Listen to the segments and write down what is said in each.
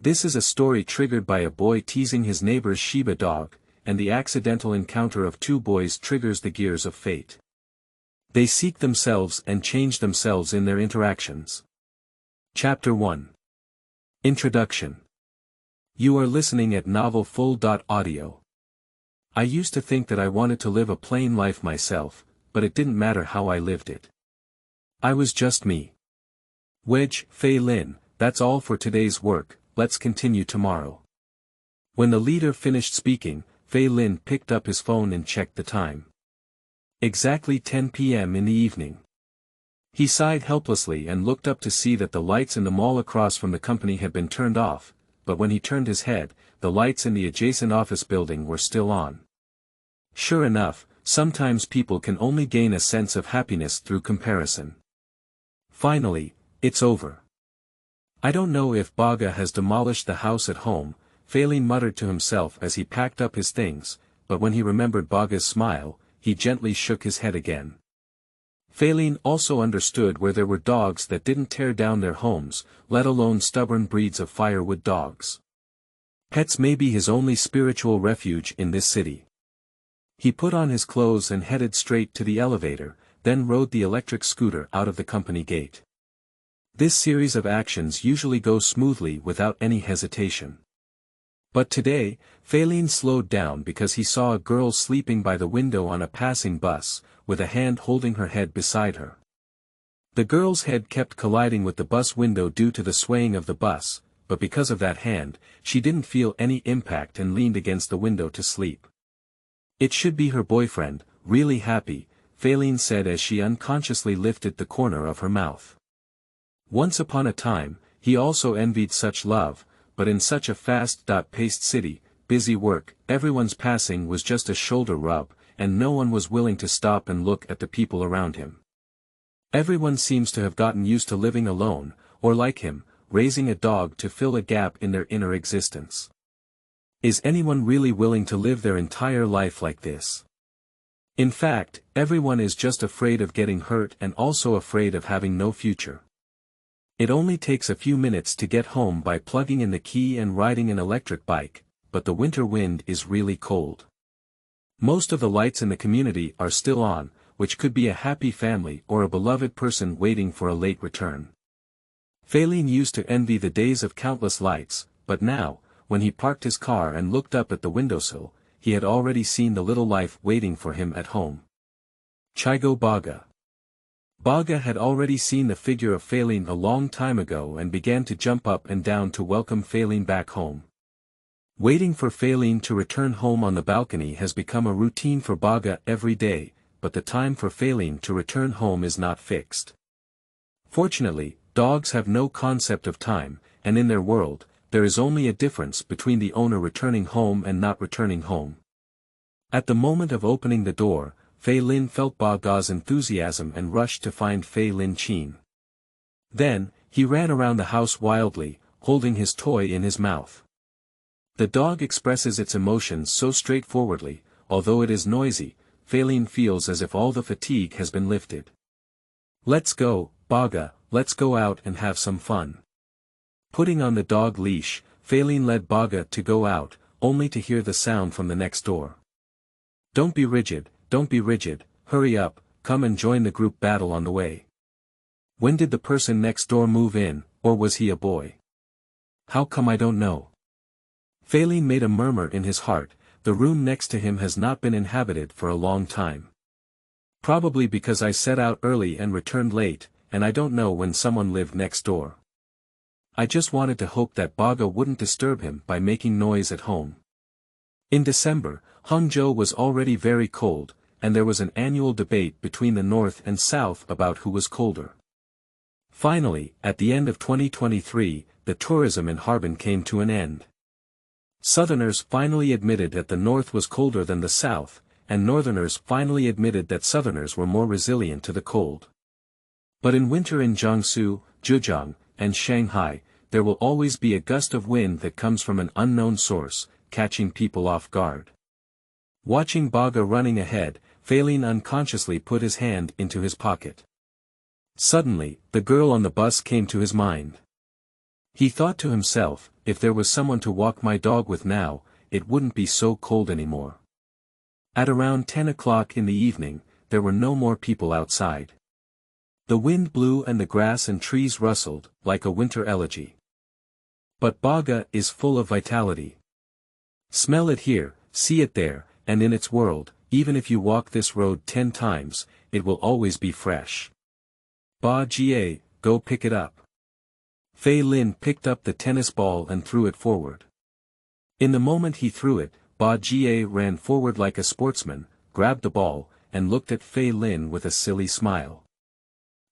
This is a story triggered by a boy teasing his neighbor's Shiba Dog, and the accidental encounter of two boys triggers the gears of fate. They seek themselves and change themselves in their interactions. Chapter 1. Introduction. You are listening at novelfull.audio. I used to think that I wanted to live a plain life myself, but it didn't matter how I lived it. I was just me. Wedge, Fei Lin, that's all for today's work, let's continue tomorrow. When the leader finished speaking, Fei Lin picked up his phone and checked the time. Exactly 10 p.m. in the evening. He sighed helplessly and looked up to see that the lights in the mall across from the company had been turned off, but when he turned his head, the lights in the adjacent office building were still on. Sure enough, sometimes people can only gain a sense of happiness through comparison. Finally, it's over. I don't know if Baga has demolished the house at home, Fei Lin muttered to himself as he packed up his things, but when he remembered Baga's smile, he gently shook his head again. Fei Lin also understood where there were dogs that didn't tear down their homes, let alone stubborn breeds of firewood dogs. Pets may be his only spiritual refuge in this city. He put on his clothes and headed straight to the elevator, then rode the electric scooter out of the company gate. This series of actions usually goes smoothly without any hesitation. But today, Fei Lin slowed down because he saw a girl sleeping by the window on a passing bus, with a hand holding her head beside her. The girl's head kept colliding with the bus window due to the swaying of the bus, but because of that hand, she didn't feel any impact and leaned against the window to sleep. It should be her boyfriend, really happy, Fei Lin said as she unconsciously lifted the corner of her mouth. Once upon a time, he also envied such love, but in such a fast-paced city, busy work, everyone's passing was just a shoulder rub, and no one was willing to stop and look at the people around him. Everyone seems to have gotten used to living alone, or like him, raising a dog to fill a gap in their inner existence. Is anyone really willing to live their entire life like this? In fact, everyone is just afraid of getting hurt and also afraid of having no future. It only takes a few minutes to get home by plugging in the key and riding an electric bike, but the winter wind is really cold. Most of the lights in the community are still on, which could be a happy family or a beloved person waiting for a late return. Fei Lin used to envy the days of countless lights, but now, when he parked his car and looked up at the windowsill, he had already seen the little life waiting for him at home. Chigo Baga. Baga had already seen the figure of Fei Lin a long time ago and began to jump up and down to welcome Fei Lin back home. Waiting for Fei Lin to return home on the balcony has become a routine for Baga every day, but the time for Fei Lin to return home is not fixed. Fortunately, dogs have no concept of time, and in their world, there is only a difference between the owner returning home and not returning home. At the moment of opening the door, Fei Lin felt Baga's enthusiasm and rushed to find Fei Lin Qin. Then, he ran around the house wildly, holding his toy in his mouth. The dog expresses its emotions so straightforwardly, although it is noisy, Fei Lin feels as if all the fatigue has been lifted. Let's go, Baga, let's go out and have some fun. Putting on the dog leash, Fei Lin led Baga to go out, only to hear the sound from the next door. Don't be rigid, hurry up, come and join the group battle on the way. When did the person next door move in, or was he a boy? How come I don't know? Fei Lin made a murmur in his heart, the room next to him has not been inhabited for a long time. Probably because I set out early and returned late, and I don't know when someone lived next door. I just wanted to hope that Baga wouldn't disturb him by making noise at home. In December, Hangzhou was already very cold, and there was an annual debate between the North and South about who was colder. Finally, at the end of 2023, the tourism in Harbin came to an end. Southerners finally admitted that the North was colder than the South, and Northerners finally admitted that Southerners were more resilient to the cold. But in winter in Jiangsu, Zhejiang, and Shanghai, there will always be a gust of wind that comes from an unknown source, catching people off guard. Watching Baga running ahead, Fei Lin unconsciously put his hand into his pocket. Suddenly, the girl on the bus came to his mind. He thought to himself, if there was someone to walk my dog with now, it wouldn't be so cold anymore. At around 10 o'clock in the evening, there were no more people outside. The wind blew and the grass and trees rustled, like a winter elegy. But Baga is full of vitality. Smell it here, see it there, and in its world, even if you walk this road 10 times, it will always be fresh. Ba Jie, go pick it up. Fei Lin picked up the tennis ball and threw it forward. In the moment he threw it, Ba Jie ran forward like a sportsman, grabbed the ball, and looked at Fei Lin with a silly smile.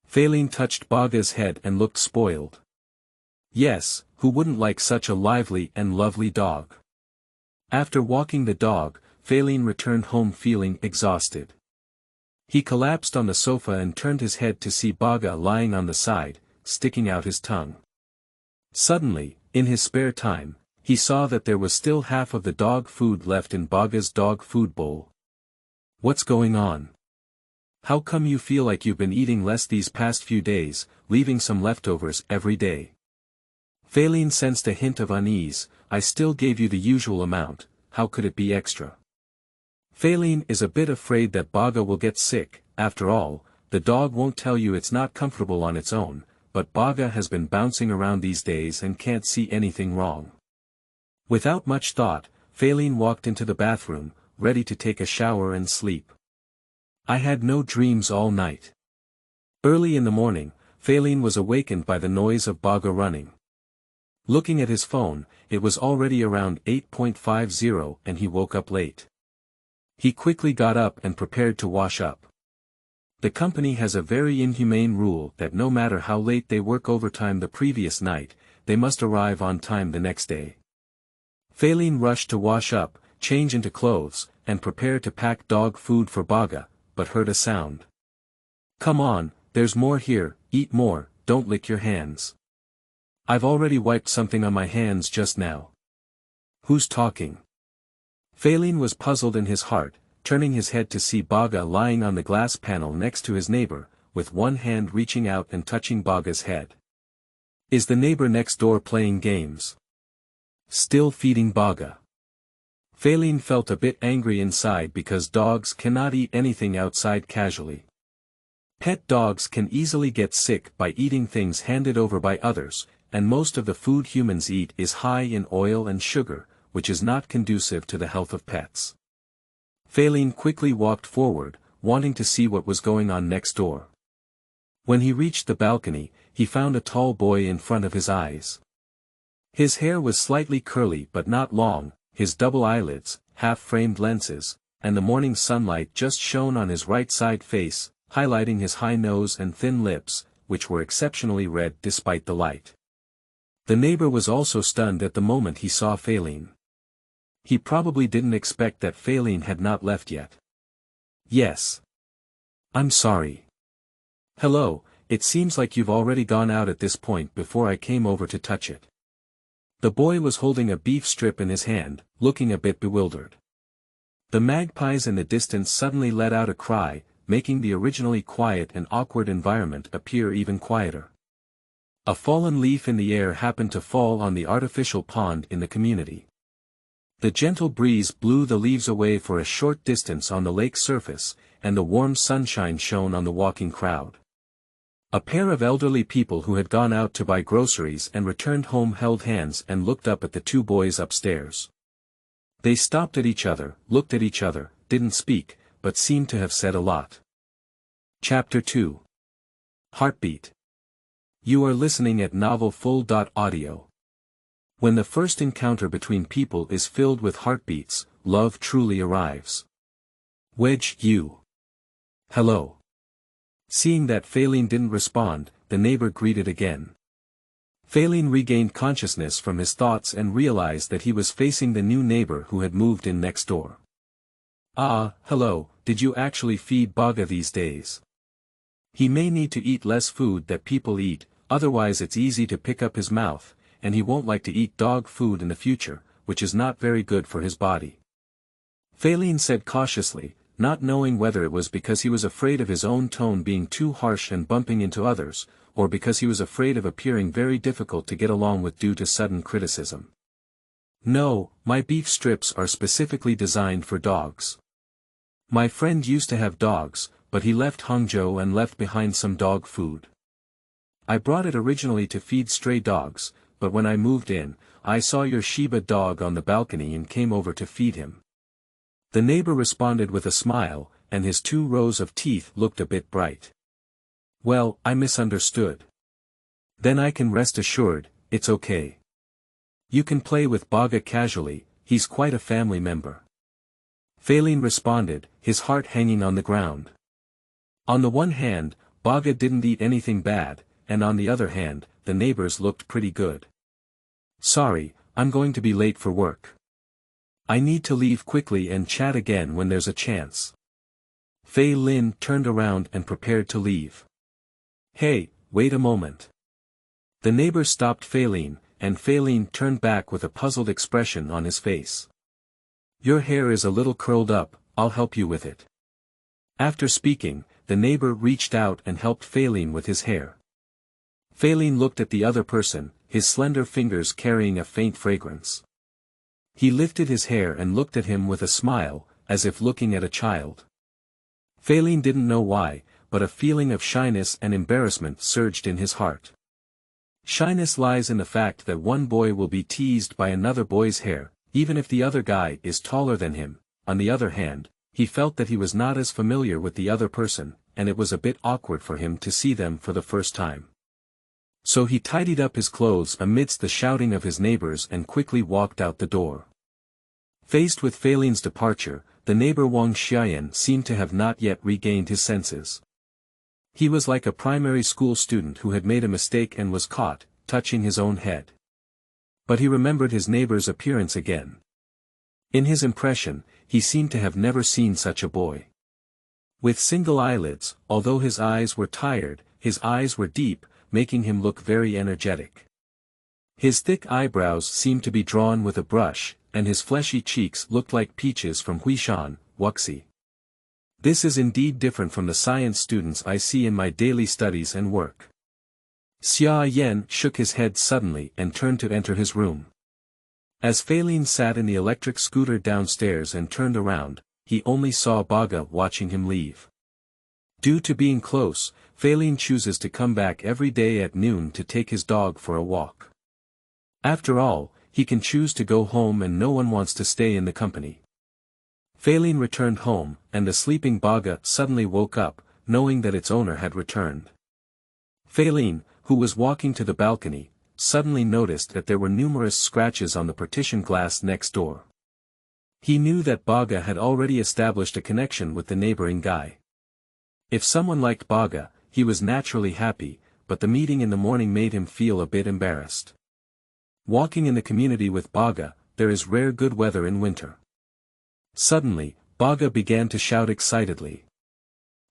Fei Lin touched Baga's head and looked spoiled. Yes, who wouldn't like such a lively and lovely dog? After walking the dog, Fei Lin returned home feeling exhausted. He collapsed on the sofa and turned his head to see Baga lying on the side, sticking out his tongue. Suddenly, in his spare time, he saw that there was still half of the dog food left in Baga's dog food bowl. What's going on? How come you feel like you've been eating less these past few days, leaving some leftovers every day? Fei Lin sensed a hint of unease. I still gave you the usual amount, how could it be extra? Fei Lin is a bit afraid that Baga will get sick. After all, the dog won't tell you it's not comfortable on its own, but Baga has been bouncing around these days and can't see anything wrong. Without much thought, Fei Lin walked into the bathroom, ready to take a shower and sleep. I had no dreams all night. Early in the morning, Fei Lin was awakened by the noise of Baga running. Looking at his phone, it was already around 8:50 and he woke up late. He quickly got up and prepared to wash up. The company has a very inhumane rule that no matter how late they work overtime the previous night, they must arrive on time the next day. Fei Lin rushed to wash up, change into clothes, and prepare to pack dog food for Baga, but heard a sound. Come on, there's more here, eat more, don't lick your hands. I've already wiped something on my hands just now. Who's talking? Fei Lin was puzzled in his heart, turning his head to see Baga lying on the glass panel next to his neighbor, with one hand reaching out and touching Baga's head. Is the neighbor next door playing games? Still feeding Baga? Fei Lin felt a bit angry inside because dogs cannot eat anything outside casually. Pet dogs can easily get sick by eating things handed over by others, and most of the food humans eat is high in oil and sugar, which is not conducive to the health of pets. Fei Lin quickly walked forward, wanting to see what was going on next door. When he reached the balcony, he found a tall boy in front of his eyes. His hair was slightly curly but not long, his double eyelids, half-framed lenses, and the morning sunlight just shone on his right side face, highlighting his high nose and thin lips, which were exceptionally red despite the light. The neighbor was also stunned at the moment he saw Fei Lin. He probably didn't expect that Fei Lin had not left yet. Yes. I'm sorry. Hello, it seems like you've already gone out at this point before I came over to touch it. The boy was holding a beef strip in his hand, looking a bit bewildered. The magpies in the distance suddenly let out a cry, making the originally quiet and awkward environment appear even quieter. A fallen leaf in the air happened to fall on the artificial pond in the community. The gentle breeze blew the leaves away for a short distance on the lake surface, and the warm sunshine shone on the walking crowd. A pair of elderly people who had gone out to buy groceries and returned home held hands and looked up at the two boys upstairs. They stopped at each other, looked at each other, didn't speak, but seemed to have said a lot. Chapter 2. Heartbeat. You are listening at novelfull.audio. When the first encounter between people is filled with heartbeats, love truly arrives. Wedge you. Hello. Seeing that Fei Lin didn't respond, the neighbor greeted again. Fei Lin regained consciousness from his thoughts and realized that he was facing the new neighbor who had moved in next door. Ah, hello, did you actually feed Baga these days? He may need to eat less food that people eat, otherwise it's easy to pick up his mouth, and he won't like to eat dog food in the future, which is not very good for his body. Fei Lin said cautiously, not knowing whether it was because he was afraid of his own tone being too harsh and bumping into others, or because he was afraid of appearing very difficult to get along with due to sudden criticism. No, my beef strips are specifically designed for dogs. My friend used to have dogs, but he left Hangzhou and left behind some dog food. I brought it originally to feed stray dogs, but when I moved in, I saw your Shiba dog on the balcony and came over to feed him. The neighbor responded with a smile, and his 2 rows of teeth looked a bit bright. Well, I misunderstood. Then I can rest assured, it's okay. You can play with Baga casually, he's quite a family member. Feilin responded, his heart hanging on the ground. On the one hand, Baga didn't eat anything bad, and on the other hand, the neighbors looked pretty good. Sorry, I'm going to be late for work. I need to leave quickly and chat again when there's a chance. Feilin turned around and prepared to leave. Hey, wait a moment. The neighbor stopped Feilin, and Feilin turned back with a puzzled expression on his face. Your hair is a little curled up, I'll help you with it. After speaking, the neighbor reached out and helped Feilin with his hair. Feilin looked at the other person, his slender fingers carrying a faint fragrance. He lifted his hair and looked at him with a smile, as if looking at a child. Feilin didn't know why, but a feeling of shyness and embarrassment surged in his heart. Shyness lies in the fact that one boy will be teased by another boy's hair, even if the other guy is taller than him. On the other hand, he felt that he was not as familiar with the other person, and it was a bit awkward for him to see them for the first time. So he tidied up his clothes amidst the shouting of his neighbors and quickly walked out the door. Faced with Feilin's departure, the neighbor Wang Xiaoyan seemed to have not yet regained his senses. He was like a primary school student who had made a mistake and was caught, touching his own head. But he remembered his neighbor's appearance again. In his impression, he seemed to have never seen such a boy. With single eyelids, although his eyes were tired, his eyes were deep, making him look very energetic. His thick eyebrows seemed to be drawn with a brush, and his fleshy cheeks looked like peaches from Huishan, Wuxi. This is indeed different from the science students I see in my daily studies and work. Xia Yan shook his head suddenly and turned to enter his room. As Feilin sat in the electric scooter downstairs and turned around, he only saw Baga watching him leave. Due to being close, Feilin chooses to come back every day at noon to take his dog for a walk. After all, he can choose to go home and no one wants to stay in the company. Feilin returned home, and the sleeping Baga suddenly woke up, knowing that its owner had returned. Feilin, who was walking to the balcony, suddenly noticed that there were numerous scratches on the partition glass next door. He knew that Baga had already established a connection with the neighboring guy. If someone liked Baga, he was naturally happy, but the meeting in the morning made him feel a bit embarrassed. Walking in the community with Baga, there is rare good weather in winter. Suddenly, Baga began to shout excitedly.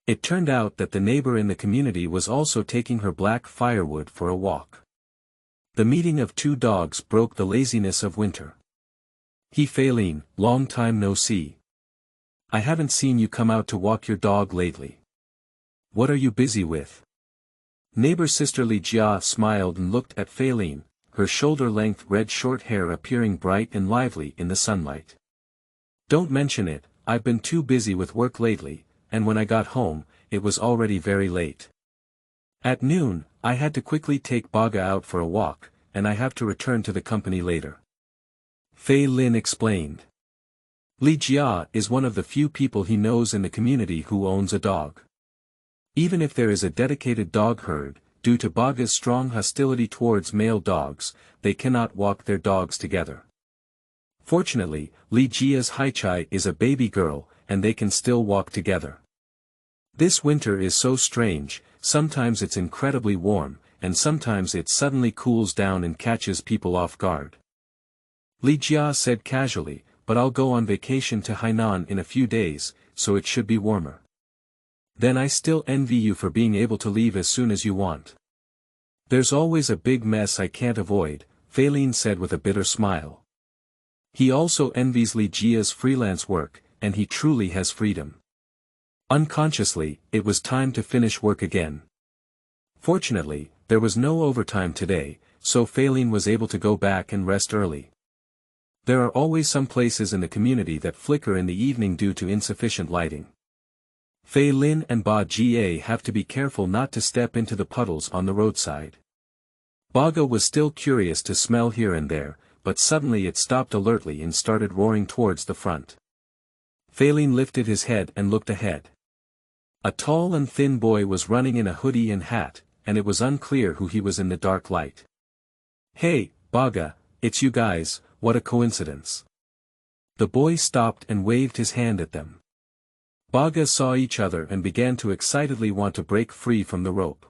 It turned out that the neighbor in the community was also taking her black firewood for a walk. The meeting of 2 dogs broke the laziness of winter. He Feilin, long time no see. I haven't seen you come out to walk your dog lately. What are you busy with? Neighbor sister Li Jia smiled and looked at Feilin, her shoulder-length red short hair appearing bright and lively in the sunlight. Don't mention it, I've been too busy with work lately, and when I got home, it was already very late. At noon, I had to quickly take Baga out for a walk, and I have to return to the company later. Feilin explained. Li Jia is one of the few people he knows in the community who owns a dog. Even if there is a dedicated dog herd, due to Baga's strong hostility towards male dogs, they cannot walk their dogs together. Fortunately, Li Jia's Haichai is a baby girl, and they can still walk together. This winter is so strange, sometimes it's incredibly warm, and sometimes it suddenly cools down and catches people off guard. Li Jia said casually, but I'll go on vacation to Hainan in a few days, so it should be warmer. Then I still envy you for being able to leave as soon as you want. There's always a big mess I can't avoid, Feilin said with a bitter smile. He also envies Li Jia's freelance work, and he truly has freedom. Unconsciously, it was time to finish work again. Fortunately, there was no overtime today, so Faylene was able to go back and rest early. There are always some places in the community that flicker in the evening due to insufficient lighting. Faylene and Ba-Ga have to be careful not to step into the puddles on the roadside. Baga was still curious to smell here and there, but suddenly it stopped alertly and started roaring towards the front. Faylene lifted his head and looked ahead. A tall and thin boy was running in a hoodie and hat, and it was unclear who he was in the dark light. "Hey, Baga, it's you guys, what a coincidence." The boy stopped and waved his hand at them. Baga saw each other and began to excitedly want to break free from the rope.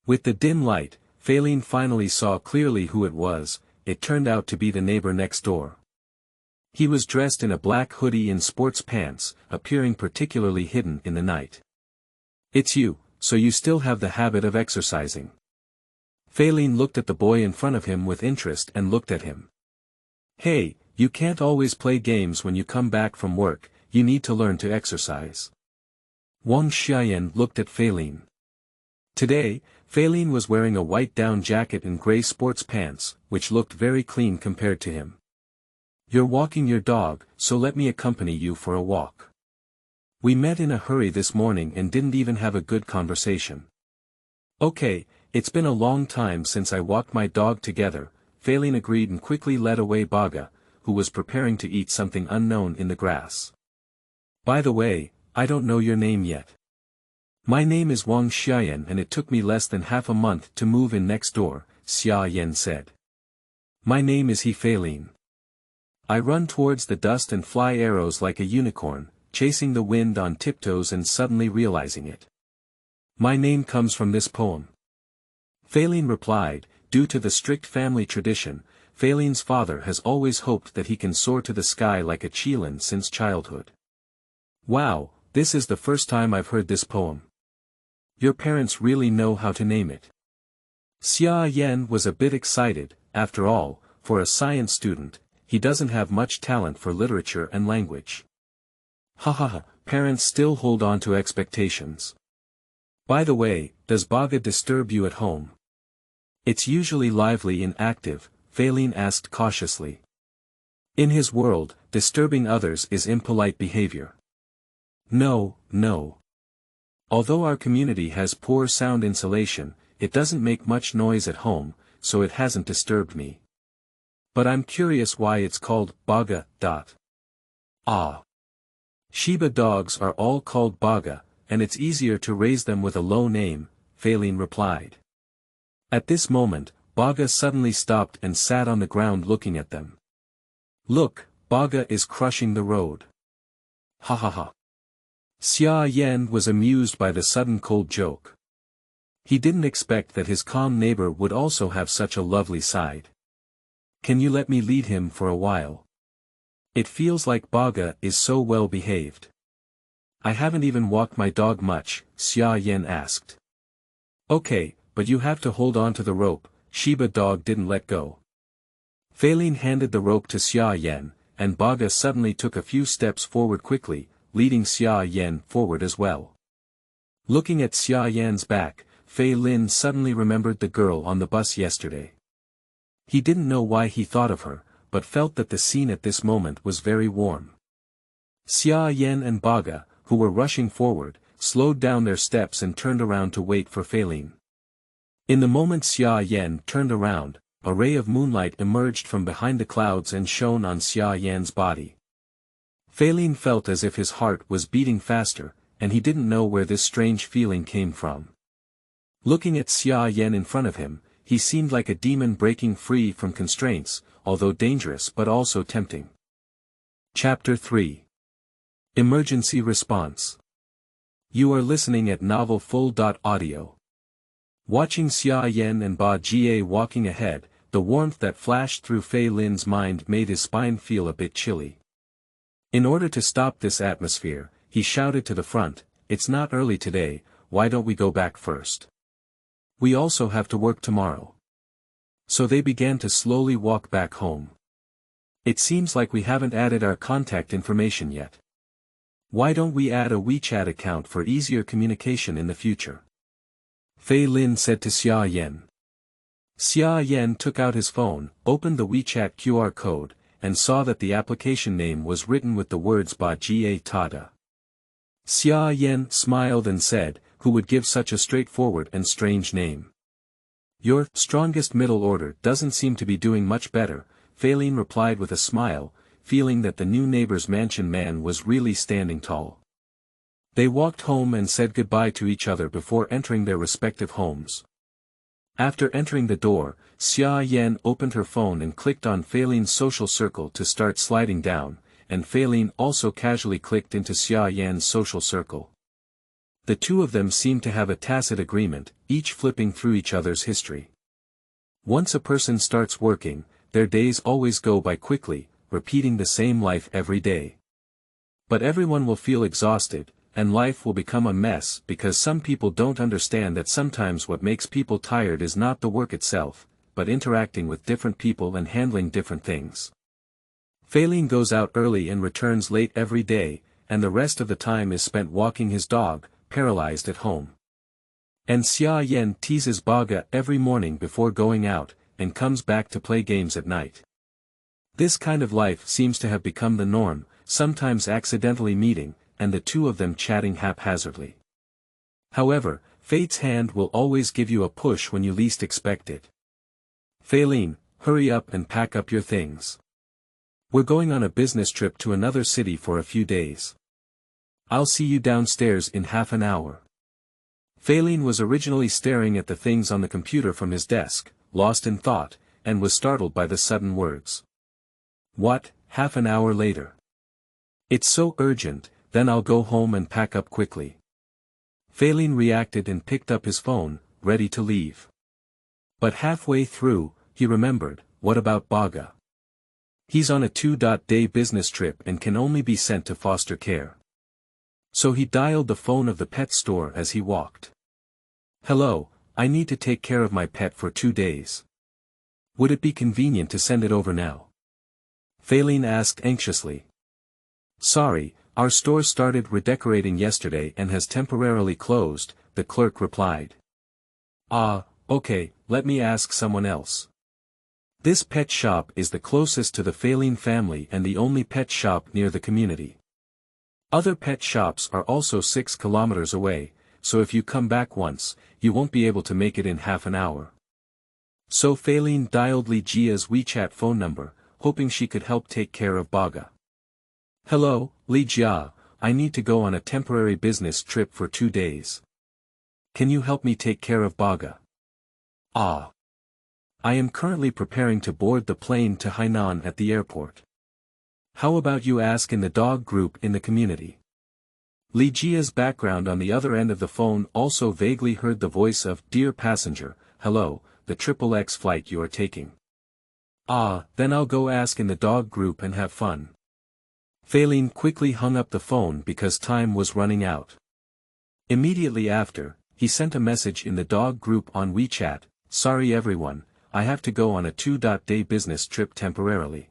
With the dim light, Faylene finally saw clearly who it was. It turned out to be the neighbor next door. He was dressed in a black hoodie and sports pants, appearing particularly hidden in the night. "It's you, so you still have the habit of exercising." Faylene looked at the boy in front of him with interest and looked at him. "Hey, you can't always play games when you come back from work, you need to learn to exercise." Wang Xiaoyan looked at Faylene. Today, Faylene was wearing a white down jacket and gray sports pants, which looked very clean compared to him. "You're walking your dog, so let me accompany you for a walk. We met in a hurry this morning and didn't even have a good conversation." "Okay, it's been a long time since I walked my dog together," Faylene agreed and quickly led away Baga, who was preparing to eat something unknown in the grass. "By the way, I don't know your name yet." "My name is Wang Xiaoyan and it took me less than half a month to move in next door," Xia Yan said. "My name is Faylene. I run towards the dust and fly arrows like a unicorn, chasing the wind on tiptoes and suddenly realizing it. My name comes from this poem." Faylene replied, due to the strict family tradition, Faylene's father has always hoped that he can soar to the sky like a qilin since childhood. "Wow, this is the first time I've heard this poem. Your parents really know how to name it." Xia Yan was a bit excited. After all, for a science student, he doesn't have much talent for literature and language. Hahaha, parents still hold on to expectations. "By the way, does Baga disturb you at home?" "It's usually lively and active," Faylene asked cautiously. "In his world, disturbing others is impolite behavior." No. Although our community has poor sound insulation, it doesn't make much noise at home, so it hasn't disturbed me. But I'm curious why it's called Baga. Ah. Shiba dogs are all called Baga, and it's easier to raise them with a low name, Faylene replied. At this moment, Baga suddenly stopped and sat on the ground looking at them. "Look, Baga is crushing the road." Ha ha ha. Xia Yan was amused by the sudden cold joke. He didn't expect that his calm neighbor would also have such a lovely side. "Can you let me lead him for a while? It feels like Baga is so well behaved." "I haven't even walked my dog much," Xia Yan asked. "Okay, but you have to hold on to the rope." Shiba Dog didn't let go. Faylene handed the rope to Xia Yan, and Baga suddenly took a few steps forward quickly, leading Xia Yan forward as well. Looking at Xia Yan's back, Faylene suddenly remembered the girl on the bus yesterday. He didn't know why he thought of her, but felt that the scene at this moment was very warm. Xia Yan and Baga, who were rushing forward, slowed down their steps and turned around to wait for Faylene. In the moment Xia Yan turned around, a ray of moonlight emerged from behind the clouds and shone on Xia Yan's body. Faylene felt as if his heart was beating faster, and he didn't know where this strange feeling came from. Looking at Xia Yan in front of him, he seemed like a demon breaking free from constraints, although dangerous but also tempting. Chapter 3. Emergency Response. You are listening at novelfull.audio. Watching Xia Yan and Ba-Ga walking ahead, the warmth that flashed through Faylene's mind made his spine feel a bit chilly. In order to stop this atmosphere, he shouted to the front, "It's not early today, why don't we go back first? We also have to work tomorrow." So they began to slowly walk back home. "It seems like we haven't added our contact information yet. Why don't we add a WeChat account for easier communication in the future?" Fei Lin said to Xia Yan. Xia Yan took out his phone, opened the WeChat QR code, and saw that the application name was written with the words Ba Jie Tada. Xia Yan smiled and said, who would give such a straightforward and strange name? Your strongest middle order doesn't seem to be doing much better, Fei Lin replied with a smile, feeling that the new neighbor's mansion man was really standing tall. They walked home and said goodbye to each other before entering their respective homes. After entering the door, Xia Yan opened her phone and clicked on Fei Lin's social circle to start sliding down, and Fei Lin also casually clicked into Xia Yan's social circle. The two of them seemed to have a tacit agreement, each flipping through each other's history. Once a person starts working, their days always go by quickly, repeating the same life every day. But everyone will feel exhausted, and life will become a mess because some people don't understand that sometimes what makes people tired is not the work itself, but interacting with different people and handling different things. Fei Lin goes out early and returns late every day, and the rest of the time is spent walking his dog, paralyzed at home. And Xia Yan teases Baga every morning before going out, and comes back to play games at night. This kind of life seems to have become the norm, sometimes accidentally meeting, and the two of them chatting haphazardly. However, fate's hand will always give you a push when you least expect it. Fei Lin, hurry up and pack up your things. We're going on a business trip to another city for a few days. I'll see you downstairs in half an hour. Fei Lin was originally staring at the things on the computer from his desk, lost in thought, and was startled by the sudden words. What, half an hour later? It's so urgent, then I'll go home and pack up quickly. Fei Lin reacted and picked up his phone, ready to leave. But halfway through, he remembered, what about Baga? He's on a 2-day business trip and can only be sent to foster care. So he dialed the phone of the pet store as he walked. Hello, I need to take care of my pet for 2 days. Would it be convenient to send it over now? Fei Lin asked anxiously. Sorry, our store started redecorating yesterday and has temporarily closed, the clerk replied. Ah, okay, let me ask someone else. This pet shop is the closest to the Fei Lin family and the only pet shop near the community. Other pet shops are also 6 kilometers away, so if you come back once, you won't be able to make it in half an hour. So Fei Lin dialed Li Jia's WeChat phone number, hoping she could help take care of Baga. Hello, Li Jia, I need to go on a temporary business trip for 2 days. Can you help me take care of Baga? Ah. I am currently preparing to board the plane to Hainan at the airport. How about you ask in the dog group in the community? Li Jia's background on the other end of the phone also vaguely heard the voice of, Dear passenger, hello, the XXX flight you are taking. Ah, then I'll go ask in the dog group and have fun. Fei Lin quickly hung up the phone because time was running out. Immediately after, he sent a message in the dog group on WeChat, Sorry everyone, I have to go on a 2-day business trip temporarily.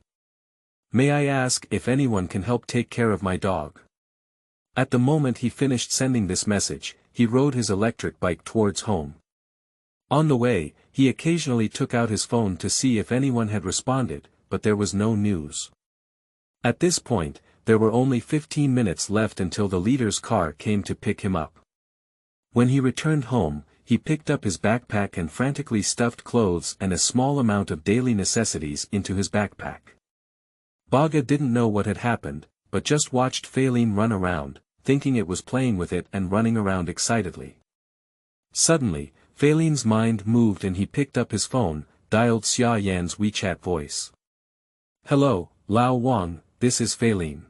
May I ask if anyone can help take care of my dog? At the moment he finished sending this message, he rode his electric bike towards home. On the way, he occasionally took out his phone to see if anyone had responded, but there was no news. At this point, there were only 15 minutes left until the leader's car came to pick him up. When he returned home, he picked up his backpack and frantically stuffed clothes and a small amount of daily necessities into his backpack. Baga didn't know what had happened, but just watched Fei Lin run around, thinking it was playing with it and running around excitedly. Suddenly, Fei Lin's mind moved and he picked up his phone, dialed Xia Yan's WeChat voice. Hello, Lao Wang, this is Fei Lin.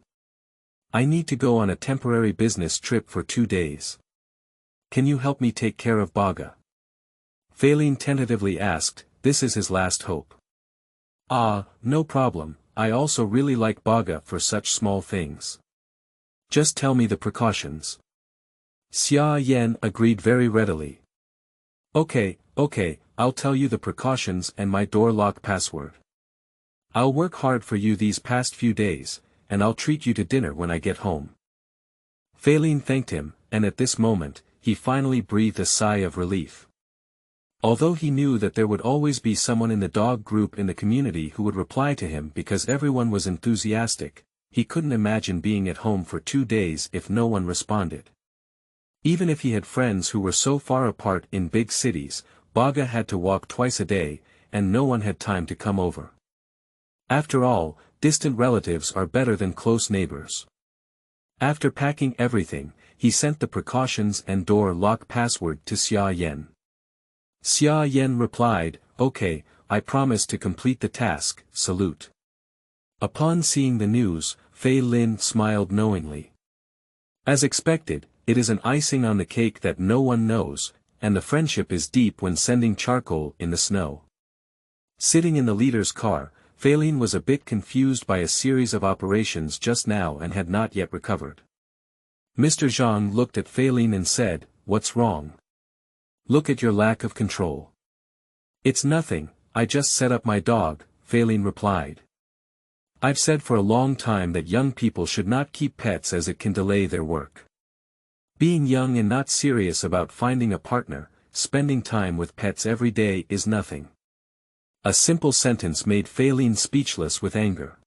I need to go on a temporary business trip for 2 days. Can you help me take care of Baga? Fei Lin tentatively asked, this is his last hope. Ah, no problem, I also really like Baga for such small things. Just tell me the precautions. Xia Yan agreed very readily. Okay, I'll tell you the precautions and my door lock password. I'll work hard for you these past few days, and I'll treat you to dinner when I get home. Fei Lin thanked him, and at this moment, he finally breathed a sigh of relief. Although he knew that there would always be someone in the dog group in the community who would reply to him because everyone was enthusiastic, he couldn't imagine being at home for 2 days if no one responded. Even if he had friends who were so far apart in big cities, Baga had to walk twice a day, and no one had time to come over. After all, distant relatives are better than close neighbors. After packing everything, he sent the precautions and door lock password to Xia Yan. Xia Yan replied, "Okay, I promise to complete the task, salute." Upon seeing the news, Fei Lin smiled knowingly. As expected, it is an icing on the cake that no one knows, and the friendship is deep when sending charcoal in the snow. Sitting in the leader's car, Fei Lin was a bit confused by a series of operations just now and had not yet recovered. Mr. Zhang looked at Fei Lin and said, "What's wrong? Look at your lack of control." "It's nothing, I just set up my dog," Fei Lin replied. "I've said for a long time that young people should not keep pets as it can delay their work. Being young and not serious about finding a partner, spending time with pets every day is nothing." A simple sentence made Fei Lin speechless with anger.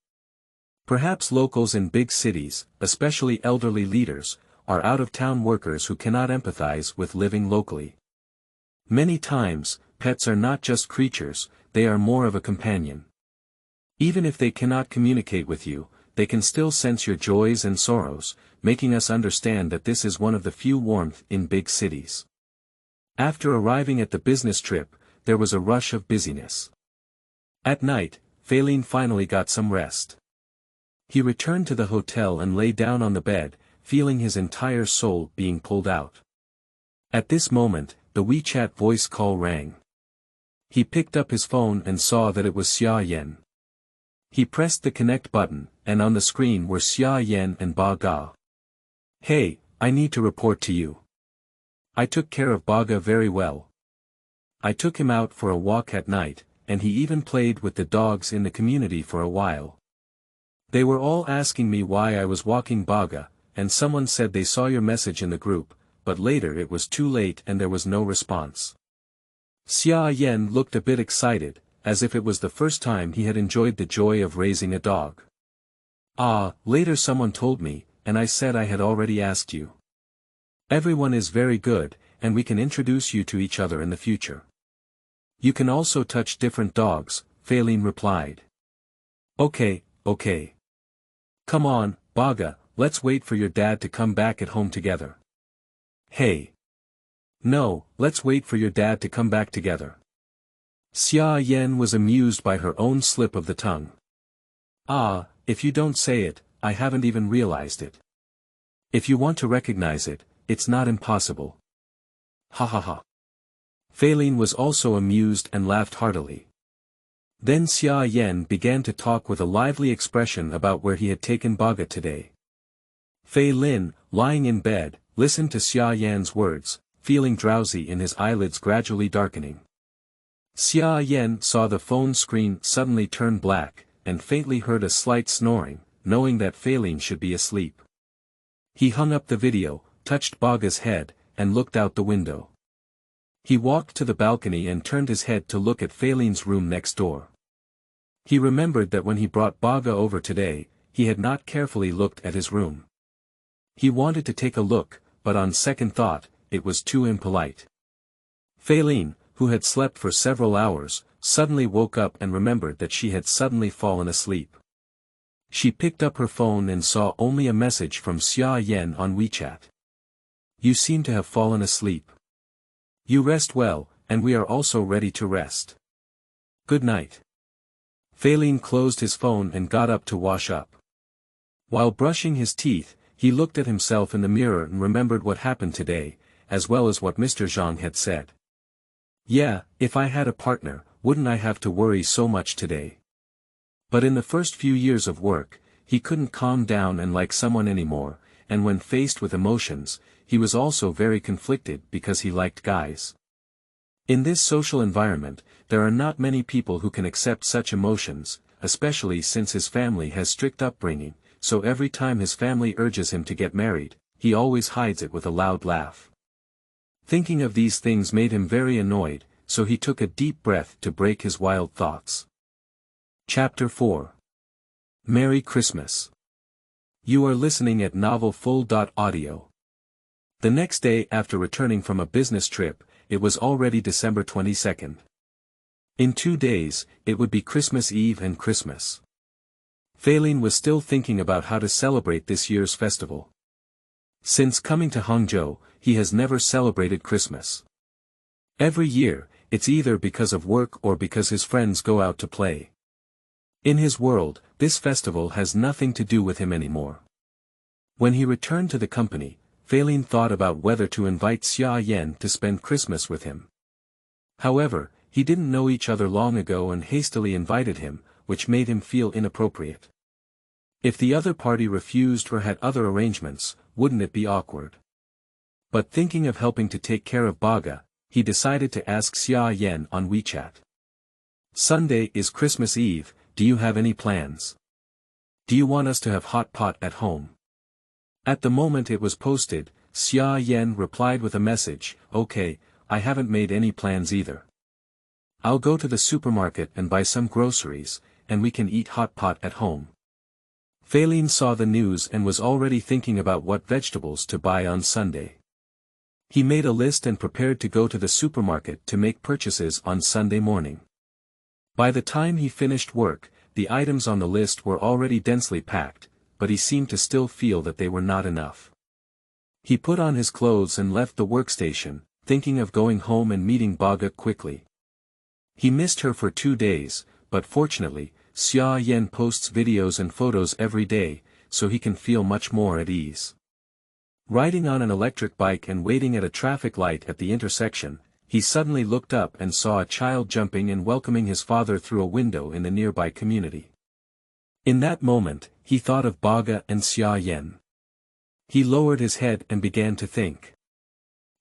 Perhaps locals in big cities, especially elderly leaders, are out-of-town workers who cannot empathize with living locally. Many times, pets are not just creatures, they are more of a companion. Even if they cannot communicate with you, they can still sense your joys and sorrows, making us understand that this is one of the few warmth in big cities. After arriving at the business trip, there was a rush of busyness. At night, Fei Lin finally got some rest. He returned to the hotel and lay down on the bed, feeling his entire soul being pulled out. At this moment, the WeChat voice call rang. He picked up his phone and saw that it was Xia Yan. He pressed the connect button, and on the screen were Xia Yan and Baga. "Hey, I need to report to you. I took care of Baga very well. I took him out for a walk at night, and he even played with the dogs in the community for a while. They were all asking me why I was walking Baga, and someone said they saw your message in the group, but later it was too late and there was no response." Xia Yan looked a bit excited, as if it was the first time he had enjoyed the joy of raising a dog. Later someone told me, and I said I had already asked you. Everyone is very good, and we can introduce you to each other in the future. You can also touch different dogs, Fei Lin replied. Okay. Come on, Baga, let's wait for your dad to come back at home together." "Hey. No, let's wait for your dad to come back together." Xia Yan was amused by her own slip of the tongue. If you don't say it, I haven't even realized it. If you want to recognize it, it's not impossible. Ha ha ha. Fei Lin was also amused and laughed heartily. Then Xia Yan began to talk with a lively expression about where he had taken Baga today. Fei Lin, lying in bed, listened to Xia Yan's words, feeling drowsy and his eyelids gradually darkening. Xia Yan saw the phone screen suddenly turn black, and faintly heard a slight snoring, knowing that Fei Lin should be asleep. He hung up the video, touched Baga's head, and looked out the window. He walked to the balcony and turned his head to look at Fei Lin's room next door. He remembered that when he brought Baga over today, he had not carefully looked at his room. He wanted to take a look, but on second thought, it was too impolite. Fei Lin, who had slept for several hours, suddenly woke up and remembered that she had suddenly fallen asleep. She picked up her phone and saw only a message from Xia Yan on WeChat. "You seem to have fallen asleep. You rest well, and we are also ready to rest. Good night." Fei Lin closed his phone and got up to wash up. While brushing his teeth, he looked at himself in the mirror and remembered what happened today, as well as what Mr. Zhang had said. Yeah, if I had a partner, wouldn't I have to worry so much today? But in the first few years of work, he couldn't calm down and like someone anymore, and when faced with emotions, he was also very conflicted because he liked guys. In this social environment, there are not many people who can accept such emotions, especially since his family has strict upbringing, so every time his family urges him to get married, he always hides it with a loud laugh. Thinking of these things made him very annoyed, so he took a deep breath to break his wild thoughts. Chapter 4. Merry Christmas. You are listening at novelfull.audio. The next day after returning from a business trip, it was already December 22nd. In 2 days, it would be Christmas Eve and Christmas. Feilin was still thinking about how to celebrate this year's festival. Since coming to Hangzhou, he has never celebrated Christmas. Every year, it's either because of work or because his friends go out to play. In his world, this festival has nothing to do with him anymore. When he returned to the company, Feilin thought about whether to invite Xia Yan to spend Christmas with him. However, he didn't know each other long ago and hastily invited him, which made him feel inappropriate. If the other party refused or had other arrangements, wouldn't it be awkward? But thinking of helping to take care of Baga, he decided to ask Xia Yan on WeChat. Sunday is Christmas Eve, do you have any plans? Do you want us to have hot pot at home? At the moment it was posted, Xia Yan replied with a message, okay, I haven't made any plans either. I'll go to the supermarket and buy some groceries, and we can eat hot pot at home. Feilin saw the news and was already thinking about what vegetables to buy on Sunday. He made a list and prepared to go to the supermarket to make purchases on Sunday morning. By the time he finished work, the items on the list were already densely packed, but he seemed to still feel that they were not enough. He put on his clothes and left the workstation, thinking of going home and meeting Baga quickly. He missed her for 2 days, but fortunately, Xia Yan posts videos and photos every day, so he can feel much more at ease. Riding on an electric bike and waiting at a traffic light at the intersection, he suddenly looked up and saw a child jumping and welcoming his father through a window in the nearby community. In that moment, he thought of Baga and Xia Yan. He lowered his head and began to think.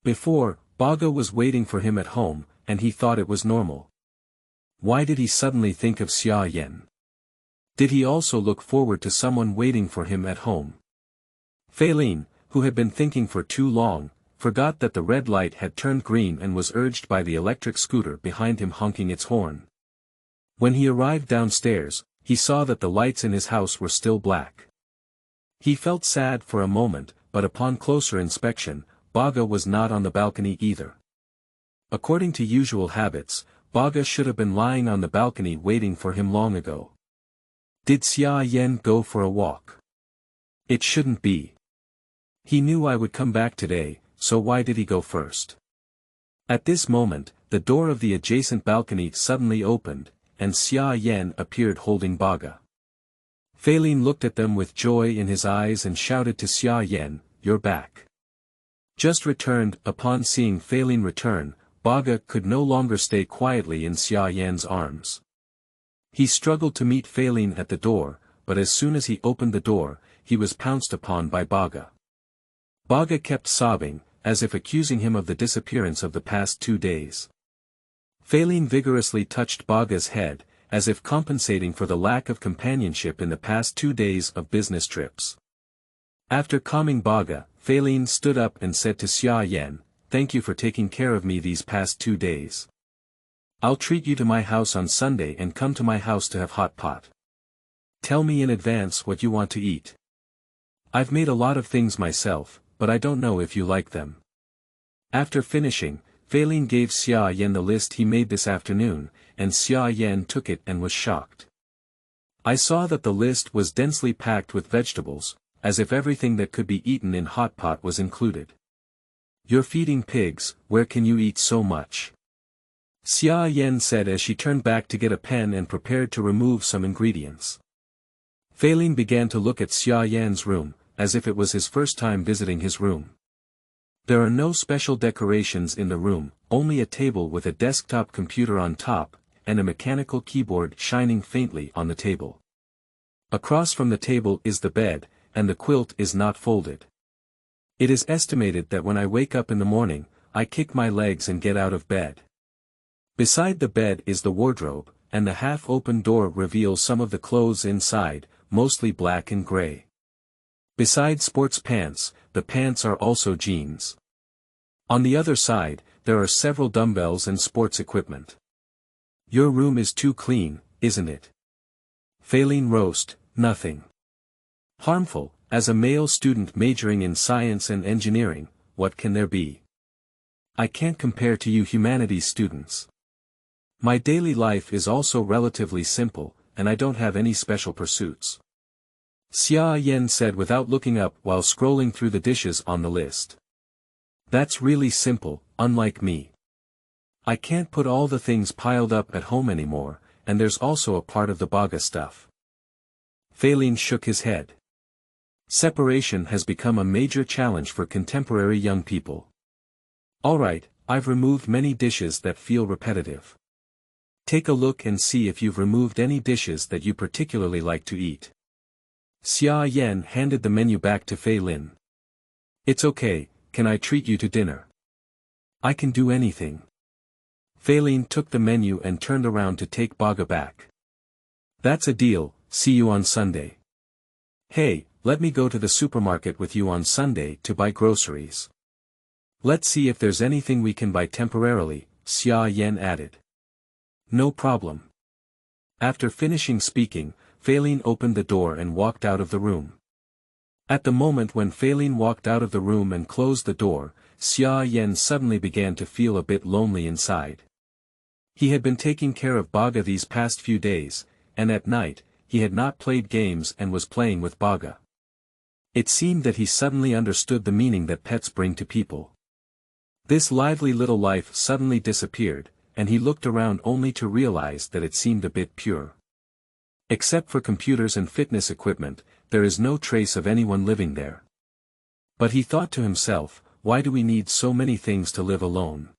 Before, Baga was waiting for him at home, and he thought it was normal. Why did he suddenly think of Xia Yan? Did he also look forward to someone waiting for him at home? Feilin, who had been thinking for too long, forgot that the red light had turned green and was urged by the electric scooter behind him honking its horn. When he arrived downstairs, he saw that the lights in his house were still black. He felt sad for a moment, but upon closer inspection, Baga was not on the balcony either. According to usual habits, Baga should have been lying on the balcony waiting for him long ago. Did Xia Yan go for a walk? It shouldn't be. He knew I would come back today, so why did he go first? At this moment, the door of the adjacent balcony suddenly opened, and Xia Yan appeared holding Baga. Feilin looked at them with joy in his eyes and shouted to Xia Yan, "You're back." Just returned. Upon seeing Feilin return, Baga could no longer stay quietly in Xia Yan's arms. He struggled to meet Feilin at the door, but as soon as he opened the door, he was pounced upon by Baga. Baga kept sobbing, as if accusing him of the disappearance of the past 2 days. Feilin vigorously touched Baga's head, as if compensating for the lack of companionship in the past 2 days of business trips. After calming Baga, Feilin stood up and said to Xia Yan, "Thank you for taking care of me these past 2 days. I'll treat you to my house on Sunday and come to my house to have hot pot. Tell me in advance what you want to eat. I've made a lot of things myself, but I don't know if you like them." After finishing, Feilin gave Xia Yan the list he made this afternoon, and Xia Yan took it and was shocked. I saw that the list was densely packed with vegetables, as if everything that could be eaten in hot pot was included. "You're feeding pigs, where can you eat so much?" Xia Yan said as she turned back to get a pen and prepared to remove some ingredients. Feilin began to look at Xia Yan's room, as if it was his first time visiting his room. There are no special decorations in the room, only a table with a desktop computer on top, and a mechanical keyboard shining faintly on the table. Across from the table is the bed, and the quilt is not folded. It is estimated that when I wake up in the morning, I kick my legs and get out of bed. Beside the bed is the wardrobe, and the half-open door reveals some of the clothes inside, mostly black and gray. Beside sports pants, the pants are also jeans. On the other side, there are several dumbbells and sports equipment. Your room is too clean, isn't it? Faline roast, nothing harmful. As a male student majoring in science and engineering, what can there be? I can't compare to you humanities students. My daily life is also relatively simple, and I don't have any special pursuits. Xia Yan said without looking up while scrolling through the dishes on the list. That's really simple, unlike me. I can't put all the things piled up at home anymore, and there's also a part of the baga stuff. Faline shook his head. Separation has become a major challenge for contemporary young people. Alright, I've removed many dishes that feel repetitive. Take a look and see if you've removed any dishes that you particularly like to eat. Xia Yan handed the menu back to Fei Lin. It's okay, can I treat you to dinner? I can do anything. Fei Lin took the menu and turned around to take baga back. That's a deal, see you on Sunday. Hey, let me go to the supermarket with you on Sunday to buy groceries. Let's see if there's anything we can buy temporarily, Xia Yan added. No problem. After finishing speaking, Faline opened the door and walked out of the room. At the moment when Faline walked out of the room and closed the door, Xia Yan suddenly began to feel a bit lonely inside. He had been taking care of baga these past few days, and at night, he had not played games and was playing with baga. It seemed that he suddenly understood the meaning that pets bring to people. This lively little life suddenly disappeared, and he looked around only to realize that it seemed a bit pure. Except for computers and fitness equipment, there is no trace of anyone living there. But he thought to himself, why do we need so many things to live alone?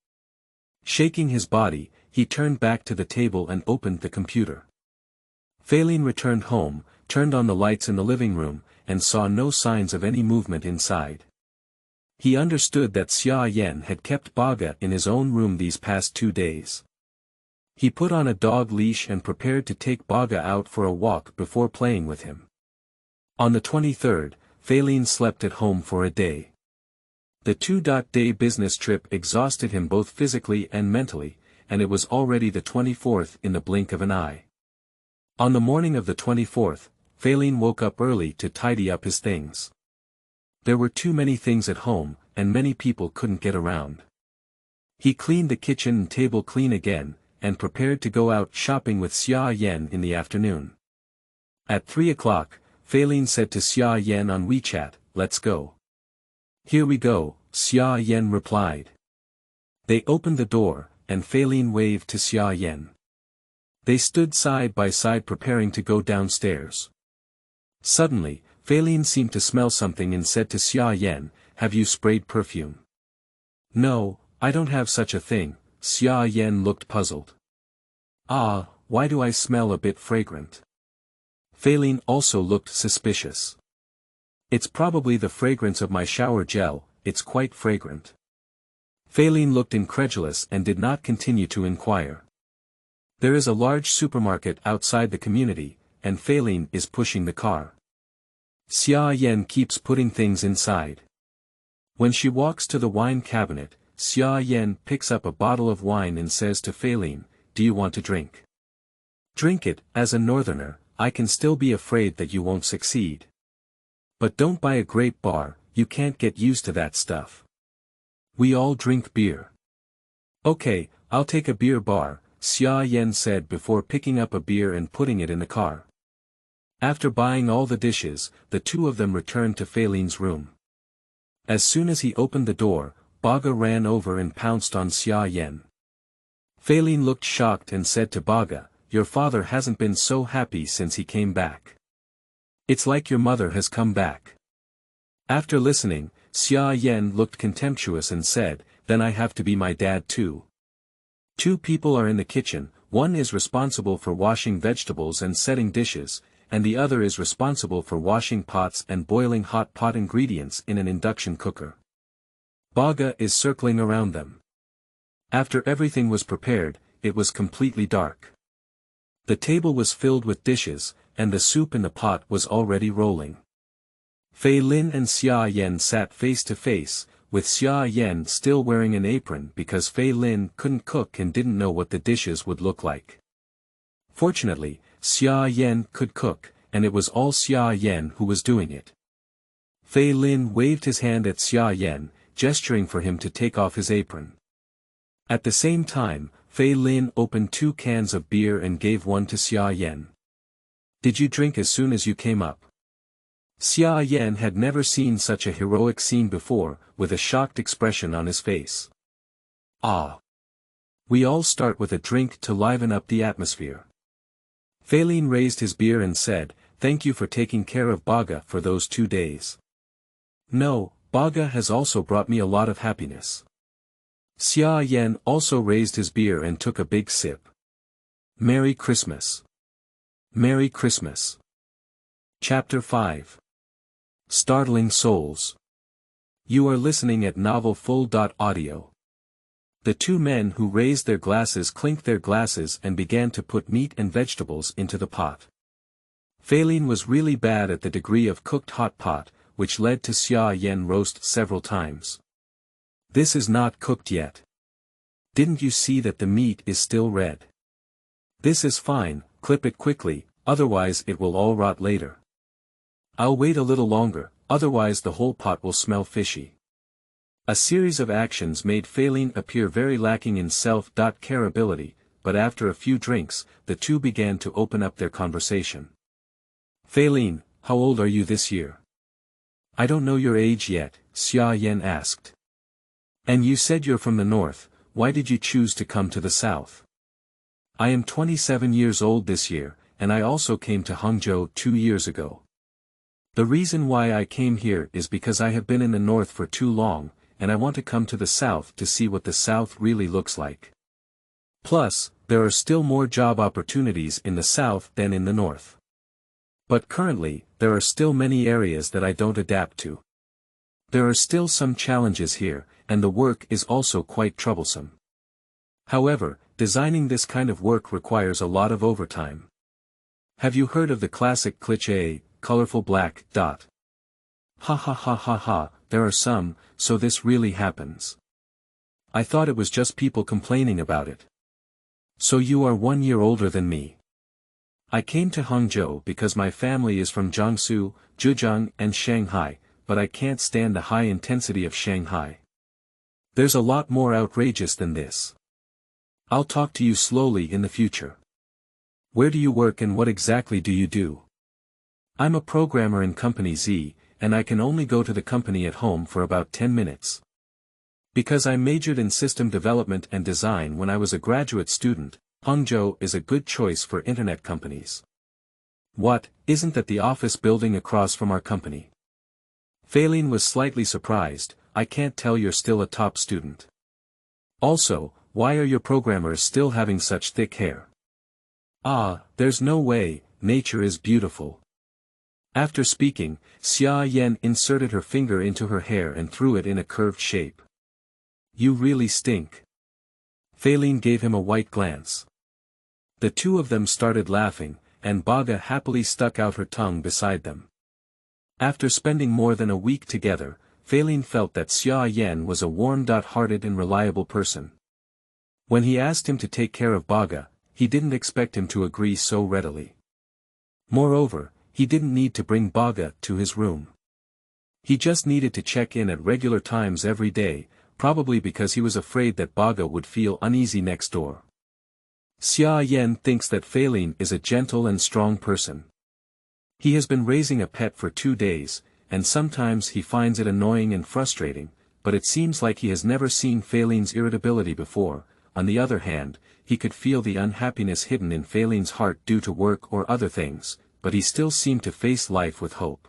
Shaking his body, he turned back to the table and opened the computer. Faline returned home, turned on the lights in the living room, and saw no signs of any movement inside. He understood that Xia Yan had kept baga in his own room these past 2 days. He put on a dog leash and prepared to take baga out for a walk before playing with him. On the 23rd, Faline slept at home for a day. The 2-day business trip exhausted him both physically and mentally, and it was already the 24th in the blink of an eye. On the morning of the 24th, Faline woke up early to tidy up his things. There were too many things at home, and many people couldn't get around. He cleaned the kitchen and table clean again, and prepared to go out shopping with Xia Yan in the afternoon. At 3 o'clock, Faline said to Xia Yan on WeChat, let's go. Here we go, Xia Yan replied. They opened the door, and Faline waved to Xia Yan. They stood side by side preparing to go downstairs. Suddenly, Faline seemed to smell something and said to Xia Yan, have you sprayed perfume? No, I don't have such a thing. Xia Yan looked puzzled. Ah, why do I smell a bit fragrant? Faline also looked suspicious. It's probably the fragrance of my shower gel, it's quite fragrant. Faline looked incredulous and did not continue to inquire. There is a large supermarket outside the community, and Faline is pushing the car. Xia Yan keeps putting things inside. When she walks to the wine cabinet, Xia Yan picks up a bottle of wine and says to Faline, do you want to drink? Drink it. As a northerner, I can still be afraid that you won't succeed. But don't buy a grape bar, you can't get used to that stuff. We all drink beer. Okay, I'll take a beer bar, Xia Yan said before picking up a beer and putting it in the car. After buying all the dishes, the two of them returned to Faline's room. As soon as he opened the door, Baga ran over and pounced on Xia Yan. Faline looked shocked and said to Baga, your father hasn't been so happy since he came back. It's like your mother has come back. After listening, Xia Yan looked contemptuous and said, then I have to be my dad too. 2 people are in the kitchen, one is responsible for washing vegetables and setting dishes, and the other is responsible for washing pots and boiling hot pot ingredients in an induction cooker. Baga is circling around them. After everything was prepared, it was completely dark. The table was filled with dishes, and the soup in the pot was already rolling. Fei Lin and Xia Yan sat face to face, with Xia Yan still wearing an apron because Fei Lin couldn't cook and didn't know what the dishes would look like. Fortunately, Xia Yan could cook, and it was all Xia Yan who was doing it. Fei Lin waved his hand at Xia Yan, gesturing for him to take off his apron. At the same time, Fei Lin opened 2 cans of beer and gave one to Xia Yan. "Did you drink as soon as you came up?" Xia Yan had never seen such a heroic scene before, with a shocked expression on his face. "Ah. We all start with a drink to liven up the atmosphere." Fei Lin raised his beer and said, "Thank you for taking care of Baga for those 2 days. No, Baga has also brought me a lot of happiness." Xia Yan also raised his beer and took a big sip. "Merry Christmas. Merry Christmas." Chapter 5. Startling Souls. You are listening at novelfull.audio. The 2 men who raised their glasses clinked their glasses and began to put meat and vegetables into the pot. Fei Lin was really bad at the degree of cooked hot pot, which led to Xia Yan roast several times. "This is not cooked yet. Didn't you see that the meat is still red? This is fine, clip it quickly, otherwise it will all rot later. I'll wait a little longer, otherwise the whole pot will smell fishy." A series of actions made Fei Lin appear very lacking in self-care ability, but after a few drinks, the 2 began to open up their conversation. "Fei Lin, how old are you this year?" "I don't know your age yet," Xia Yan asked. "And you said you're from the north, why did you choose to come to the south?" "I am 27 years old this year, and I also came to Hangzhou 2 years ago. The reason why I came here is because I have been in the north for too long, and I want to come to the south to see what the south really looks like. Plus, there are still more job opportunities in the south than in the north. But currently, there are still many areas that I don't adapt to. There are still some challenges here, and the work is also quite troublesome. However, designing this kind of work requires a lot of overtime. Have you heard of the classic cliché, colorful black dot? Ha ha ha ha ha, there are some, so this really happens. I thought it was just people complaining about it. So you are 1 year older than me. I came to Hangzhou because my family is from Jiangsu, Zhejiang and Shanghai, but I can't stand the high intensity of Shanghai. There's a lot more outrageous than this. I'll talk to you slowly in the future. Where do you work and what exactly do you do?" "I'm a programmer in Company Z, and I can only go to the company at home for about 10 minutes. Because I majored in system development and design when I was a graduate student, Hangzhou is a good choice for internet companies." "What, isn't that the office building across from our company?" Fei Lin was slightly surprised. "I can't tell you're still a top student. Also, why are your programmers still having such thick hair?" "Ah, there's no way, nature is beautiful." After speaking, Xia Yan inserted her finger into her hair and threw it in a curved shape. "You really stink." Fei Lin gave him a white glance. The 2 of them started laughing, and Baga happily stuck out her tongue beside them. After spending more than a week together, Fei Lin felt that Xia Yan was a warm-hearted and reliable person. When he asked him to take care of Baga, he didn't expect him to agree so readily. Moreover, he didn't need to bring Baga to his room. He just needed to check in at regular times every day, probably because he was afraid that Baga would feel uneasy next door. Xia Yan thinks that Fei Lin is a gentle and strong person. He has been raising a pet for 2 days, and sometimes he finds it annoying and frustrating, but it seems like he has never seen Fei Lin's irritability before. On the other hand, he could feel the unhappiness hidden in Fei Lin's heart due to work or other things, but he still seemed to face life with hope.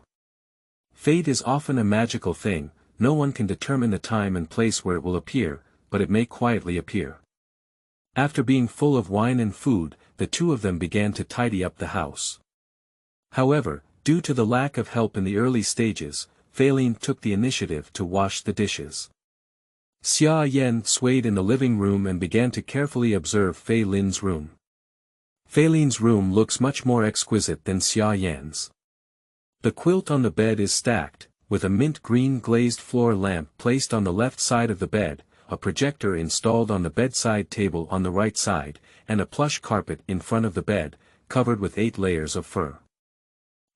Fate is often a magical thing, no one can determine the time and place where it will appear, but it may quietly appear. After being full of wine and food, the 2 of them began to tidy up the house. However, due to the lack of help in the early stages, Fei Lin took the initiative to wash the dishes. Xia Yan swayed in the living room and began to carefully observe Fei Lin's room. Fei Lin's room looks much more exquisite than Xia Yan's. The quilt on the bed is stacked, with a mint green glazed floor lamp placed on the left side of the bed, a projector installed on the bedside table on the right side, and a plush carpet in front of the bed, covered with 8 layers of fur.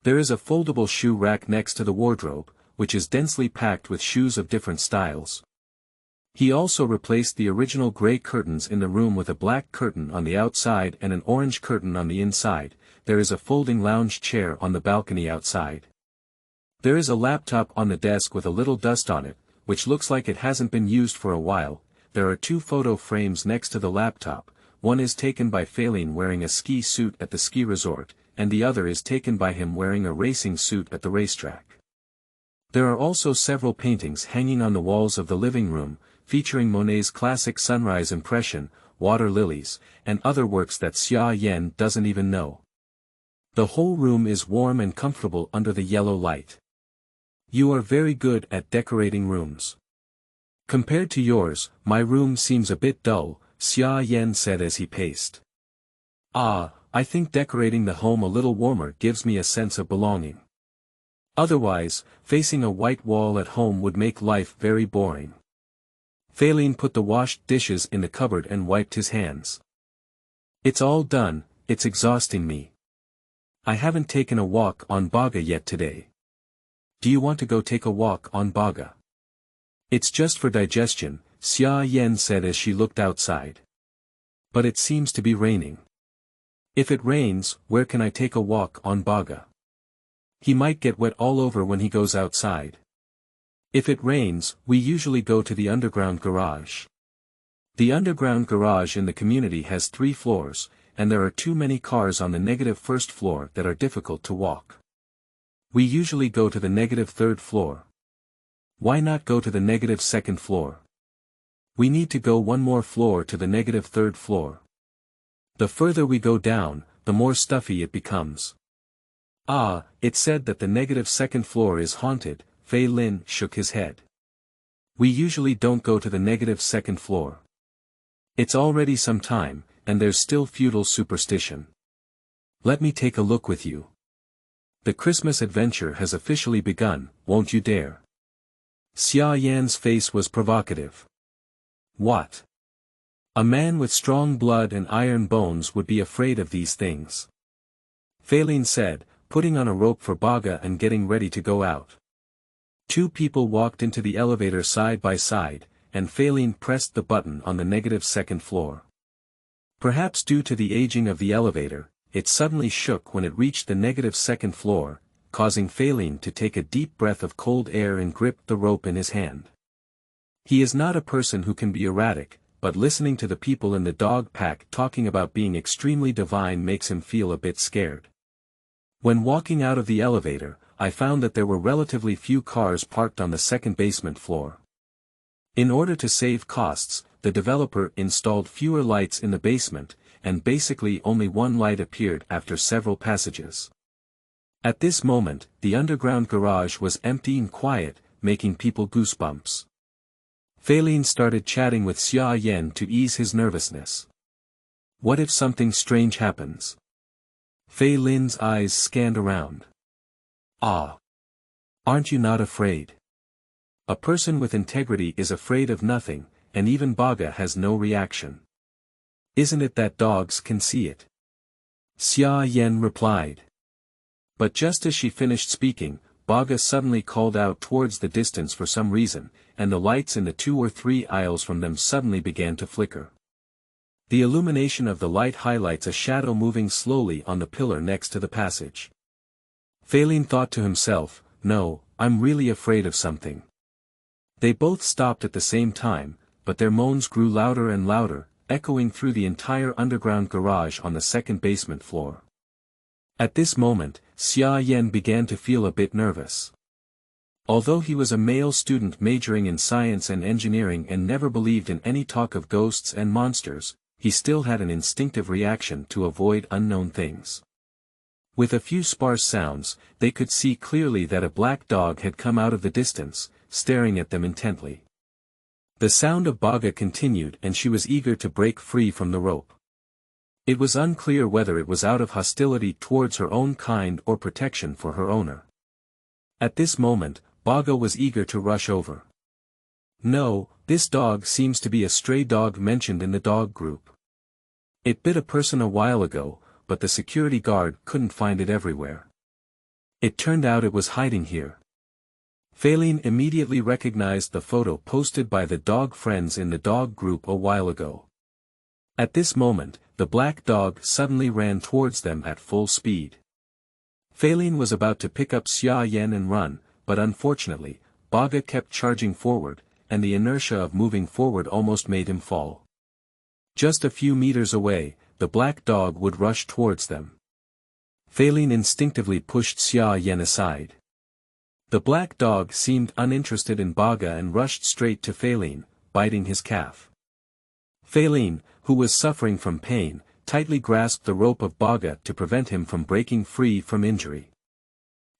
There is a foldable shoe rack next to the wardrobe, which is densely packed with shoes of different styles. He also replaced the original gray curtains in the room with a black curtain on the outside and an orange curtain on the inside. There is a folding lounge chair on the balcony outside. There is a laptop on the desk with a little dust on it, which looks like it hasn't been used for a while. There are 2 photo frames next to the laptop. One is taken by Phelan wearing a ski suit at the ski resort, and the other is taken by him wearing a racing suit at the racetrack. There are also several paintings hanging on the walls of the living room, featuring Monet's classic sunrise impression, water lilies, and other works that Xia Yan doesn't even know. The whole room is warm and comfortable under the yellow light. You are very good at decorating rooms. Compared to yours, my room seems a bit dull, Xia Yan said as he paced. I think decorating the home a little warmer gives me a sense of belonging. Otherwise, facing a white wall at home would make life very boring. Phelan put the washed dishes in the cupboard and wiped his hands. It's all done, it's exhausting me. I haven't taken a walk on Baga yet today. Do you want to go take a walk on Baga? It's just for digestion, Xia Yan said as she looked outside. But it seems to be raining. If it rains, where can I take a walk on Baga? He might get wet all over when he goes outside. If it rains, we usually go to the underground garage. The underground garage in the community has 3 floors, and there are too many cars on the -1st floor that are difficult to walk. We usually go to the -3rd floor. Why not go to the -2nd floor? We need to go 1 more floor to the -3rd floor. The further we go down, the more stuffy it becomes. It said that the -2nd floor is haunted. Phelan shook his head. We usually don't go to the -2nd floor. It's already some time, and there's still feudal superstition. Let me take a look with you. The Christmas adventure has officially begun, won't you dare? Xia Yan's face was provocative. What? A man with strong blood and iron bones would be afraid of these things. Phelan said, putting on a rope for Baga and getting ready to go out. 2 people walked into the elevator side by side, and Phelan pressed the button on the -2nd floor. Perhaps due to the aging of the elevator, it suddenly shook when it reached the -2nd floor, causing Phelan to take a deep breath of cold air and grip the rope in his hand. He is not a person who can be erratic, but listening to the people in the dog pack talking about being extremely divine makes him feel a bit scared. When walking out of the elevator, I found that there were relatively few cars parked on the 2nd basement floor. In order to save costs, the developer installed fewer lights in the basement, and basically only 1 light appeared after several passages. At this moment, the underground garage was empty and quiet, making people goosebumps. Phelan started chatting with Xia Yan to ease his nervousness. What if something strange happens? Phelan's eyes scanned around. Aren't you not afraid? A person with integrity is afraid of nothing, and even Baga has no reaction. Isn't it that dogs can see it? Xia Yan replied. But just as she finished speaking, Baga suddenly called out towards the distance for some reason, and the lights in the 2 or 3 aisles from them suddenly began to flicker. The illumination of the light highlights a shadow moving slowly on the pillar next to the passage. Phelan thought to himself, no, I'm really afraid of something. They both stopped at the same time, but their moans grew louder and louder, echoing through the entire underground garage on the 2nd basement floor. At this moment, Xia Yan began to feel a bit nervous. Although he was a male student majoring in science and engineering and never believed in any talk of ghosts and monsters, he still had an instinctive reaction to avoid unknown things. With a few sparse sounds, they could see clearly that a black dog had come out of the distance, staring at them intently. The sound of Baga continued and she was eager to break free from the rope. It was unclear whether it was out of hostility towards her own kind or protection for her owner. At this moment, Baga was eager to rush over. No, this dog seems to be a stray dog mentioned in the dog group. It bit a person a while ago, but the security guard couldn't find it everywhere. It turned out it was hiding here. Faline immediately recognized the photo posted by the dog friends in the dog group a while ago. At this moment, the black dog suddenly ran towards them at full speed. Faline was about to pick up Xia Yan and run, but unfortunately, Baga kept charging forward, and the inertia of moving forward almost made him fall. Just a few meters away, the black dog would rush towards them. Faline instinctively pushed Xia Yan aside. The black dog seemed uninterested in Baga and rushed straight to Faline, biting his calf. Faline, who was suffering from pain, tightly grasped the rope of Baga to prevent him from breaking free from injury.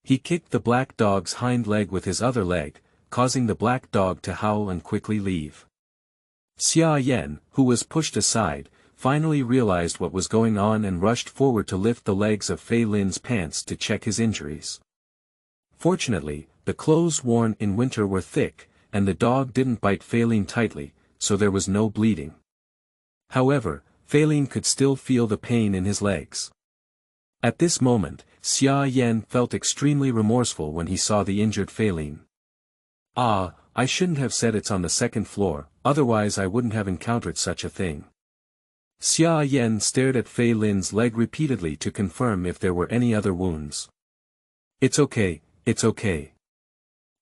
He kicked the black dog's hind leg with his other leg, causing the black dog to howl and quickly leave. Xia Yan, who was pushed aside, finally realized what was going on and rushed forward to lift the legs of Fei Lin's pants to check his injuries. Fortunately, the clothes worn in winter were thick, and the dog didn't bite Faline tightly, so there was no bleeding. However, Faline could still feel the pain in his legs. At this moment, Xia Yan felt extremely remorseful when he saw the injured Faline. Ah, I shouldn't have said it's on the second floor, otherwise I wouldn't have encountered such a thing. Xia Yan stared at Fei Lin's leg repeatedly to confirm if there were any other wounds. It's okay, it's okay.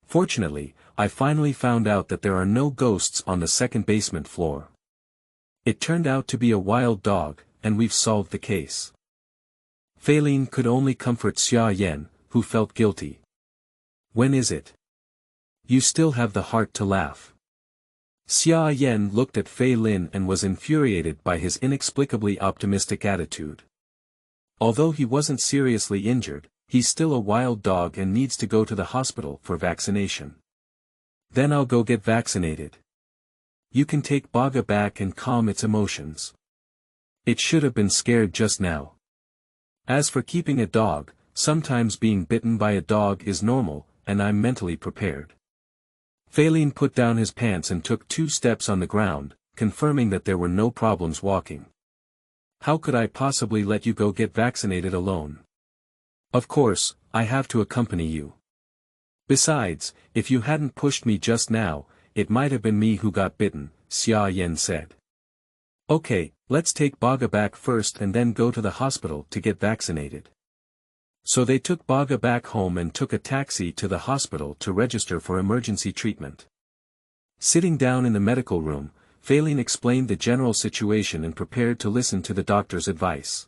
Fortunately, I finally found out that there are no ghosts on the second basement floor. It turned out to be a wild dog, and we've solved the case. Fei Lin could only comfort Xia Yan, who felt guilty. When is it? You still have the heart to laugh. Xia Yan looked at Fei Lin and was infuriated by his inexplicably optimistic attitude. Although he wasn't seriously injured, he's still a wild dog and needs to go to the hospital for vaccination. Then I'll go get vaccinated. You can take Baga back and calm its emotions. It should have been scared just now. As for keeping a dog, sometimes being bitten by a dog is normal, and I'm mentally prepared. Fei Lin put down his pants and took 2 steps on the ground, confirming that there were no problems walking. How could I possibly let you go get vaccinated alone? Of course, I have to accompany you. Besides, if you hadn't pushed me just now, it might have been me who got bitten, Xia Yan said. Okay, let's take Baga back first and then go to the hospital to get vaccinated. So they took Baga back home and took a taxi to the hospital to register for emergency treatment. Sitting down in the medical room, Fei Lin explained the general situation and prepared to listen to the doctor's advice.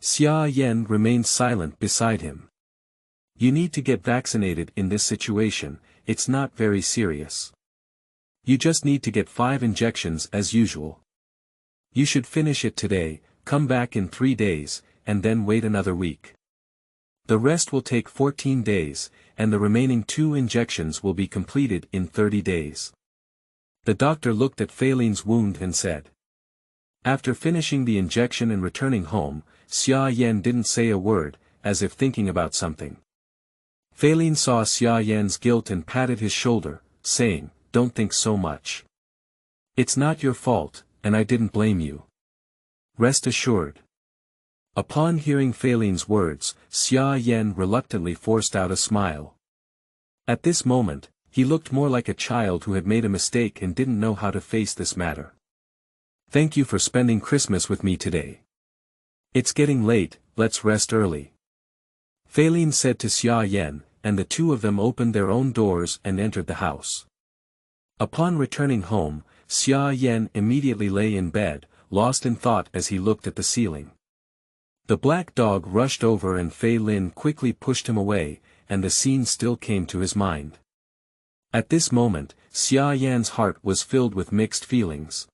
Xia Yan remained silent beside him. You need to get vaccinated in this situation, it's not very serious. You just need to get 5 injections as usual. You should finish it today, come back in 3 days, and then wait another week. The rest will take 14 days, and the remaining 2 injections will be completed in 30 days. The doctor looked at Fei Lin's wound and said. After finishing the injection and returning home, Xia Yan didn't say a word, as if thinking about something. Fei Lin saw Xia Yan's guilt and patted his shoulder, saying, Don't think so much. It's not your fault, and I didn't blame you. Rest assured. Upon hearing Fei Lin's words, Xia Yan reluctantly forced out a smile. At this moment, he looked more like a child who had made a mistake and didn't know how to face this matter. Thank you for spending Christmas with me today. It's getting late, let's rest early. Fei Lin said to Xia Yan, and the 2 of them opened their own doors and entered the house. Upon returning home, Xia Yan immediately lay in bed, lost in thought as he looked at the ceiling. The black dog rushed over and Fei Lin quickly pushed him away, and the scene still came to his mind. At this moment, Xia Yan's heart was filled with mixed feelings.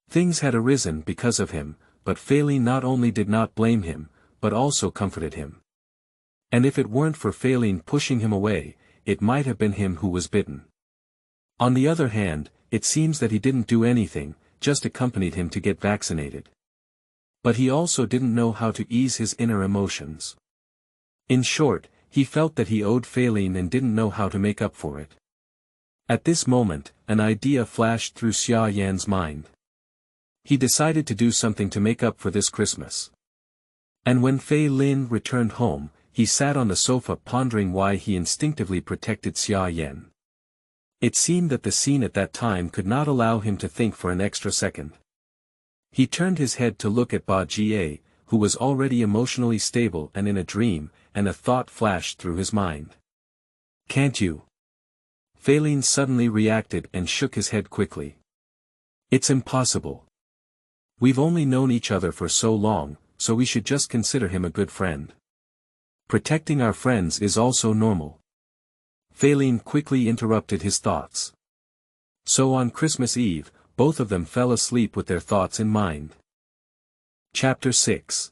Things had arisen because of him, but Fei Lin not only did not blame him, but also comforted him. And if it weren't for Fei Lin pushing him away, it might have been him who was bitten. On the other hand, it seems that he didn't do anything, just accompanied him to get vaccinated. But he also didn't know how to ease his inner emotions. In short, He felt that he owed Fei Lin and didn't know how to make up for it. At this moment, an idea flashed through Xia Yan's mind. He decided to do something to make up for this Christmas. And when Fei Lin returned home, he sat on the sofa pondering why he instinctively protected Xia Yan. It seemed that the scene at that time could not allow him to think for an extra second. He turned his head to look at Ba Jie, who was already emotionally stable and in a dream, and a thought flashed through his mind. Can't you? Fei Lin suddenly reacted and shook his head quickly. It's impossible. We've only known each other for so long, so we should just consider him a good friend. Protecting our friends is also normal. Fei Lin quickly interrupted his thoughts. So on Christmas Eve, both of them fell asleep with their thoughts in mind. Chapter 6.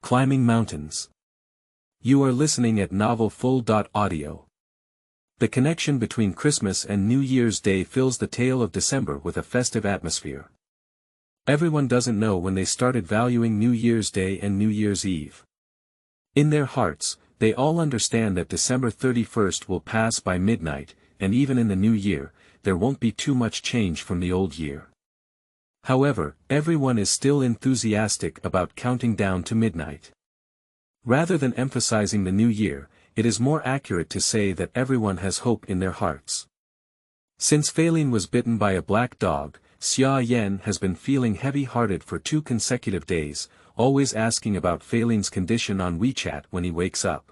Climbing Mountains. You are listening at novelfull.audio. The connection between Christmas and New Year's Day fills the tale of December with a festive atmosphere. Everyone doesn't know when they started valuing New Year's Day and New Year's Eve. In their hearts, they all understand that December 31st will pass by midnight, and even in the new year, there won't be too much change from the old year. However, everyone is still enthusiastic about counting down to midnight. Rather than emphasizing the new year, it is more accurate to say that everyone has hope in their hearts. Since Fei Lin was bitten by a black dog, Xia Yan has been feeling heavy-hearted for 2 consecutive days, always asking about Fei Lin's condition on WeChat when he wakes up.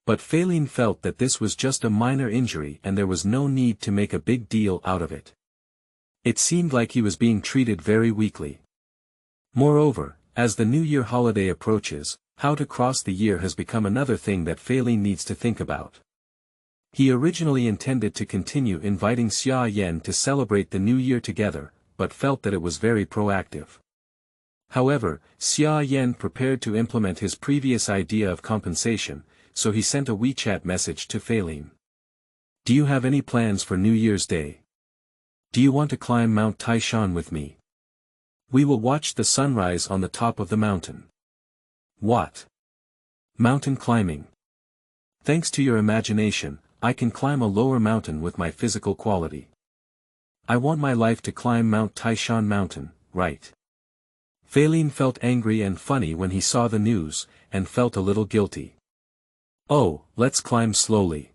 But Fei Lin felt that this was just a minor injury and there was no need to make a big deal out of it. It seemed like he was being treated very weakly. Moreover, as the New Year holiday approaches, how to cross the year has become another thing that Fei Lin needs to think about. He originally intended to continue inviting Xia Yan to celebrate the New Year together, but felt that it was very proactive. However, Xia Yan prepared to implement his previous idea of compensation, so he sent a WeChat message to Fei Lin. Do you have any plans for New Year's Day? Do you want to climb Mount Taishan with me? We will watch the sunrise on the top of the mountain. What? Mountain climbing. Thanks to your imagination, I can climb a lower mountain with my physical quality. I want my life to climb Mount Taishan Mountain, right? Fei Lin felt angry and funny when he saw the news, and felt a little guilty. Oh, let's climb slowly.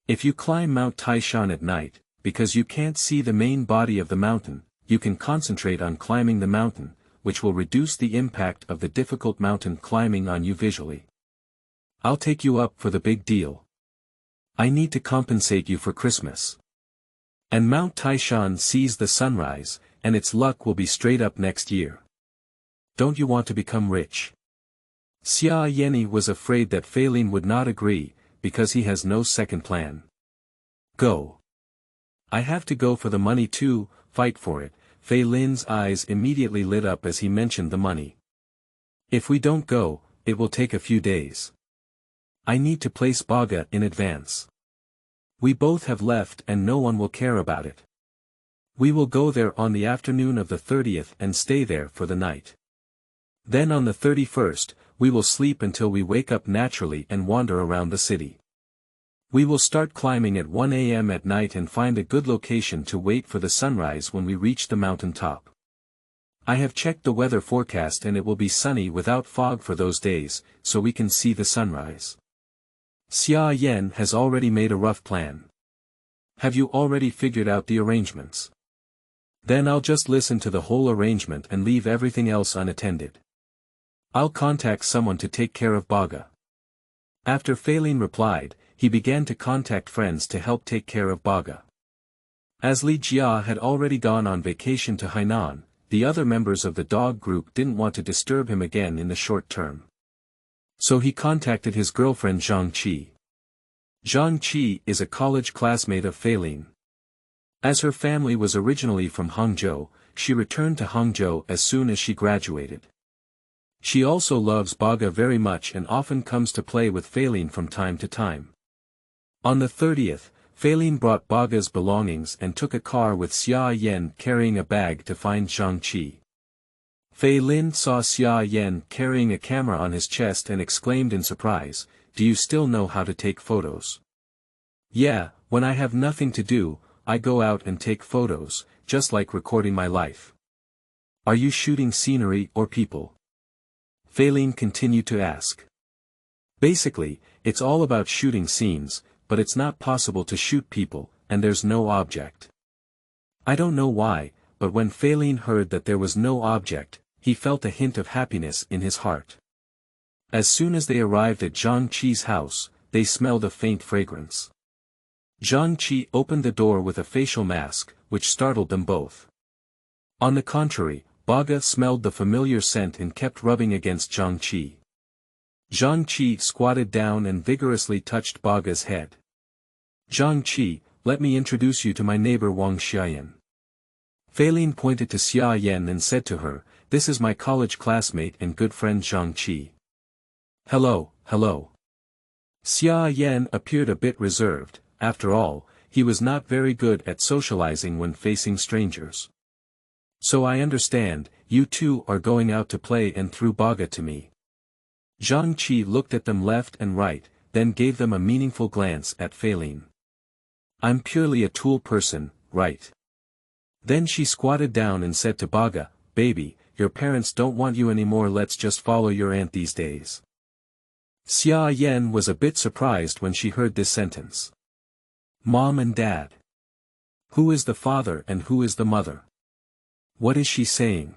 If you climb Mount Taishan at night, because you can't see the main body of the mountain, you can concentrate on climbing the mountain, which will reduce the impact of the difficult mountain climbing on you visually. I'll take you up for the big deal. I need to compensate you for Christmas. And Mount Taishan sees the sunrise, and its luck will be straight up next year. Don't you want to become rich? Xia Yan was afraid that Fei Lin would not agree, because he has no second plan. Go. I have to go for the money too, fight for it. Fei Lin's eyes immediately lit up as he mentioned the money. If we don't go, it will take a few days. I need to place Baga in advance. We both have left and no one will care about it. We will go there on the afternoon of the 30th and stay there for the night. Then on the 31st, we will sleep until we wake up naturally and wander around the city. We will start climbing at 1 a.m. at night and find a good location to wait for the sunrise when we reach the mountain top. I have checked the weather forecast and it will be sunny without fog for those days, so we can see the sunrise. Xia Yan has already made a rough plan. Have you already figured out the arrangements? Then I'll just listen to the whole arrangement and leave everything else unattended. I'll contact someone to take care of Baga. After Fei Lin replied, he began to contact friends to help take care of Baga. As Li Jia had already gone on vacation to Hainan, the other members of the dog group didn't want to disturb him again in the short term. So he contacted his girlfriend Zhang Qi. Zhang Qi is a college classmate of Fei Lin. As her family was originally from Hangzhou, she returned to Hangzhou as soon as she graduated. She also loves Baga very much and often comes to play with Fei Lin from time to time. On the 30th, Fei Lin brought Baga's belongings and took a car with Xia Yan carrying a bag to find Zhang Qi. Fei Lin saw Xia Yan carrying a camera on his chest and exclaimed in surprise, do you still know how to take photos? Yeah, when I have nothing to do, I go out and take photos, just like recording my life. Are you shooting scenery or people? Faylene continued to ask. Basically, it's all about shooting scenes, but it's not possible to shoot people, and there's no object. I don't know why, but when Faylene heard that there was no object, he felt a hint of happiness in his heart. As soon as they arrived at Zhang Qi's house, they smelled a faint fragrance. Zhang Qi opened the door with a facial mask, which startled them both. On the contrary, Baga smelled the familiar scent and kept rubbing against Zhang Qi. Zhang Qi squatted down and vigorously touched Baga's head. Zhang Qi, let me introduce you to my neighbor Wang Xiaoyan. Faylene pointed to Xia Yan and said to her, this is my college classmate and good friend Zhang Qi. Hello, hello. Xia Yan appeared a bit reserved, after all, he was not very good at socializing when facing strangers. So I understand, you two are going out to play and threw Baga to me. Zhang Qi looked at them left and right, then gave them a meaningful glance at Faylene. I'm purely a tool person, right? Then she squatted down and said to Baga, baby, your parents don't want you anymore, let's just follow your aunt these days. Xia Yan was a bit surprised when she heard this sentence. Mom and Dad. Who is the father and who is the mother? What is she saying?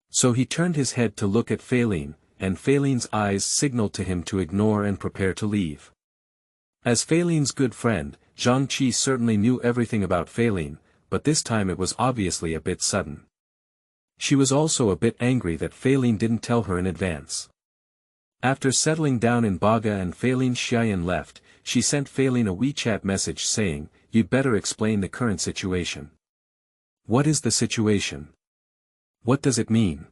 So he turned his head to look at Faylene, and Faylene's eyes signaled to him to ignore and prepare to leave. As Faylene's good friend, Zhang Qi certainly knew everything about Faylene, but this time it was obviously a bit sudden. She was also a bit angry that Faylene didn't tell her in advance. After settling down in Baga and Faylene Xiaoyan left, she sent Faylene a WeChat message saying, you'd better explain the current situation. What is the situation? What does it mean?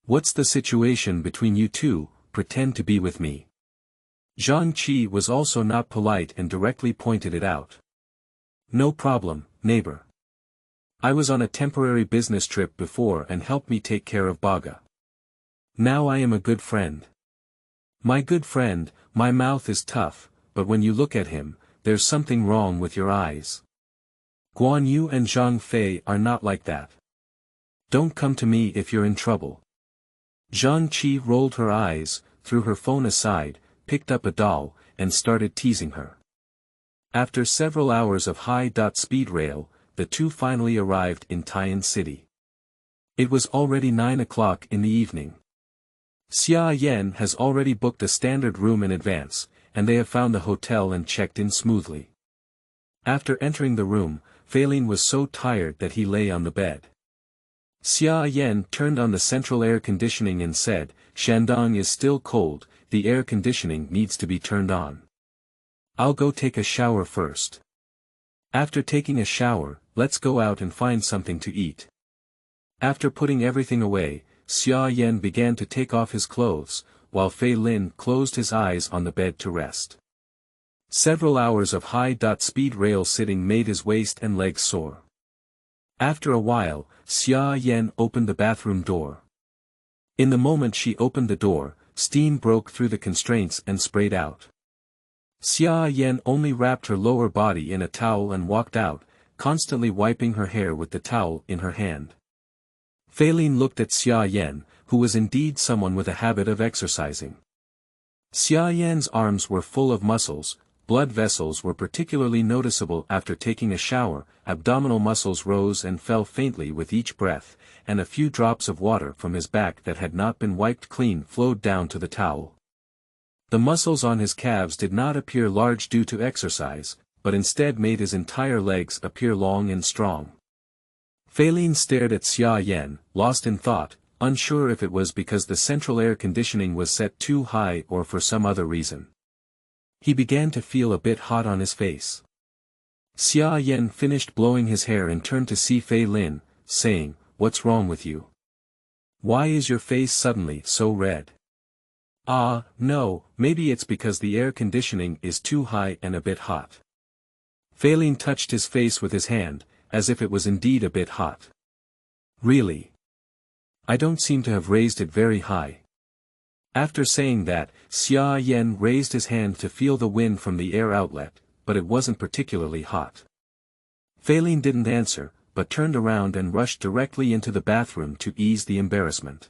What's the situation between you two, pretend to be with me? Zhang Qi was also not polite and directly pointed it out. No problem, neighbor. I was on a temporary business trip before and helped me take care of Baga. Now I am a good friend. My good friend, my mouth is tough, but when you look at him, there's something wrong with your eyes. Guan Yu and Zhang Fei are not like that. Don't come to me if you're in trouble. Zhang Qi rolled her eyes, threw her phone aside, picked up a doll, and started teasing her. After several hours of high-speed rail, the two finally arrived in Taiyan City. It was already 9 o'clock in the evening. Xia Yan has already booked a standard room in advance, and they have found a hotel and checked in smoothly. After entering the room, Faylene was so tired that he lay on the bed. Xia Yan turned on the central air conditioning and said, Shandong is still cold, the air conditioning needs to be turned on. I'll go take a shower first. After taking a shower, let's go out and find something to eat. After putting everything away, Xia Yan began to take off his clothes, while Fei Lin closed his eyes on the bed to rest. Several hours of high-speed rail sitting made his waist and legs sore. After a while, Xia Yan opened the bathroom door. In the moment she opened the door, steam broke through the constraints and sprayed out. Xia Yan only wrapped her lower body in a towel and walked out, constantly wiping her hair with the towel in her hand. Faylene looked at Xia Yan, who was indeed someone with a habit of exercising. Xia Yan's arms were full of muscles, blood vessels were particularly noticeable after taking a shower, abdominal muscles rose and fell faintly with each breath, and a few drops of water from his back that had not been wiped clean flowed down to the towel. The muscles on his calves did not appear large due to exercise, but instead made his entire legs appear long and strong. Faylene stared at Xia Yan, lost in thought, unsure if it was because the central air conditioning was set too high or for some other reason. He began to feel a bit hot on his face. Xia Yan finished blowing his hair and turned to see Fei Lin, saying, "What's wrong with you? Why is your face suddenly so red?" "Ah, no, maybe it's because the air conditioning is too high and a bit hot." Fei Lin touched his face with his hand, as if it was indeed a bit hot. "Really? I don't seem to have raised it very high." After saying that, Xia Yan raised his hand to feel the wind from the air outlet, but it wasn't particularly hot. Fei Lin didn't answer, but turned around and rushed directly into the bathroom to ease the embarrassment.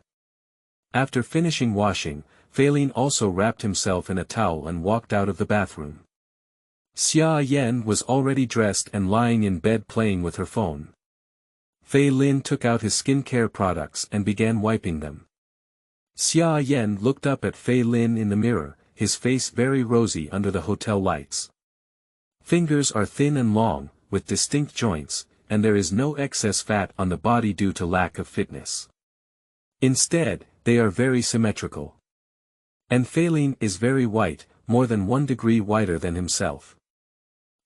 After finishing washing, Fei Lin also wrapped himself in a towel and walked out of the bathroom. Xia Yan was already dressed and lying in bed playing with her phone. Fei Lin took out his skincare products and began wiping them. Xia Yan looked up at Fei Lin in the mirror, his face very rosy under the hotel lights. Fingers are thin and long, with distinct joints, and there is no excess fat on the body due to lack of fitness. Instead, they are very symmetrical. And Fei Lin is very white, more than 1 degree whiter than himself.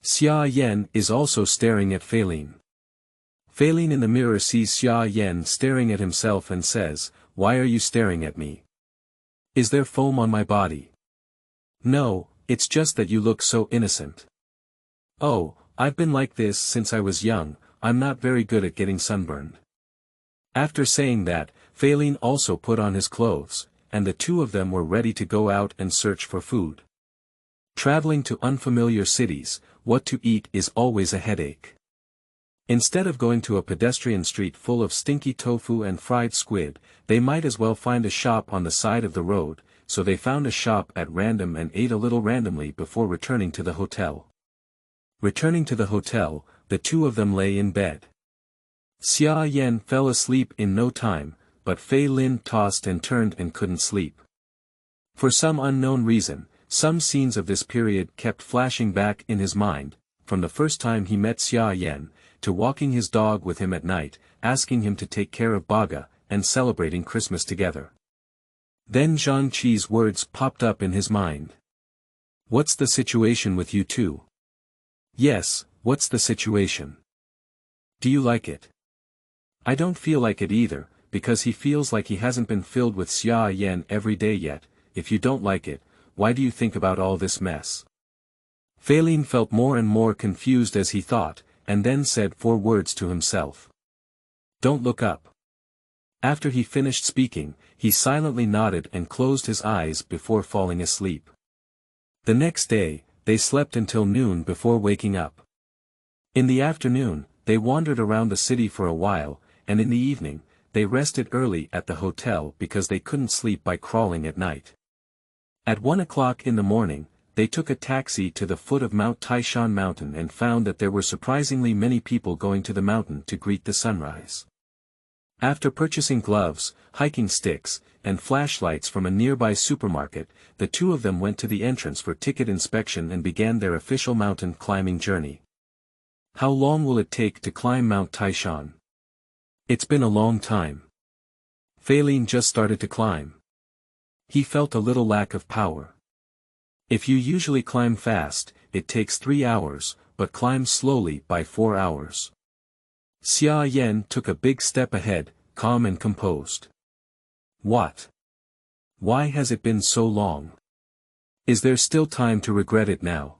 Xia Yan is also staring at Fei Lin. Fei Lin in the mirror sees Xia Yan staring at himself and says, "Why are you staring at me? Is there foam on my body?" "No, it's just that you look so innocent." "Oh, I've been like this since I was young, I'm not very good at getting sunburned." After saying that, Fei Lin also put on his clothes, and the two of them were ready to go out and search for food. Traveling to unfamiliar cities, what to eat is always a headache. Instead of going to a pedestrian street full of stinky tofu and fried squid, they might as well find a shop on the side of the road, so they found a shop at random and ate a little randomly before returning to the hotel. Returning to the hotel, the two of them lay in bed. Xia Yan fell asleep in no time, but Fei Lin tossed and turned and couldn't sleep. For some unknown reason, some scenes of this period kept flashing back in his mind, from the first time he met Xia Yan, to walking his dog with him at night, asking him to take care of Baga, and celebrating Christmas together. Then Zhang Qi's words popped up in his mind. "What's the situation with you two?" "Yes, what's the situation? Do you like it?" "I don't feel like it either, because he feels like he hasn't been filled with Xia Yan every day yet. If you don't like it, why do you think about all this mess?" Fei Lin felt more and more confused as he thought, and then said 4 words to himself. "Don't look up." After he finished speaking, he silently nodded and closed his eyes before falling asleep. The next day, they slept until noon before waking up. In the afternoon, they wandered around the city for a while, and in the evening, they rested early at the hotel because they couldn't sleep by crawling at night. At 1 o'clock in the morning, they took a taxi to the foot of Mount Taishan Mountain and found that there were surprisingly many people going to the mountain to greet the sunrise. After purchasing gloves, hiking sticks, and flashlights from a nearby supermarket, the two of them went to the entrance for ticket inspection and began their official mountain climbing journey. How long will it take to climb Mount Taishan? It's been a long time. Fei Lin just started to climb. He felt a little lack of power. If you usually climb fast, it takes 3 hours, but climb slowly by 4 hours. Xia Yan took a big step ahead, calm and composed. "What? Why has it been so long? Is there still time to regret it now?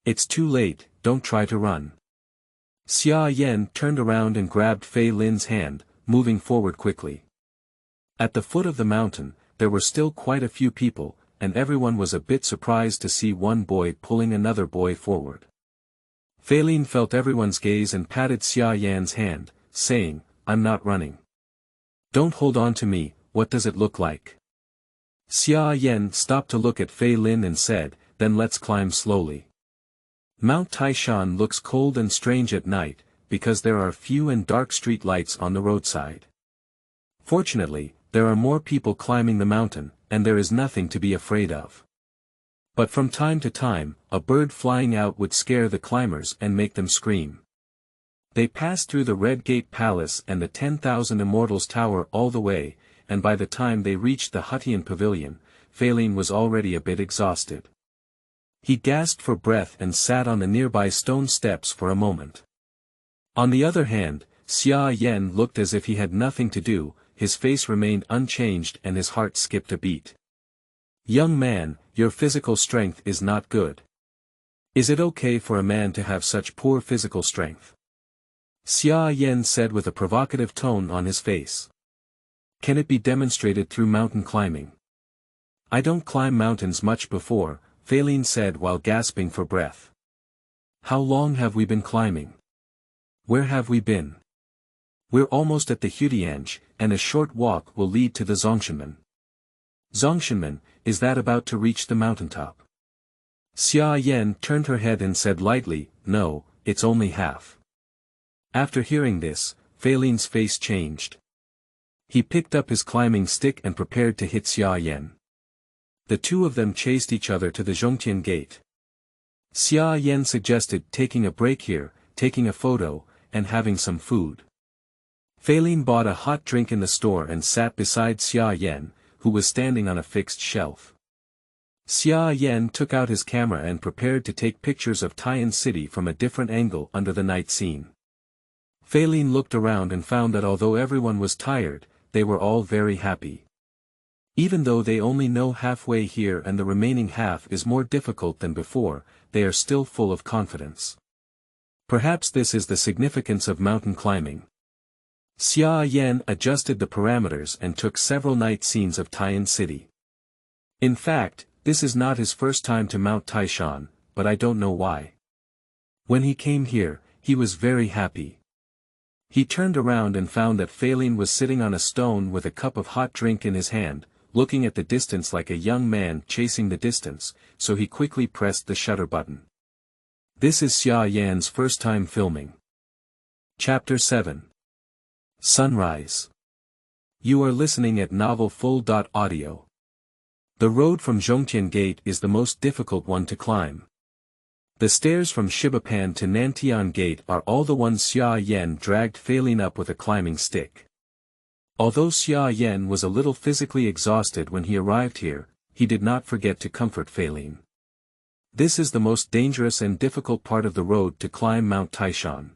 It's too late, don't try to run." Xia Yan turned around and grabbed Fei Lin's hand, moving forward quickly. At the foot of the mountain, there were still quite a few people, and everyone was a bit surprised to see one boy pulling another boy forward. Fei Lin felt everyone's gaze and patted Xia Yan's hand, saying, "I'm not running. Don't hold on to me, what does it look like?" Xia Yan stopped to look at Fei Lin and said, "Then let's climb slowly." Mount Taishan looks cold and strange at night, because there are few and dark street lights on the roadside. Fortunately, there are more people climbing the mountain, and there is nothing to be afraid of. But from time to time, a bird flying out would scare the climbers and make them scream. They passed through the Red Gate Palace and the 10,000 Immortals Tower all the way, and by the time they reached the Huttian Pavilion, Fei Lin was already a bit exhausted. He gasped for breath and sat on the nearby stone steps for a moment. On the other hand, Xia Yan looked as if he had nothing to do, his face remained unchanged and his heart skipped a beat. "Young man, your physical strength is not good. Is it okay for a man to have such poor physical strength?" Xia Yan said with a provocative tone on his face. "Can it be demonstrated through mountain climbing?" I don't climb mountains much before, Feilin said while gasping for breath. How long have we been climbing? Where have we been? We're almost at the Hudiange, and a short walk will lead to the Zongshanmen. Zongshanmen, is that about to reach the mountaintop? Xia Yan turned her head and said lightly, no, it's only half. After hearing this, Feilin's face changed. He picked up his climbing stick and prepared to hit Xia Yan. The two of them chased each other to the Zhongtian gate. Xia Yan suggested taking a break here, taking a photo, and having some food. Feilin bought a hot drink in the store and sat beside Xia Yan, who was standing on a fixed shelf. Xia Yan took out his camera and prepared to take pictures of Taiyan City from a different angle under the night scene. Feilin looked around and found that although everyone was tired, they were all very happy. Even though they only know halfway here and the remaining half is more difficult than before, they are still full of confidence. Perhaps this is the significance of mountain climbing. Xia Yan adjusted the parameters and took several night scenes of Taiyan City. In fact, this is not his first time to Mount Taishan, but I don't know why. When he came here, he was very happy. He turned around and found that Feilin was sitting on a stone with a cup of hot drink in his hand, looking at the distance like a young man chasing the distance, so he quickly pressed the shutter button. This is Xia Yan's first time filming. Chapter 7. Sunrise. You are listening at Novel Full.audio. The road from Zhongtian Gate is the most difficult one to climb. The stairs from Shibapan to Nantian Gate are all the ones Xia Yan dragged Feilin up with a climbing stick. Although Xia Yan was a little physically exhausted when he arrived here, he did not forget to comfort Feilin. This is the most dangerous and difficult part of the road to climb Mount Taishan.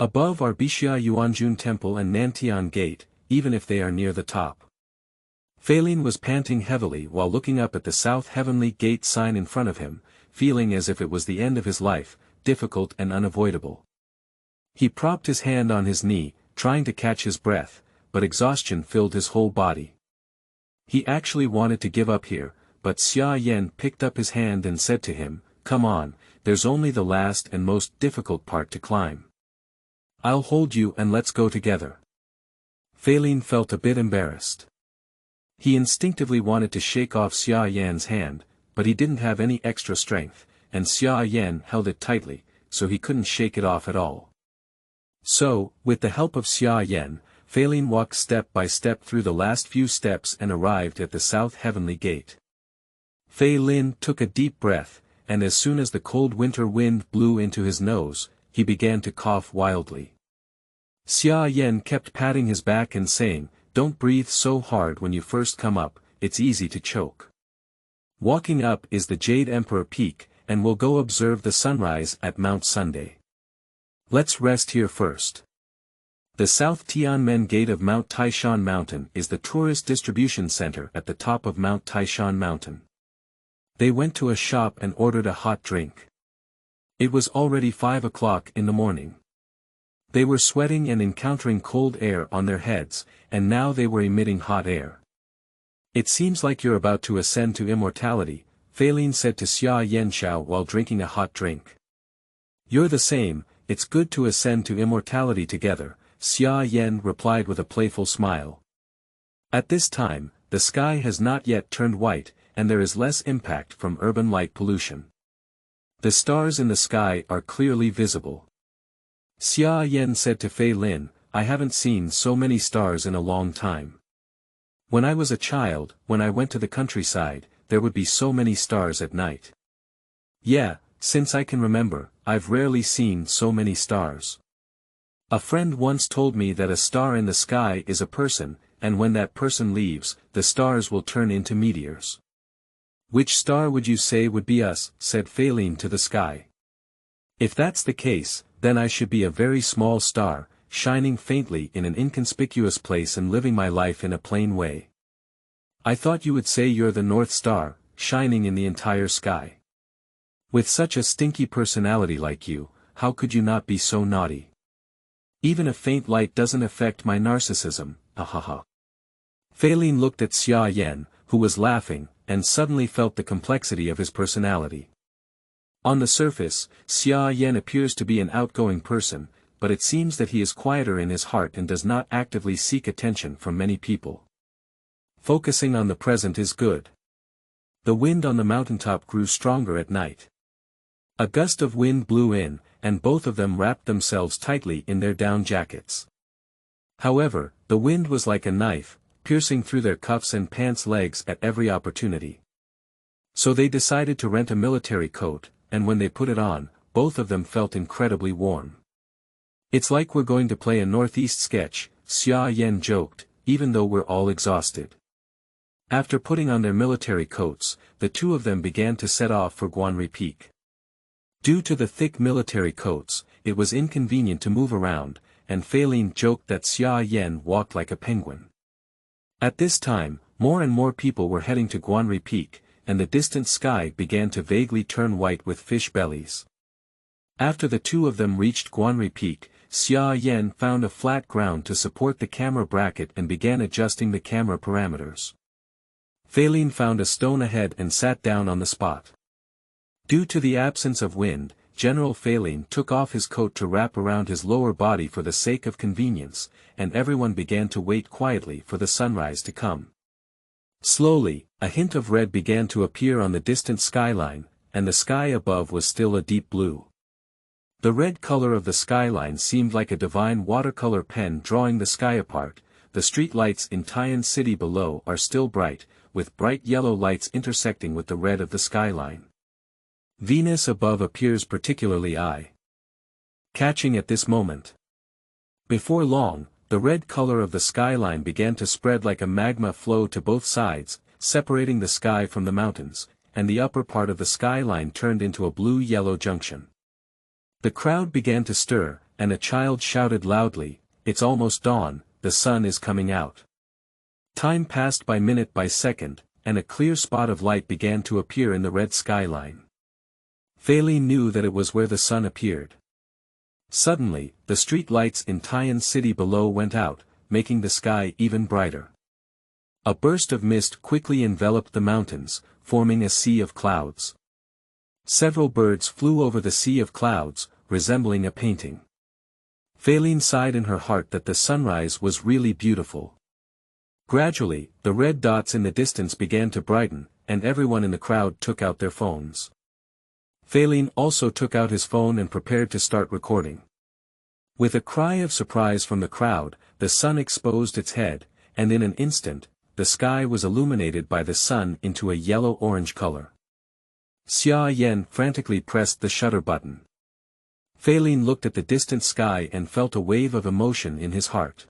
Above are Bixia Yuanjun Temple and Nantian Gate, even if they are near the top. Feilin was panting heavily while looking up at the South Heavenly Gate sign in front of him, feeling as if it was the end of his life, difficult and unavoidable. He propped his hand on his knee, trying to catch his breath, but exhaustion filled his whole body. He actually wanted to give up here, but Xia Yan picked up his hand and said to him, "Come on, there's only the last and most difficult part to climb. I'll hold you and let's go together." Feilin felt a bit embarrassed. He instinctively wanted to shake off Xia Yan's hand, but he didn't have any extra strength, and Xia Yan held it tightly, so he couldn't shake it off at all. So, with the help of Xia Yan, Feilin walked step by step through the last few steps and arrived at the South Heavenly Gate. Feilin took a deep breath, and as soon as the cold winter wind blew into his nose, he began to cough wildly. Xia Yan kept patting his back and saying, "Don't breathe so hard when you first come up, it's easy to choke. Walking up is the Jade Emperor Peak, and we'll go observe the sunrise at Mount Sunday. Let's rest here first." The South Tianmen Gate of Mount Taishan Mountain is the tourist distribution center at the top of Mount Taishan Mountain. They went to a shop and ordered a hot drink. It was already 5 o'clock in the morning. They were sweating and encountering cold air on their heads, and now they were emitting hot air. "It seems like you're about to ascend to immortality," Feilin said to Xia Yanxiao while drinking a hot drink. "You're the same, it's good to ascend to immortality together," Xia Yan replied with a playful smile. At this time, the sky has not yet turned white, and there is less impact from urban light pollution. The stars in the sky are clearly visible. Xia Yan said to Feilin, "I haven't seen so many stars in a long time. When I was a child, when I went to the countryside, there would be so many stars at night. Yeah, since I can remember, I've rarely seen so many stars. A friend once told me that a star in the sky is a person, and when that person leaves, the stars will turn into meteors." "Which star would you say would be us?" said Feilin to the sky. "If that's the case, then I should be a very small star, shining faintly in an inconspicuous place and living my life in a plain way. I thought you would say you're the North Star, shining in the entire sky. With such a stinky personality like you, how could you not be so naughty? Even a faint light doesn't affect my narcissism, ahaha." Feilin looked at Xia Yan, who was laughing, and suddenly felt the complexity of his personality. On the surface, Xia Yan appears to be an outgoing person, but it seems that he is quieter in his heart and does not actively seek attention from many people. Focusing on the present is good. The wind on the mountaintop grew stronger at night. A gust of wind blew in, and both of them wrapped themselves tightly in their down jackets. However, the wind was like a knife, piercing through their cuffs and pants legs at every opportunity. So they decided to rent a military coat, and when they put it on, both of them felt incredibly warm. "It's like we're going to play a Northeast sketch," Xia Yan joked, "even though we're all exhausted." After putting on their military coats, the two of them began to set off for Guanri Peak. Due to the thick military coats, it was inconvenient to move around, and Feilin joked that Xia Yan walked like a penguin. At this time, more and more people were heading to Guanri Peak, and the distant sky began to vaguely turn white with fish bellies. After the two of them reached Guanri Peak, Xia Yan found a flat ground to support the camera bracket and began adjusting the camera parameters. Feilin found a stone ahead and sat down on the spot. Due to the absence of wind, General Feilin took off his coat to wrap around his lower body for the sake of convenience, and everyone began to wait quietly for the sunrise to come. Slowly, a hint of red began to appear on the distant skyline, and the sky above was still a deep blue. The red color of the skyline seemed like a divine watercolor pen drawing the sky apart. The street lights in Tian City below are still bright, with bright yellow lights intersecting with the red of the skyline. Venus above appears particularly eye-catching at this moment. Before long, the red color of the skyline began to spread like a magma flow to both sides, separating the sky from the mountains, and the upper part of the skyline turned into a blue-yellow junction. The crowd began to stir, and a child shouted loudly, "It's almost dawn, the sun is coming out." Time passed by minute by second, and a clear spot of light began to appear in the red skyline. Feilin knew that it was where the sun appeared. Suddenly, the street lights in Tian City below went out, making the sky even brighter. A burst of mist quickly enveloped the mountains, forming a sea of clouds. Several birds flew over the sea of clouds, resembling a painting. Feilin sighed in her heart that the sunrise was really beautiful. Gradually, the red dots in the distance began to brighten, and everyone in the crowd took out their phones. Feilin also took out his phone and prepared to start recording. With a cry of surprise from the crowd, the sun exposed its head, and in an instant, the sky was illuminated by the sun into a yellow-orange color. Xia Yan frantically pressed the shutter button. Feilin looked at the distant sky and felt a wave of emotion in his heart.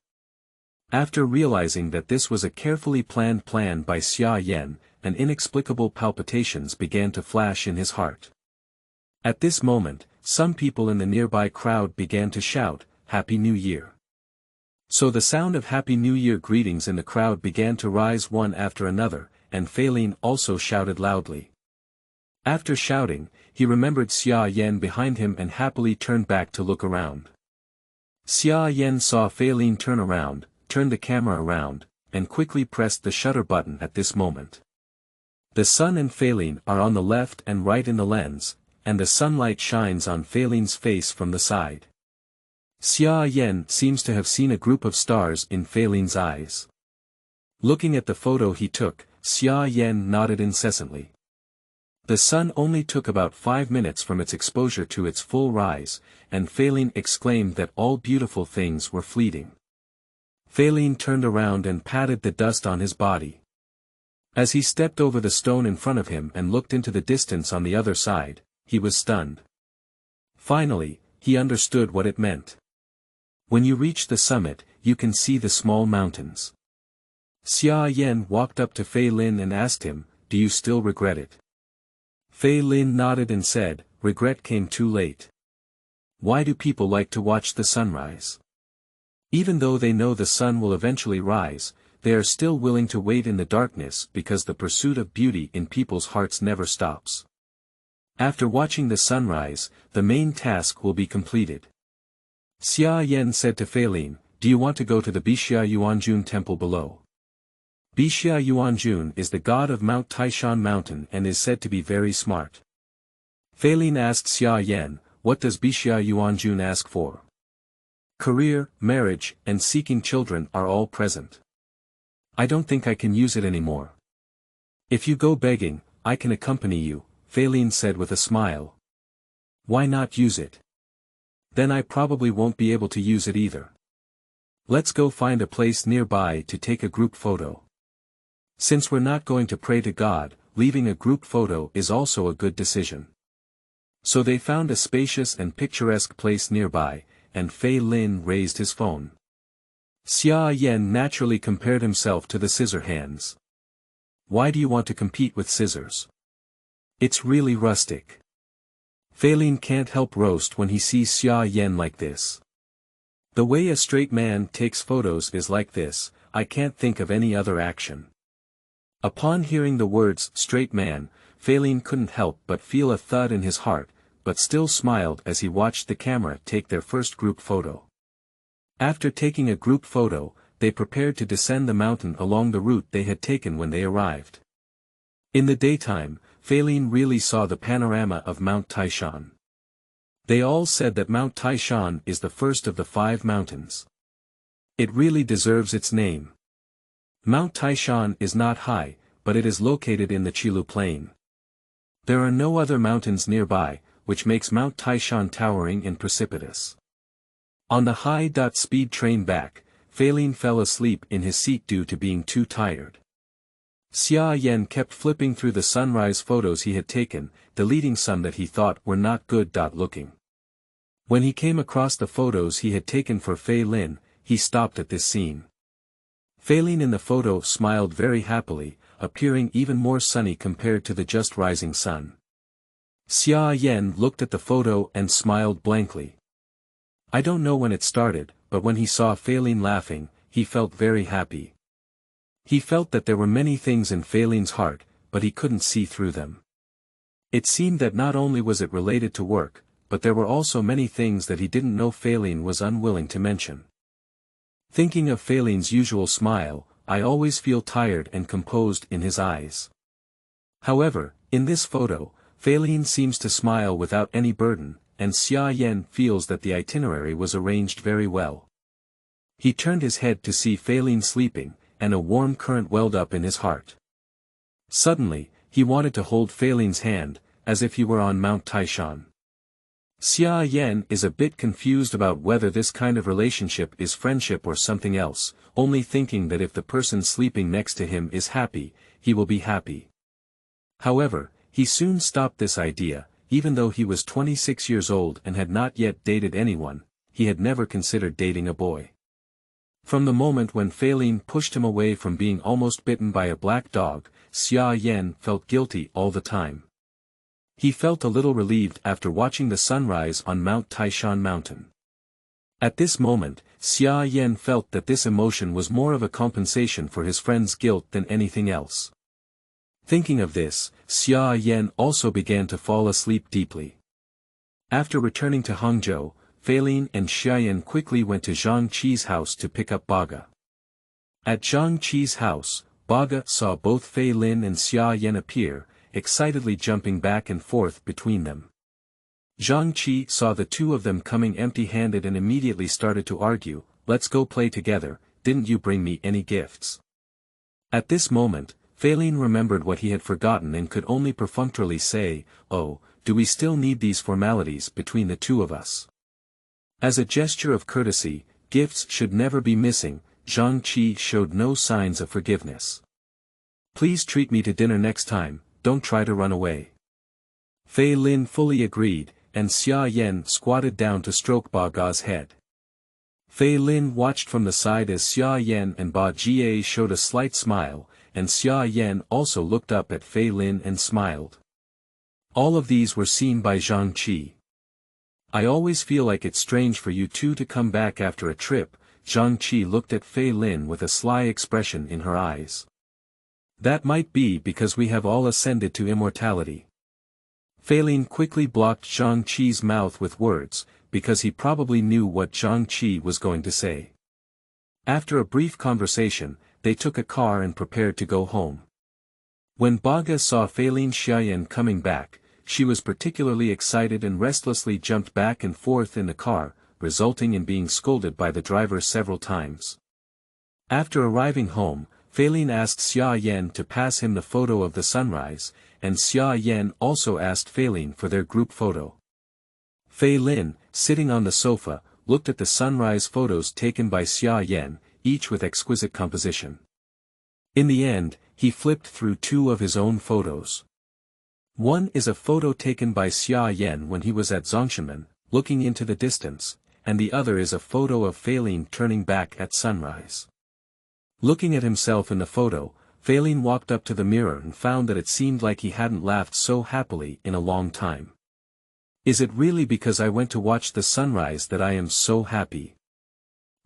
After realizing that this was a carefully planned plan by Xia Yan, an inexplicable palpitations began to flash in his heart. At this moment, some people in the nearby crowd began to shout, "Happy New Year." So the sound of Happy New Year greetings in the crowd began to rise one after another, and Feilin also shouted loudly. After shouting, he remembered Xia Yan behind him and happily turned back to look around. Xia Yan saw Feilin turn around, turned the camera around, and quickly pressed the shutter button at this moment. The sun and Feilin are on the left and right in the lens, and the sunlight shines on Feilin's face from the side. Xia Yan seems to have seen a group of stars in Feilin's eyes. Looking at the photo he took, Xia Yan nodded incessantly. The sun only took about 5 minutes from its exposure to its full rise, and Feilin exclaimed that all beautiful things were fleeting. Feilin turned around and patted the dust on his body. As he stepped over the stone in front of him and looked into the distance on the other side, he was stunned. Finally, he understood what it meant. When you reach the summit, you can see the small mountains. Xia Yan walked up to Feilin and asked him, "Do you still regret it?" Feilin nodded and said, "Regret came too late. Why do people like to watch the sunrise? Even though they know the sun will eventually rise, they are still willing to wait in the darkness because the pursuit of beauty in people's hearts never stops. After watching the sunrise, the main task will be completed." Xia Yan said to Feilin, "Do you want to go to the Bixia Yuanjun temple below? Bixia Yuanjun is the god of Mount Taishan Mountain and is said to be very smart. Fei Lin asked Xia Yan, what does Bixia Yuanjun ask for? Career, marriage, and seeking children are all present. I don't think I can use it anymore. If you go begging, I can accompany you, Fei Lin said with a smile. Why not use it? Then I probably won't be able to use it either. Let's go find a place nearby to take a group photo. Since we're not going to pray to God, leaving a group photo is also a good decision. So they found a spacious and picturesque place nearby, and Fei Lin raised his phone. Xia Yan naturally compared himself to the scissor hands. Why do you want to compete with scissors? It's really rustic. Fei Lin can't help roast when he sees Xia Yan like this. The way a straight man takes photos is like this, I can't think of any other action. Upon hearing the words straight man, Fei Lin couldn't help but feel a thud in his heart, but still smiled as he watched the camera take their first group photo. After taking a group photo, they prepared to descend the mountain along the route they had taken when they arrived. In the daytime, Fei Lin really saw the panorama of Mount Taishan. They all said that Mount Taishan is the first of the 5 mountains. It really deserves its name. Mount Taishan is not high, but it is located in the Qilu Plain. There are no other mountains nearby, which makes Mount Taishan towering and precipitous. On the high-speed train back, Fei Lin fell asleep in his seat due to being too tired. Xia Yan kept flipping through the sunrise photos he had taken, deleting some that he thought were not good looking. When he came across the photos he had taken for Fei Lin, he stopped at this scene. Fei Lin in the photo smiled very happily, appearing even more sunny compared to the just rising sun. Xia Yan looked at the photo and smiled blankly. I don't know when it started, but when he saw Fei Lin laughing, he felt very happy. He felt that there were many things in Fei Lin's heart, but he couldn't see through them. It seemed that not only was it related to work, but there were also many things that he didn't know Fei Lin was unwilling to mention. Thinking of Fei Lin's usual smile, I always feel tired and composed in his eyes. However, in this photo, Fei Lin seems to smile without any burden, and Xia Yan feels that the itinerary was arranged very well. He turned his head to see Fei Lin sleeping, and a warm current welled up in his heart. Suddenly, he wanted to hold Fei Lin's hand, as if he were on Mount Taishan. Xia Yan is a bit confused about whether this kind of relationship is friendship or something else, only thinking that if the person sleeping next to him is happy, he will be happy. However, he soon stopped this idea. Even though he was 26 years old and had not yet dated anyone, he had never considered dating a boy. From the moment when Fei Lin pushed him away from being almost bitten by a black dog, Xia Yan felt guilty all the time. He felt a little relieved after watching the sunrise on Mount Taishan Mountain. At this moment, Xia Yan felt that this emotion was more of a compensation for his friend's guilt than anything else. Thinking of this, Xia Yan also began to fall asleep deeply. After returning to Hangzhou, Fei Lin and Xia Yan quickly went to Zhang Qi's house to pick up Baga. At Zhang Qi's house, Baga saw both Fei Lin and Xia Yan appear, excitedly jumping back and forth between them. Zhang Qi saw the two of them coming empty-handed and immediately started to argue, "Let's go play together, didn't you bring me any gifts?" At this moment, Fei Lin remembered what he had forgotten and could only perfunctorily say, "Oh, do we still need these formalities between the two of us?" As a gesture of courtesy, gifts should never be missing. Zhang Qi showed no signs of forgiveness. "Please treat me to dinner next time, don't try to run away." Fei Lin fully agreed, and Xia Yan squatted down to stroke Baga's head. Fei Lin watched from the side as Xia Yan and Ba Jie showed a slight smile, and Xia Yan also looked up at Fei Lin and smiled. All of these were seen by Zhang Qi. "I always feel like it's strange for you two to come back after a trip." Zhang Qi looked at Fei Lin with a sly expression in her eyes. "That might be because we have all ascended to immortality." Fei Lin quickly blocked Zhang Qi's mouth with words, because he probably knew what Zhang Qi was going to say. After a brief conversation, they took a car and prepared to go home. When Baga saw Feilin Xiaoyan coming back, she was particularly excited and restlessly jumped back and forth in the car, resulting in being scolded by the driver several times. After arriving home, Feilin asked Xia Yan to pass him the photo of the sunrise, and Xia Yan also asked Feilin for their group photo. Feilin, sitting on the sofa, looked at the sunrise photos taken by Xia Yan, each with exquisite composition. In the end, he flipped through two of his own photos. One is a photo taken by Xia Yan when he was at Zongshanmen, looking into the distance, and the other is a photo of Feilin turning back at sunrise. Looking at himself in the photo, Feilin walked up to the mirror and found that it seemed like he hadn't laughed so happily in a long time. Is it really because I went to watch the sunrise that I am so happy?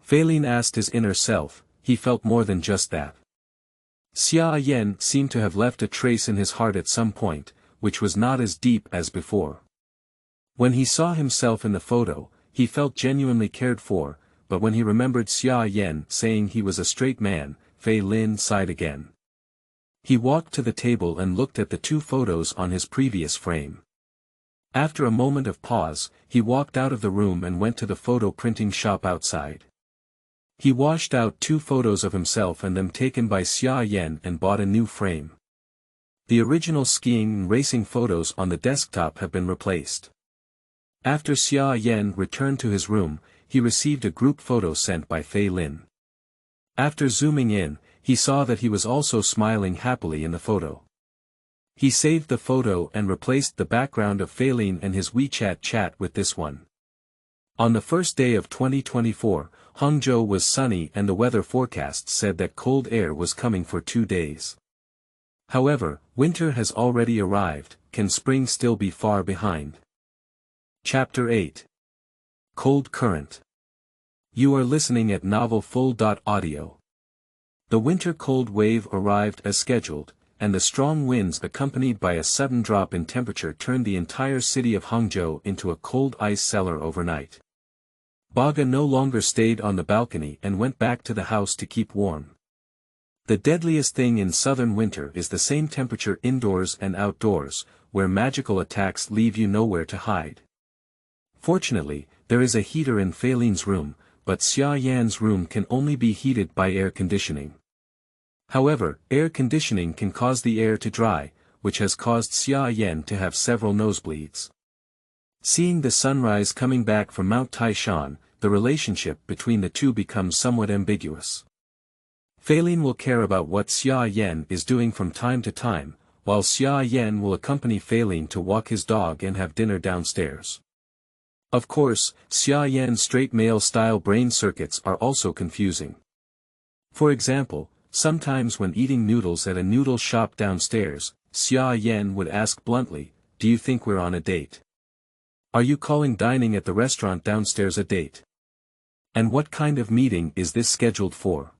Feilin asked his inner self. He felt more than just that. Xia Yan seemed to have left a trace in his heart at some point, which was not as deep as before. When he saw himself in the photo, he felt genuinely cared for, but when he remembered Xia Yan saying he was a straight man, Feilin sighed again. He walked to the table and looked at the two photos on his previous frame. After a moment of pause, he walked out of the room and went to the photo printing shop outside. He washed out two photos of himself and them taken by Xia Yan and bought a new frame. The original skiing and racing photos on the desktop have been replaced. After Xia Yan returned to his room, he received a group photo sent by Feilin. After zooming in, he saw that he was also smiling happily in the photo. He saved the photo and replaced the background of Feilin and his WeChat chat with this one. On the first day of 2024, Hangzhou was sunny and the weather forecast said that cold air was coming for 2 days. However, winter has already arrived. Can spring still be far behind? Chapter 8. Cold Current. You are listening at novelfull.audio. The winter cold wave arrived as scheduled, and the strong winds accompanied by a sudden drop in temperature turned the entire city of Hangzhou into a cold ice cellar overnight. Baga no longer stayed on the balcony and went back to the house to keep warm. The deadliest thing in southern winter is the same temperature indoors and outdoors, where magical attacks leave you nowhere to hide. Fortunately, there is a heater in Feilin's room, but Xia Yan's room can only be heated by air conditioning. However, air conditioning can cause the air to dry, which has caused Xia Yan to have several nosebleeds. Seeing the sunrise coming back from Mount Taishan, the relationship between the two becomes somewhat ambiguous. Feilin will care about what Xia Yan is doing from time to time, while Xia Yan will accompany Feilin to walk his dog and have dinner downstairs. Of course, Xia Yan's straight male-style brain circuits are also confusing. For example, sometimes when eating noodles at a noodle shop downstairs, Xia Yan would ask bluntly, "Do you think we're on a date? Are you calling dining at the restaurant downstairs a date? And what kind of meeting is this scheduled for?"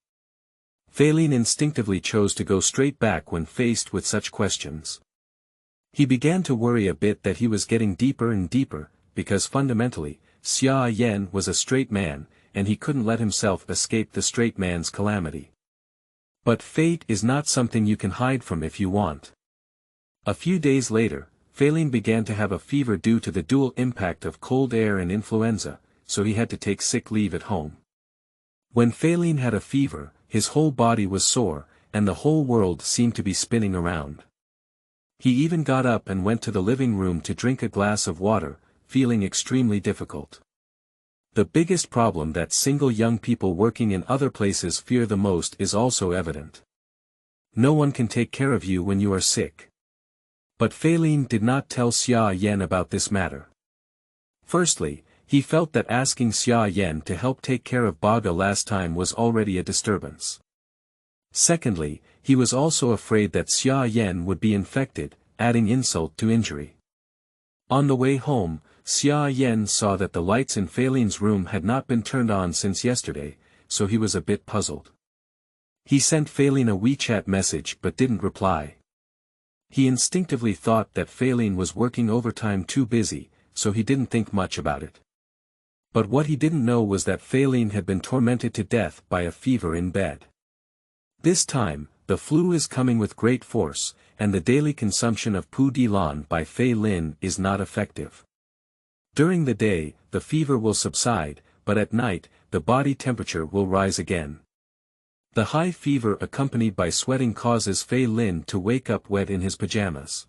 Feilin instinctively chose to go straight back when faced with such questions. He began to worry a bit that he was getting deeper and deeper, because fundamentally, Xia Yan was a straight man, and he couldn't let himself escape the straight man's calamity. But fate is not something you can hide from if you want. A few days later, Feilin began to have a fever due to the dual impact of cold air and influenza, so he had to take sick leave at home. When Feilin had a fever, his whole body was sore, and the whole world seemed to be spinning around. He even got up and went to the living room to drink a glass of water, feeling extremely difficult. The biggest problem that single young people working in other places fear the most is also evident. No one can take care of you when you are sick. But Feilin did not tell Xia Yan about this matter. Firstly, he felt that asking Xia Yan to help take care of Baga last time was already a disturbance. Secondly, he was also afraid that Xia Yan would be infected, adding insult to injury. On the way home, Xia Yan saw that the lights in Feilin's room had not been turned on since yesterday, so he was a bit puzzled. He sent Feilin a WeChat message but didn't reply. He instinctively thought that Feilin was working overtime too busy, so he didn't think much about it. But what he didn't know was that Feilin had been tormented to death by a fever in bed. This time, the flu is coming with great force, and the daily consumption of Pu Di Lan by Fei Lin is not effective. During the day, the fever will subside, but at night, the body temperature will rise again. The high fever accompanied by sweating causes Fei Lin to wake up wet in his pajamas.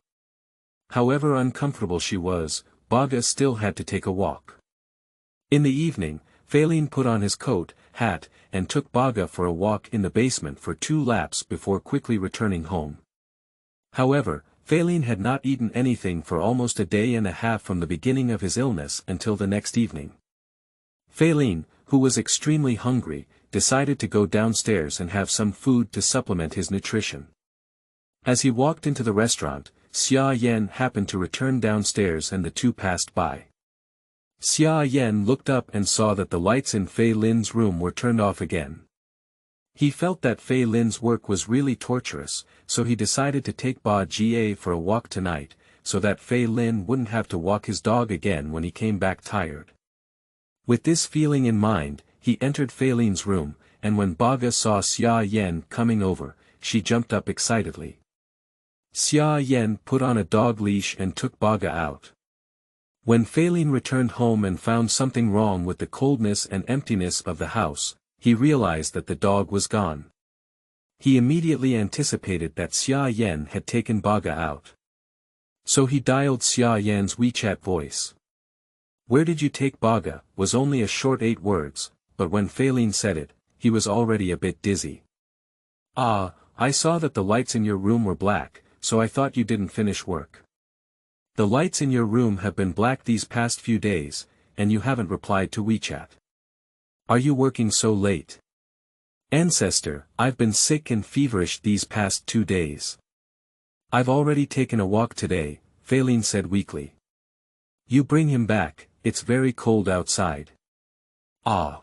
However uncomfortable she was, Baga still had to take a walk. In the evening, Fei Lin put on his coat, hat, and took Baga for a walk in the basement for 2 laps before quickly returning home. However, Fei Lin had not eaten anything for almost a day and a half from the beginning of his illness until the next evening. Fei Lin, who was extremely hungry, decided to go downstairs and have some food to supplement his nutrition. As he walked into the restaurant, Xia Yan happened to return downstairs and the two passed by. Xia Yan looked up and saw that the lights in Fei Lin's room were turned off again. He felt that Fei Lin's work was really torturous, so he decided to take Ba Jie for a walk tonight, so that Fei Lin wouldn't have to walk his dog again when he came back tired. With this feeling in mind, he entered Fei Lin's room, and when Baga saw Xia Yan coming over, she jumped up excitedly. Xia Yan put on a dog leash and took Baga out. When Fei Lin returned home and found something wrong with the coldness and emptiness of the house, he realized that the dog was gone. He immediately anticipated that Xia Yan had taken Baga out. So he dialed Xia Yan's WeChat voice. "Where did you take Baga?" was only a short 8 words, but when Fei Lin said it, he was already a bit dizzy. "Ah, I saw that the lights in your room were black, so I thought you didn't finish work. The lights in your room have been black these past few days, and you haven't replied to WeChat. Are you working so late?" "Ancestor, I've been sick and feverish these past 2 days. I've already taken a walk today," Fei Lin said weakly. "You bring him back, it's very cold outside." "Ah."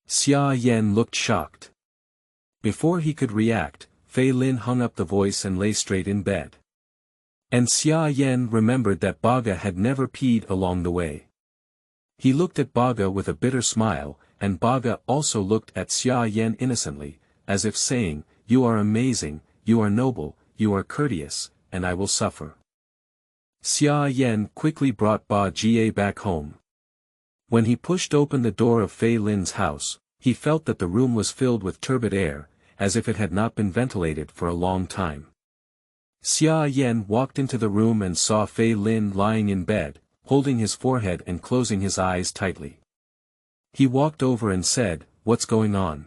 Xia Yan looked shocked. Before he could react, Fei Lin hung up the voice and lay straight in bed. And Xia Yan remembered that Baga had never peed along the way. He looked at Baga with a bitter smile, and Baga also looked at Xia Yan innocently, as if saying, "You are amazing, you are noble, you are courteous, and I will suffer." Xia Yan quickly brought Ba Jie back home. When he pushed open the door of Fei Lin's house, he felt that the room was filled with turbid air, as if it had not been ventilated for a long time. Xia Yan walked into the room and saw Fei Lin lying in bed, holding his forehead and closing his eyes tightly. He walked over and said, "What's going on?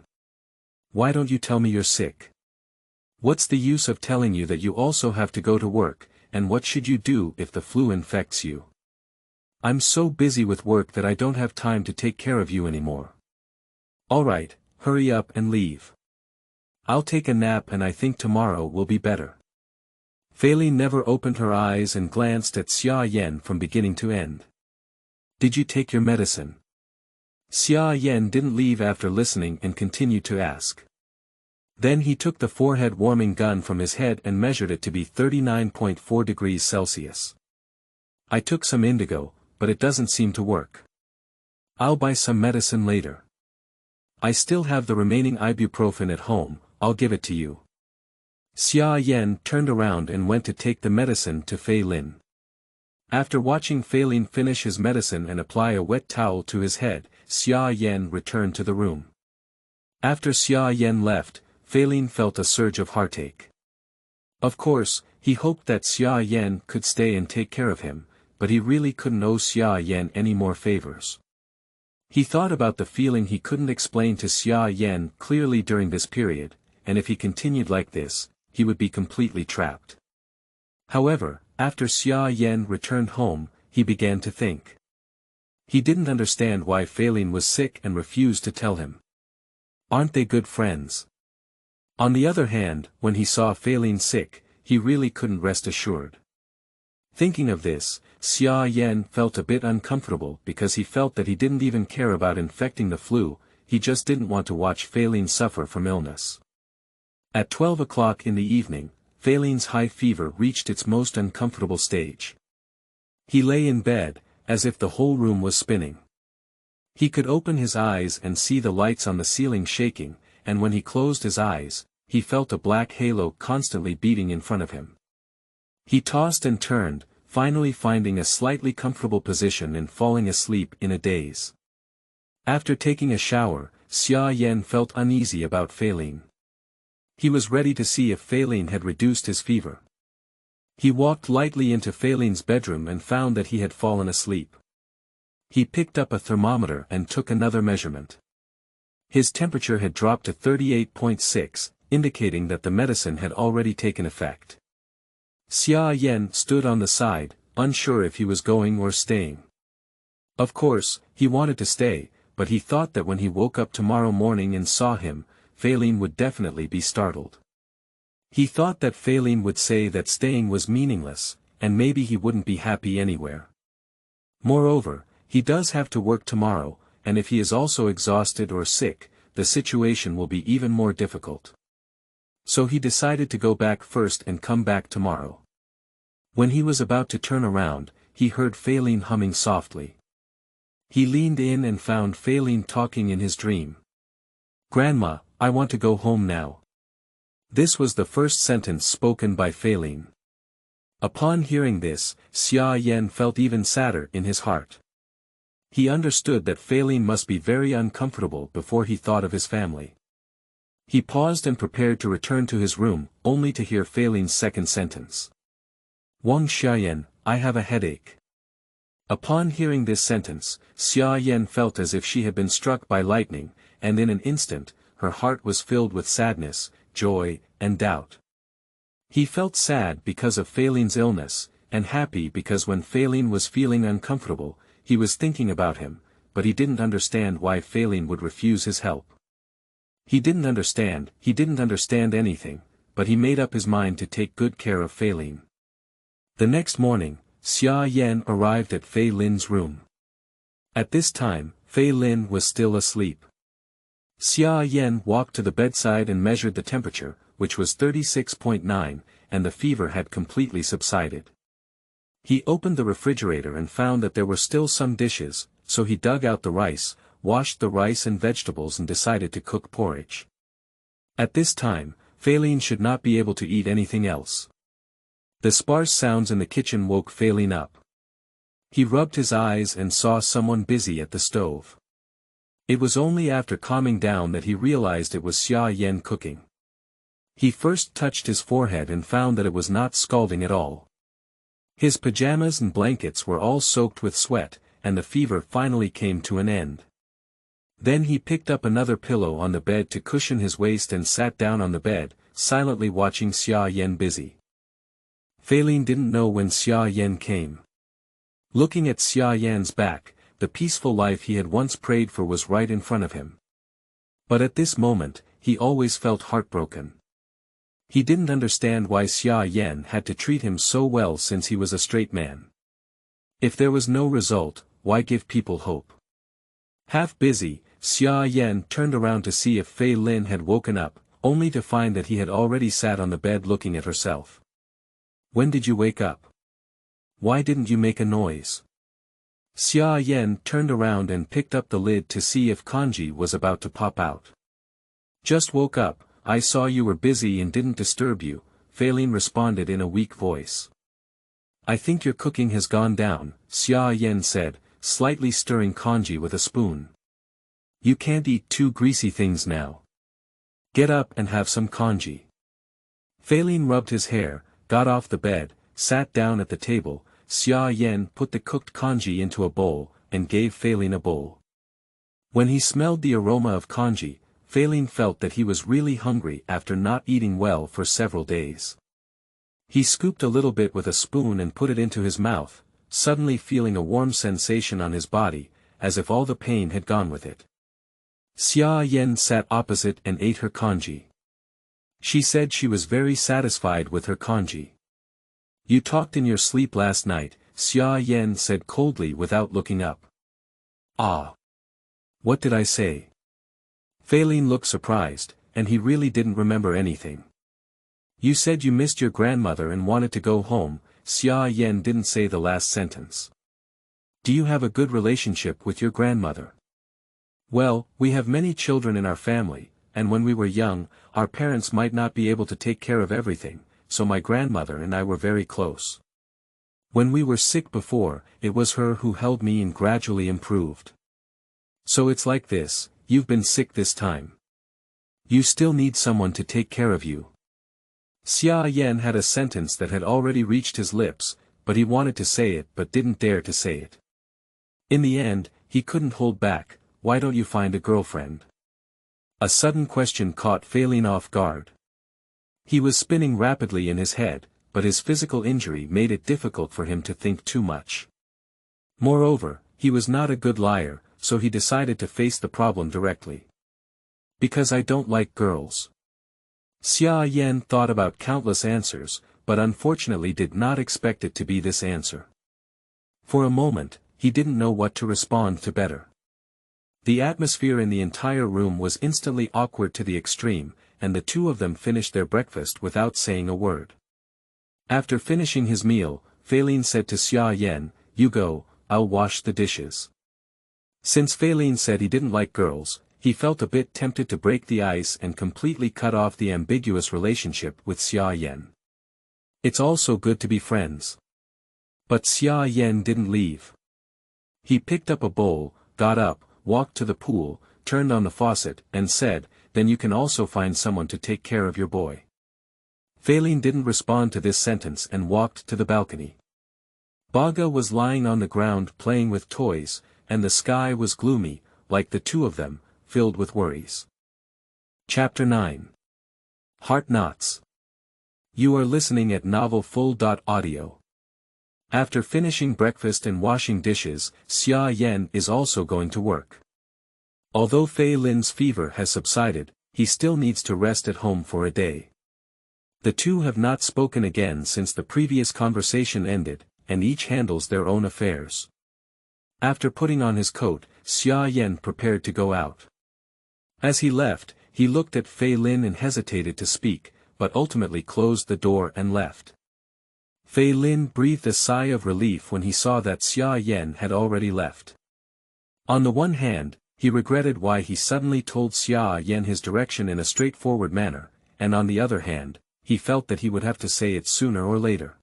Why don't you tell me you're sick? What's the use of telling you that you also have to go to work, and what should you do if the flu infects you? I'm so busy with work that I don't have time to take care of you anymore. Alright, hurry up and leave. I'll take a nap and I think tomorrow will be better." Fei Lin never opened her eyes and glanced at Xia Yan from beginning to end. "Did you take your medicine?" Xia Yan didn't leave after listening and continued to ask. Then he took the forehead warming gun from his head and measured it to be 39.4 degrees Celsius. "I took some indigo, but it doesn't seem to work. I'll buy some medicine later. I still have the remaining ibuprofen at home, I'll give it to you." Xia Yan turned around and went to take the medicine to Fei Lin. After watching Fei Lin finish his medicine and apply a wet towel to his head, Xia Yan returned to the room. After Xia Yan left, Fei Lin felt a surge of heartache. Of course, he hoped that Xia Yan could stay and take care of him, but he really couldn't owe Xia Yan any more favors. He thought about the feeling he couldn't explain to Xia Yan clearly during this period, and if he continued like this, he would be completely trapped. However, after Xia Yan returned home, he began to think. He didn't understand why Fei Lin was sick and refused to tell him. Aren't they good friends? On the other hand, when he saw Fei Lin sick, he really couldn't rest assured. Thinking of this, Xia Yan felt a bit uncomfortable because he felt that he didn't even care about infecting the flu, he just didn't want to watch Fei Lin suffer from illness. At 12 o'clock in the evening, Fei Lin's high fever reached its most uncomfortable stage. He lay in bed, as if the whole room was spinning. He could open his eyes and see the lights on the ceiling shaking, and when he closed his eyes, he felt a black halo constantly beating in front of him. He tossed and turned, finally finding a slightly comfortable position and falling asleep in a daze. After taking a shower, Xia Yan felt uneasy about Fei Lin. He was ready to see if Fei Lin had reduced his fever. He walked lightly into Fei Lin's bedroom and found that he had fallen asleep. He picked up a thermometer and took another measurement. His temperature had dropped to 38.6, indicating that the medicine had already taken effect. Xia Yan stood on the side, unsure if he was going or staying. Of course, he wanted to stay, but he thought that when he woke up tomorrow morning and saw him, Fei Lin would definitely be startled. He thought that Fei Lin would say that staying was meaningless, and maybe he wouldn't be happy anywhere. Moreover, he does have to work tomorrow, and if he is also exhausted or sick, the situation will be even more difficult. So he decided to go back first and come back tomorrow. When he was about to turn around, he heard Fei Lin humming softly. He leaned in and found Fei Lin talking in his dream. "Grandma, I want to go home now." This was the first sentence spoken by Fei Lin. Upon hearing this, Xia Yan felt even sadder in his heart. He understood that Fei Lin must be very uncomfortable before he thought of his family. He paused and prepared to return to his room, only to hear Fei Lin's second sentence. "Wang Xiaoyan, I have a headache." Upon hearing this sentence, Xia Yan felt as if she had been struck by lightning, and in an instant, her heart was filled with sadness, joy, and doubt. He felt sad because of Fei Lin's illness, and happy because when Fei Lin was feeling uncomfortable, he was thinking about him, but he didn't understand why Fei Lin would refuse his help. He didn't understand anything, but he made up his mind to take good care of Fei Lin. The next morning, Xia Yan arrived at Fei Lin's room. At this time, Fei Lin was still asleep. Xia Yan walked to the bedside and measured the temperature, which was 36.9, and the fever had completely subsided. He opened the refrigerator and found that there were still some dishes, so he dug out the rice, washed the rice and vegetables and decided to cook porridge. At this time, Fei Lin should not be able to eat anything else. The sparse sounds in the kitchen woke Fei Lin up. He rubbed his eyes and saw someone busy at the stove. It was only after calming down that he realized it was Xia Yan cooking. He first touched his forehead and found that it was not scalding at all. His pajamas and blankets were all soaked with sweat, and the fever finally came to an end. Then he picked up another pillow on the bed to cushion his waist and sat down on the bed, silently watching Xia Yan busy. Fei Lin didn't know when Xia Yan came. Looking at Xia Yan's back, the peaceful life he had once prayed for was right in front of him. But at this moment, he always felt heartbroken. He didn't understand why Xia Yan had to treat him so well since he was a straight man. If there was no result, why give people hope? Half busy, Xia Yan turned around to see if Fei Lin had woken up, only to find that he had already sat on the bed looking at herself. "When did you wake up? Why didn't you make a noise?" Xia Yan turned around and picked up the lid to see if kanji was about to pop out. "Just woke up, I saw you were busy and didn't disturb you," Fei Lin responded in a weak voice. "I think your cooking has gone down," Xia Yan said, slightly stirring kanji with a spoon. "You can't eat two greasy things now. Get up and have some kanji." Fei Lin rubbed his hair, got off the bed, sat down at the table. Xia Yan put the cooked kanji into a bowl, and gave Fei Lin a bowl. When he smelled the aroma of kanji, Fei Lin felt that he was really hungry after not eating well for several days. He scooped a little bit with a spoon and put it into his mouth, suddenly feeling a warm sensation on his body, as if all the pain had gone with it. Xia Yan sat opposite and ate her kanji. She said she was very satisfied with her kanji. "You talked in your sleep last night," Xia Yan said coldly without looking up. "Ah. What did I say?" Fei Lin looked surprised, and he really didn't remember anything. "You said you missed your grandmother and wanted to go home." Xia Yan didn't say the last sentence. "Do you have a good relationship with your grandmother?" "Well, we have many children in our family, and when we were young, our parents might not be able to take care of everything, so my grandmother and I were very close. When we were sick before, it was her who held me and gradually improved. So it's like this, you've been sick this time. You still need someone to take care of you. Xia Yan had a sentence that had already reached his lips, but he wanted to say it but didn't dare to say it. In the end, he couldn't hold back. Why don't you find a girlfriend? A sudden question caught Feilin off guard. He was spinning rapidly in his head, but his physical injury made it difficult for him to think too much. Moreover, he was not a good liar, so he decided to face the problem directly. Because I don't like girls. Xia Yan thought about countless answers, but unfortunately did not expect it to be this answer. For a moment, he didn't know what to respond to better. The atmosphere in the entire room was instantly awkward to the extreme, and the two of them finished their breakfast without saying a word. After finishing his meal, Feilin said to Xia Yan, "You go, I'll wash the dishes." Since Feilin said he didn't like girls, he felt a bit tempted to break the ice and completely cut off the ambiguous relationship with Xia Yan. It's also good to be friends. But Xia Yan didn't leave. He picked up a bowl, got up, walked to the pool, turned on the faucet, and said, "Then you can also find someone to take care of your boy." Feilin didn't respond to this sentence and walked to the balcony. Baga was lying on the ground playing with toys, and the sky was gloomy, like the two of them, filled with worries. Chapter 9. Heart Knots. You are listening at novelfull.audio. After finishing breakfast and washing dishes, Xia Yan is also going to work. Although Feilin's fever has subsided, he still needs to rest at home for a day. The two have not spoken again since the previous conversation ended, and each handles their own affairs. After putting on his coat, Xia Yan prepared to go out. As he left, he looked at Feilin and hesitated to speak, but ultimately closed the door and left. Feilin breathed a sigh of relief when he saw that Xia Yan had already left. On the one hand, he regretted why he suddenly told Xia Yan his direction in a straightforward manner, and on the other hand, he felt that he would have to say it sooner or later.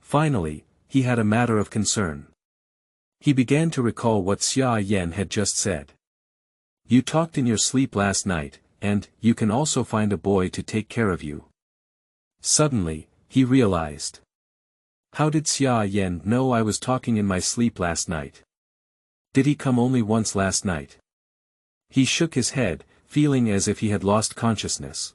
Finally, he had a matter of concern. He began to recall what Xia Yan had just said. "You talked in your sleep last night, and you can also find a boy to take care of you." Suddenly, he realized. How did Xia Yan know I was talking in my sleep last night? Did he come only once last night? He shook his head, feeling as if he had lost consciousness.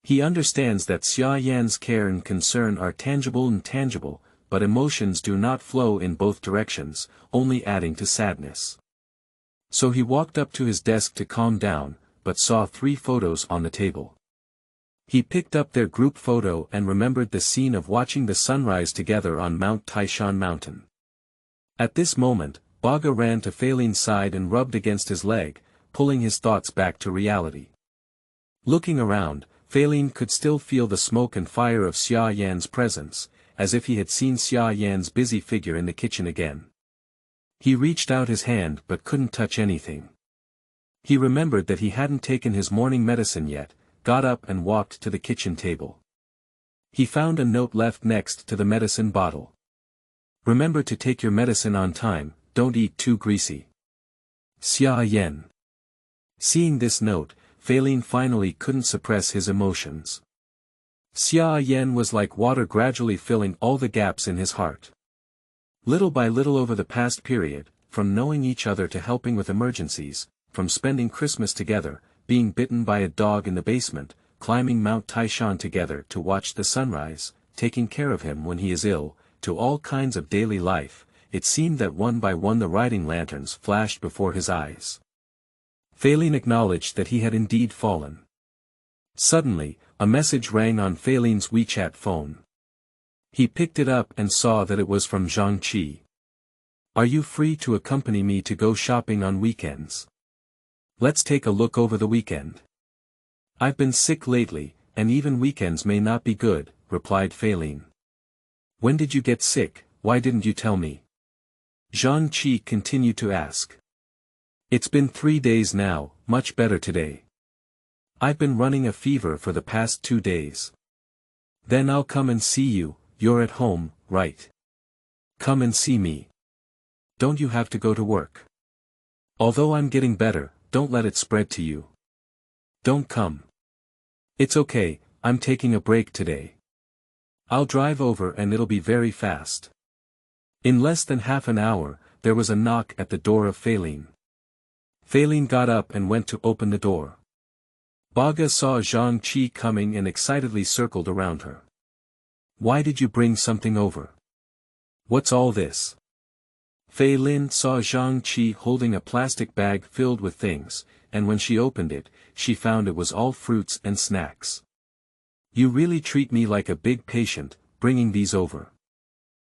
He understands that Xia Yan's care and concern are tangible and tangible, but emotions do not flow in both directions, only adding to sadness. So he walked up to his desk to calm down, but saw 3 photos on the table. He picked up their group photo and remembered the scene of watching the sunrise together on Mount Taishan Mountain. At this moment, Baga ran to Feilin's side and rubbed against his leg, pulling his thoughts back to reality. Looking around, Feilin could still feel the smoke and fire of Xia Yan's presence, as if he had seen Xia Yan's busy figure in the kitchen again. He reached out his hand but couldn't touch anything. He remembered that he hadn't taken his morning medicine yet, got up and walked to the kitchen table. He found a note left next to the medicine bottle. "Remember to take your medicine on time, don't eat too greasy. Xia Yan." Seeing this note, Feilin finally couldn't suppress his emotions. Xia Yan was like water gradually filling all the gaps in his heart. Little by little over the past period, from knowing each other to helping with emergencies, from spending Christmas together, being bitten by a dog in the basement, climbing Mount Taishan together to watch the sunrise, taking care of him when he is ill, to all kinds of daily life, it seemed that one by one the riding lanterns flashed before his eyes. Feilin acknowledged that he had indeed fallen. Suddenly, a message rang on Feilin's WeChat phone. He picked it up and saw that it was from Zhang Qi. "Are you free to accompany me to go shopping on weekends? Let's take a look over the weekend." "I've been sick lately, and even weekends may not be good," replied Feilin. "When did you get sick? Why didn't you tell me?" Zhang Qi continued to ask. "It's been 3 days now, much better today. I've been running a fever for the past 2 days. Then I'll come and see you, you're at home, right? Come and see me. Don't you have to go to work? Although I'm getting better, don't let it spread to you. Don't come. It's okay, I'm taking a break today. I'll drive over and it'll be very fast. In less than half an hour, there was a knock at the door of Faline. Faline got up and went to open the door. Baga saw Zhang Qi coming and excitedly circled around her. Why did you bring something over? What's all this? Fei Lin saw Zhang Qi holding a plastic bag filled with things, and when she opened it, she found it was all fruits and snacks. You really treat me like a big patient, bringing these over.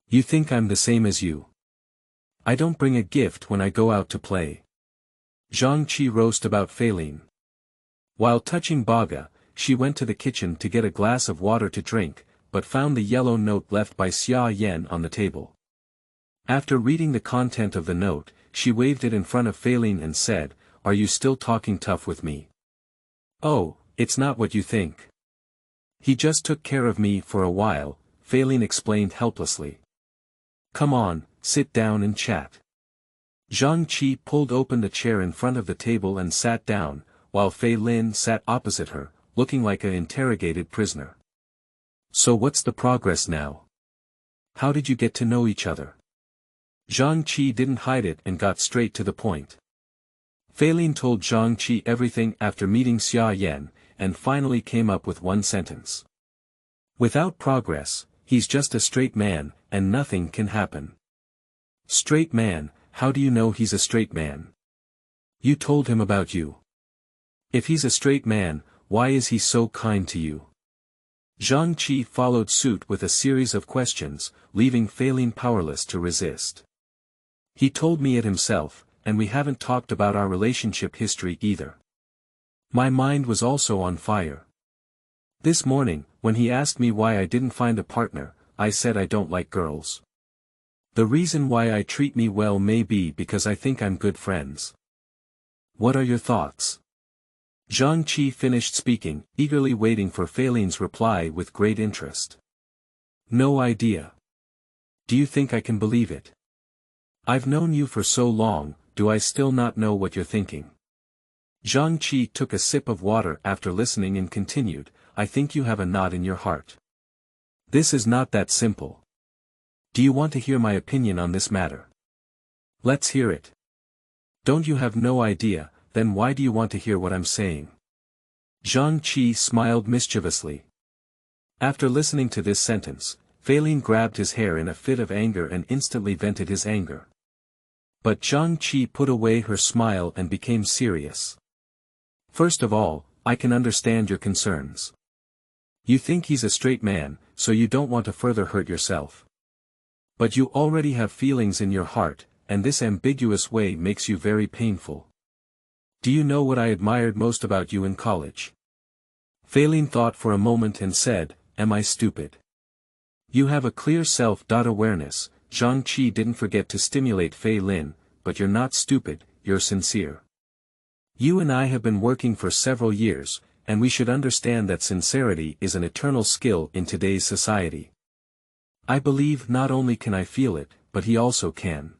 You think I'm the same as you? I don't bring a gift when I go out to play. Zhang Qi roast about Fei Lin. While touching Baga, she went to the kitchen to get a glass of water to drink, but found the yellow note left by Xia Yan on the table. After reading the content of the note, she waved it in front of Fei Lin and said, "Are you still talking tough with me?" "Oh, it's not what you think. He just took care of me for a while," Fei Lin explained helplessly. "Come on, sit down and chat." Zhang Qi pulled open the chair in front of the table and sat down, while Fei Lin sat opposite her, looking like an interrogated prisoner. "So what's the progress now? How did you get to know each other?" Zhang Qi didn't hide it and got straight to the point. Fei Lin told Zhang Qi everything after meeting Xia Yan, and finally came up with one sentence. "Without progress, he's just a straight man, and nothing can happen." "Straight man, how do you know he's a straight man? You told him about you. If he's a straight man, why is he so kind to you?" Zhang Qi followed suit with a series of questions, leaving Fei Lin powerless to resist. "He told me it himself, and we haven't talked about our relationship history either. My mind was also on fire. This morning, when he asked me why I didn't find a partner, I said I don't like girls. The reason why I treat me well may be because I think I'm good friends. What are your thoughts?" Zhang Qi finished speaking, eagerly waiting for Fei Lin's reply with great interest. "No idea. Do you think I can believe it? I've known you for so long, do I still not know what you're thinking?" Zhang Qi took a sip of water after listening and continued, "I think you have a knot in your heart. This is not that simple. Do you want to hear my opinion on this matter?" "Let's hear it." "Don't you have no idea, then why do you want to hear what I'm saying?" Zhang Qi smiled mischievously. After listening to this sentence, Fei Lin grabbed his hair in a fit of anger and instantly vented his anger. But Zhang Qi put away her smile and became serious. "First of all, I can understand your concerns. You think he's a straight man, so you don't want to further hurt yourself. But you already have feelings in your heart, and this ambiguous way makes you very painful. Do you know what I admired most about you in college?" Fei Lin thought for a moment and said, "Am I stupid?" "You have a clear self-awareness," Zhang Qi didn't forget to stimulate Fei Lin, "but you're not stupid, you're sincere. You and I have been working for several years, and we should understand that sincerity is an eternal skill in today's society. I believe not only can I feel it, but he also can."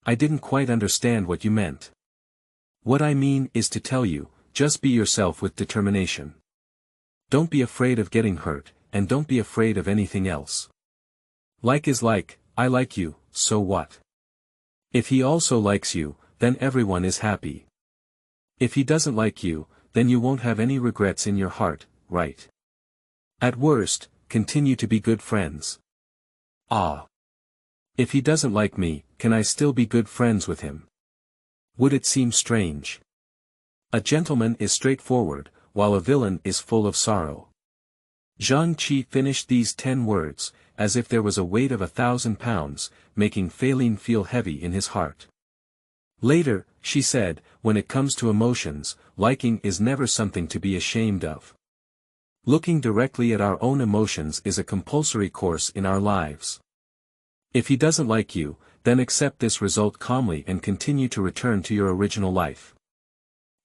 "I didn't quite understand what you meant." "What I mean is to tell you, just be yourself with determination. Don't be afraid of getting hurt, and don't be afraid of anything else. Like is like, I like you, so what? If he also likes you, then everyone is happy. If he doesn't like you, then you won't have any regrets in your heart, right? At worst, continue to be good friends." "Ah. If he doesn't like me, can I still be good friends with him? Would it seem strange? A gentleman is straightforward, while a villain is full of sorrow." Zhang Qi finished these 10 words, as if there was a weight of 1,000 pounds, making Fei Lin feel heavy in his heart. Later, she said, "When it comes to emotions, liking is never something to be ashamed of. Looking directly at our own emotions is a compulsory course in our lives. If he doesn't like you, then accept this result calmly and continue to return to your original life.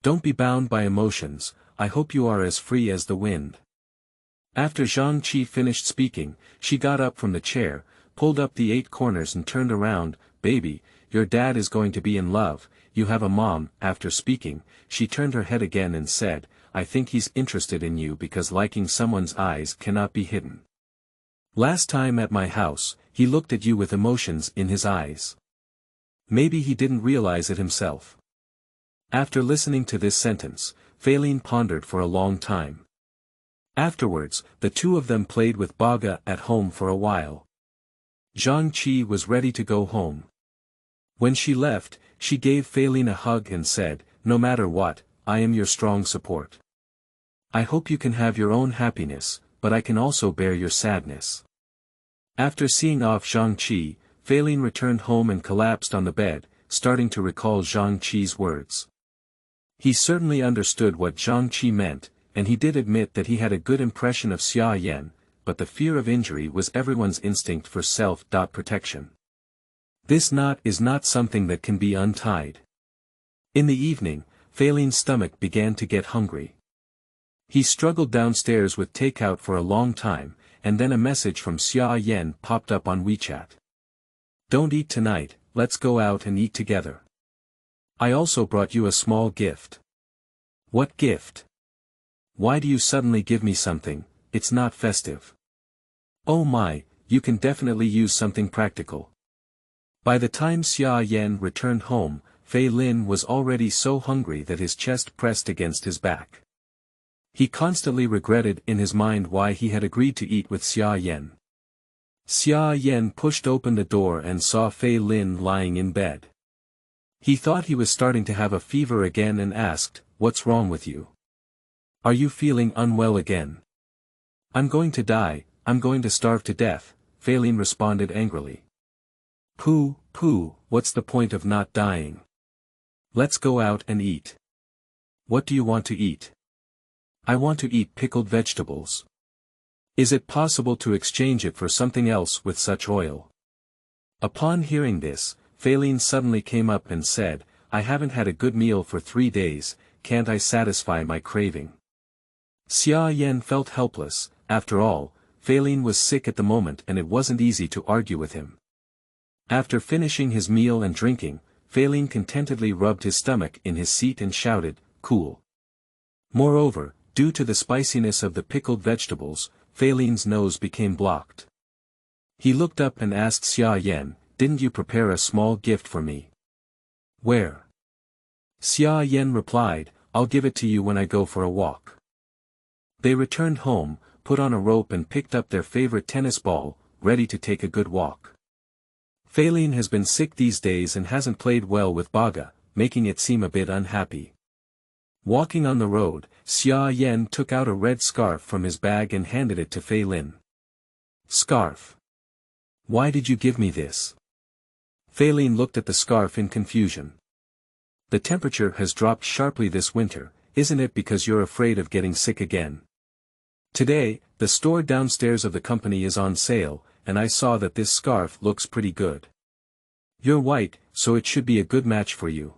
Don't be bound by emotions, I hope you are as free as the wind. After Zhang Qi finished speaking, she got up from the chair, pulled up the 8 corners and turned around. Baby, your dad is going to be in love, you have a mom. After speaking, she turned her head again and said, I think he's interested in you because liking someone's eyes cannot be hidden. Last time at my house, he looked at you with emotions in his eyes. Maybe he didn't realize it himself. After listening to this sentence, Feilin pondered for a long time. Afterwards, the two of them played with Baga at home for a while. Zhang Qi was ready to go home. When she left, she gave Feilin a hug and said, no matter what, I am your strong support. I hope you can have your own happiness, but I can also bear your sadness. After seeing off Zhang Qi, Feilin returned home and collapsed on the bed, starting to recall Zhang Qi's words. He certainly understood what Zhang Qi meant, and he did admit that he had a good impression of Xia Yan, but the fear of injury was everyone's instinct for self-protection. This knot is not something that can be untied. In the evening, Feilin's stomach began to get hungry. He struggled downstairs with takeout for a long time, and then a message from Xia Yan popped up on WeChat. Don't eat tonight, let's go out and eat together. I also brought you a small gift. What gift? Why do you suddenly give me something? It's not festive. Oh my, you can definitely use something practical. By the time Xia Yan returned home, Feilin was already so hungry that his chest pressed against his back. He constantly regretted in his mind why he had agreed to eat with Xia Yan. Xia Yan pushed open the door and saw Feilin lying in bed. He thought he was starting to have a fever again and asked, what's wrong with you? Are you feeling unwell again? I'm going to die, I'm going to starve to death, Feilin responded angrily. Pooh, what's the point of not dying? Let's go out and eat. What do you want to eat? I want to eat pickled vegetables. Is it possible to exchange it for something else with such oil? Upon hearing this, Feilin suddenly came up and said, I haven't had a good meal for 3 days, can't I satisfy my craving? Xia Yan felt helpless. After all, Feilin was sick at the moment and it wasn't easy to argue with him. After finishing his meal and drinking, Feilin contentedly rubbed his stomach in his seat and shouted, cool. Moreover, due to the spiciness of the pickled vegetables, Feilin's nose became blocked. He looked up and asked Xia Yan, didn't you prepare a small gift for me? Where? Xia Yan replied, I'll give it to you when I go for a walk. They returned home, put on a rope and picked up their favorite tennis ball, ready to take a good walk. Feilin has been sick these days and hasn't played well with Baga, making it seem a bit unhappy. Walking on the road, Xia Yan took out a red scarf from his bag and handed it to Feilin. Scarf? Why did you give me this? Feilin looked at the scarf in confusion. The temperature has dropped sharply this winter, isn't it because you're afraid of getting sick again? Today, the store downstairs of the company is on sale, and I saw that this scarf looks pretty good. You're white, so it should be a good match for you.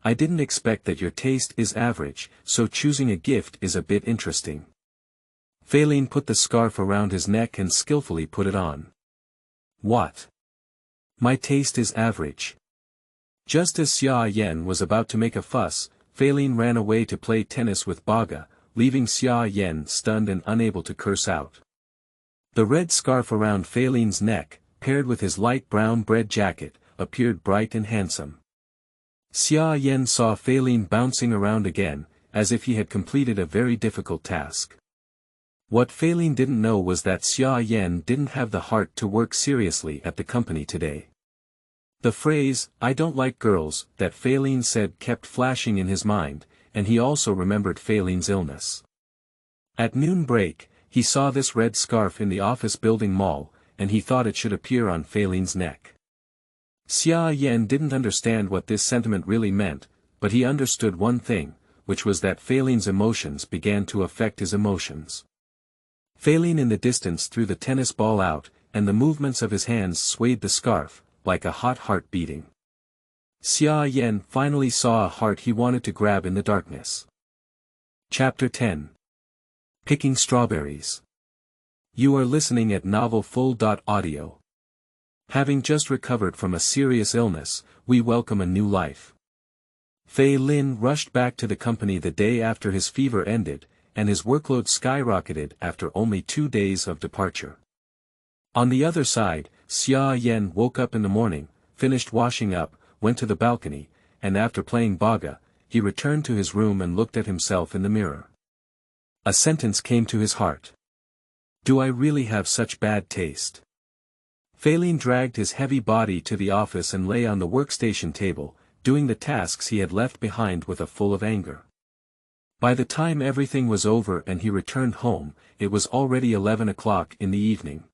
I didn't expect that your taste is average, so choosing a gift is a bit interesting. Feilin put the scarf around his neck and skillfully put it on. What? My taste is average. Just as Xia Yan was about to make a fuss, Feilin ran away to play tennis with Baga, leaving Xia Yan stunned and unable to curse out. The red scarf around Feilin's neck, paired with his light brown bread jacket, appeared bright and handsome. Xia Yan saw Feilin bouncing around again, as if he had completed a very difficult task. What Feilin didn't know was that Xia Yan didn't have the heart to work seriously at the company today. The phrase, I don't like girls, that Feilin said kept flashing in his mind, and he also remembered Feilin's illness. At noon break, he saw this red scarf in the office building mall, and he thought it should appear on Feilin's neck. Xia Yan didn't understand what this sentiment really meant, but he understood one thing, which was that Feilin's emotions began to affect his emotions. Feilin in the distance threw the tennis ball out, and the movements of his hands swayed the scarf, like a hot heart beating. Xia Yan finally saw a heart he wanted to grab in the darkness. Chapter 10. Picking Strawberries. You are listening at novelfull.audio. Having just recovered from a serious illness, we welcome a new life. Fei Lin rushed back to the company the day after his fever ended, and his workload skyrocketed after only 2 days of departure. On the other side, Xia Yan woke up in the morning, finished washing up, went to the balcony, and after playing baga, he returned to his room and looked at himself in the mirror. A sentence came to his heart. Do I really have such bad taste? Fei Lin dragged his heavy body to the office and lay on the workstation table, doing the tasks he had left behind with a full of anger. By the time everything was over and he returned home, it was already 11 o'clock in the evening.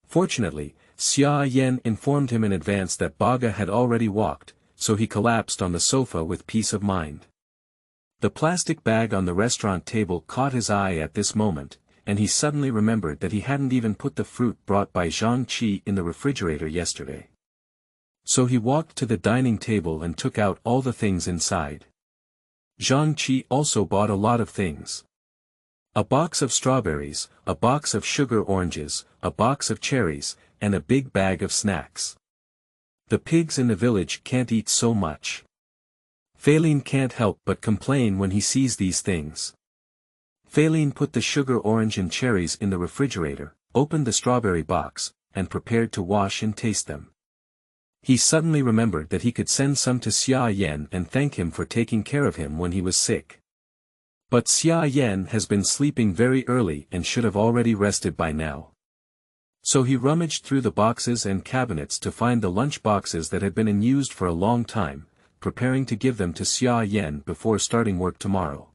Fortunately, Xia Yan informed him in advance that Baga had already walked, so he collapsed on the sofa with peace of mind. The plastic bag on the restaurant table caught his eye at this moment, and he suddenly remembered that he hadn't even put the fruit brought by Zhang Qi in the refrigerator yesterday. So he walked to the dining table and took out all the things inside. Zhang Qi also bought a lot of things. A box of strawberries, a box of sugar oranges, a box of cherries, and a big bag of snacks. The pigs in the village can't eat so much. Fei Lin can't help but complain when he sees these things. Fei Lin put the sugar orange and cherries in the refrigerator, opened the strawberry box, and prepared to wash and taste them. He suddenly remembered that he could send some to Xia Yan and thank him for taking care of him when he was sick. But Xia Yan has been sleeping very early and should have already rested by now. So he rummaged through the boxes and cabinets to find the lunch boxes that had been unused for a long time, preparing to give them to Xia Yan before starting work tomorrow.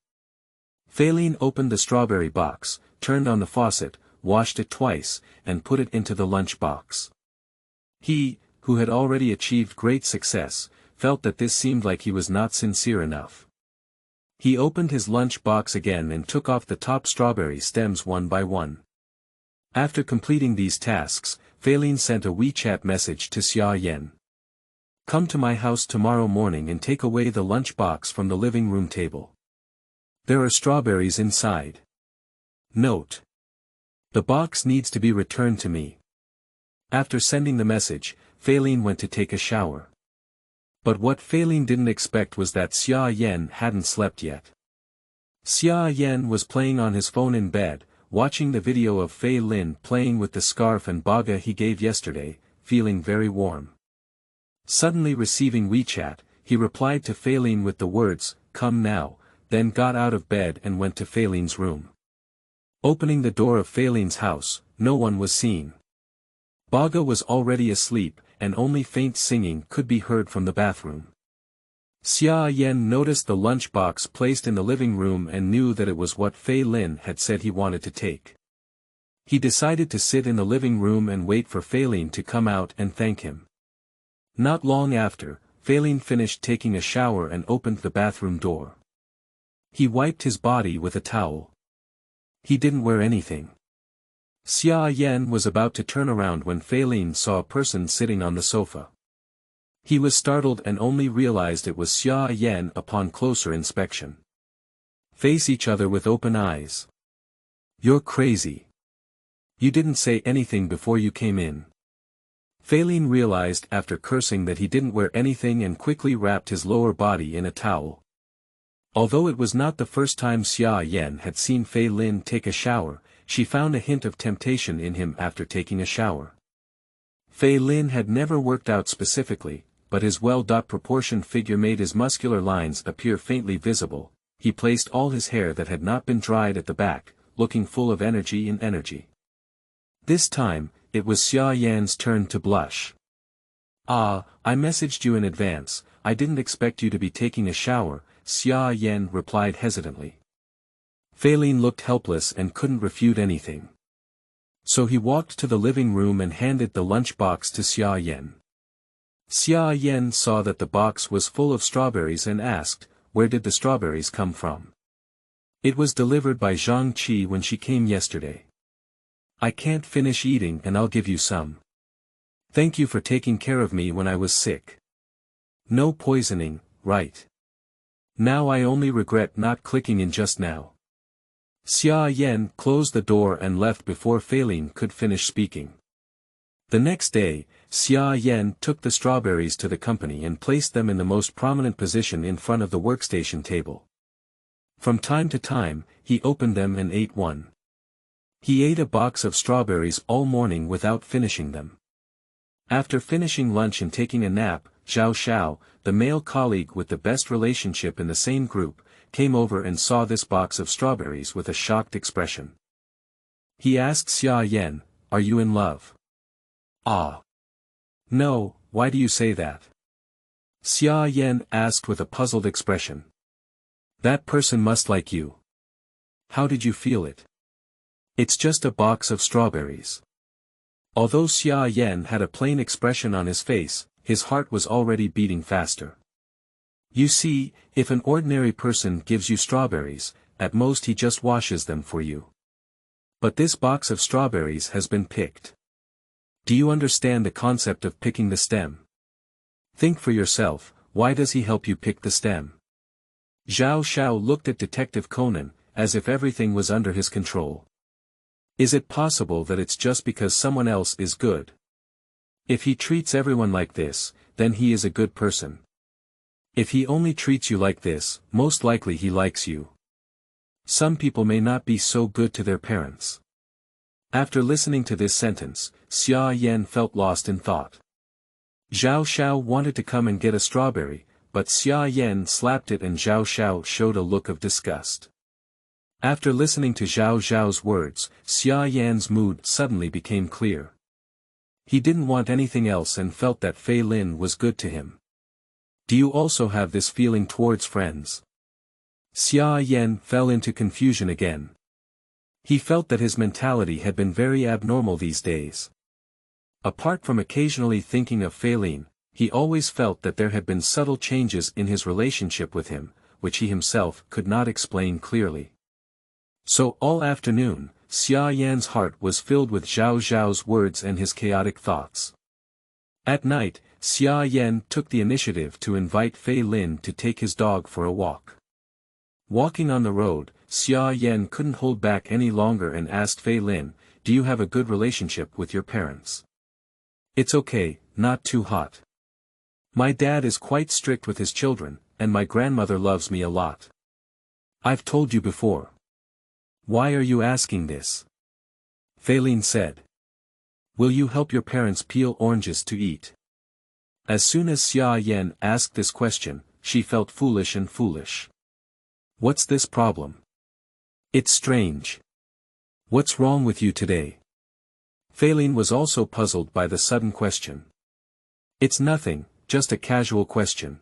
Fei Lin opened the strawberry box, turned on the faucet, washed it twice, and put it into the lunch box. He, who had already achieved great success, felt that this seemed like he was not sincere enough. He opened his lunch box again and took off the top strawberry stems one by one. After completing these tasks, Fei Lin sent a WeChat message to Xia Yan. Come to my house tomorrow morning and take away the lunch box from the living room table. There are strawberries inside. Note: the box needs to be returned to me. After sending the message, Fei Lin went to take a shower. But what Fei Lin didn't expect was that Xia Yan hadn't slept yet. Xia Yan was playing on his phone in bed, watching the video of Fei Lin playing with the scarf and baga he gave yesterday, feeling very warm. Suddenly receiving WeChat, he replied to Fei Lin with the words, "Come now," then got out of bed and went to Fei Lin's room. Opening the door of Fei Lin's house, no one was seen. Baga was already asleep, and only faint singing could be heard from the bathroom. Xia Yan noticed the lunchbox placed in the living room and knew that it was what Fei Lin had said he wanted to take. He decided to sit in the living room and wait for Fei Lin to come out and thank him. Not long after, Fei Lin finished taking a shower and opened the bathroom door. He wiped his body with a towel. He didn't wear anything. Xia Yan was about to turn around when Fei Lin saw a person sitting on the sofa. He was startled and only realized it was Xia Yan upon closer inspection. Face each other with open eyes. You're crazy. You didn't say anything before you came in. Fei Lin realized after cursing that he didn't wear anything and quickly wrapped his lower body in a towel. Although it was not the first time Xia Yan had seen Fei Lin take a shower, she found a hint of temptation in him after taking a shower. Fei Lin had never worked out specifically, but his well-proportioned figure made his muscular lines appear faintly visible. He placed all his hair that had not been dried at the back, looking full of energy and energy. This time, it was Xia Yan's turn to blush. "Ah, I messaged you in advance, I didn't expect you to be taking a shower," Xia Yan replied hesitantly. Fei Lin looked helpless and couldn't refute anything. So he walked to the living room and handed the lunch box to Xia Yan. Xia Yan saw that the box was full of strawberries and asked, "Where did the strawberries come from?" "It was delivered by Zhang Qi when she came yesterday. I can't finish eating and I'll give you some. Thank you for taking care of me when I was sick. No poisoning, right?" Now I only regret not clicking in just now. Xia Yan closed the door and left before Fei Lin could finish speaking. The next day, Xia Yan took the strawberries to the company and placed them in the most prominent position in front of the workstation table. From time to time, he opened them and ate one. He ate a box of strawberries all morning without finishing them. After finishing lunch and taking a nap, Zhao Xiao, the male colleague with the best relationship in the same group, came over and saw this box of strawberries with a shocked expression. He asked Xia Yan, "Are you in love?" "Ah. No, why do you say that?" Xia Yan asked with a puzzled expression. "That person must like you. How did you feel it?" "It's just a box of strawberries." Although Xia Yan had a plain expression on his face, his heart was already beating faster. You see, if an ordinary person gives you strawberries, at most he just washes them for you. But this box of strawberries has been picked. Do you understand the concept of picking the stem? Think for yourself, why does he help you pick the stem? Zhao Xiao looked at Detective Conan, as if everything was under his control. Is it possible that it's just because someone else is good? If he treats everyone like this, then he is a good person. If he only treats you like this, most likely he likes you. Some people may not be so good to their parents. After listening to this sentence, Xia Yan felt lost in thought. Zhao Xiao wanted to come and get a strawberry, but Xia Yan slapped it and Zhao Xiao showed a look of disgust. After listening to Zhao Xiao's words, Xia Yan's mood suddenly became clear. He didn't want anything else and felt that Fei Lin was good to him. Do you also have this feeling towards friends? Xia Yan fell into confusion again. He felt that his mentality had been very abnormal these days. Apart from occasionally thinking of Fei Lin, he always felt that there had been subtle changes in his relationship with him, which he himself could not explain clearly. So all afternoon, Xia Yan's heart was filled with Zhao Zhao's words and his chaotic thoughts. At night, Xia Yan took the initiative to invite Fei Lin to take his dog for a walk. Walking on the road, Xia Yan couldn't hold back any longer and asked Fei Lin, "Do you have a good relationship with your parents?" "It's okay, not too hot. My dad is quite strict with his children, and my grandmother loves me a lot. I've told you before." "Why are you asking this?" Fei Lin said. "Will you help your parents peel oranges to eat?" As soon as Xia Yan asked this question, she felt foolish and foolish. What's this problem? It's strange. What's wrong with you today? Fei Lin was also puzzled by the sudden question. It's nothing, just a casual question.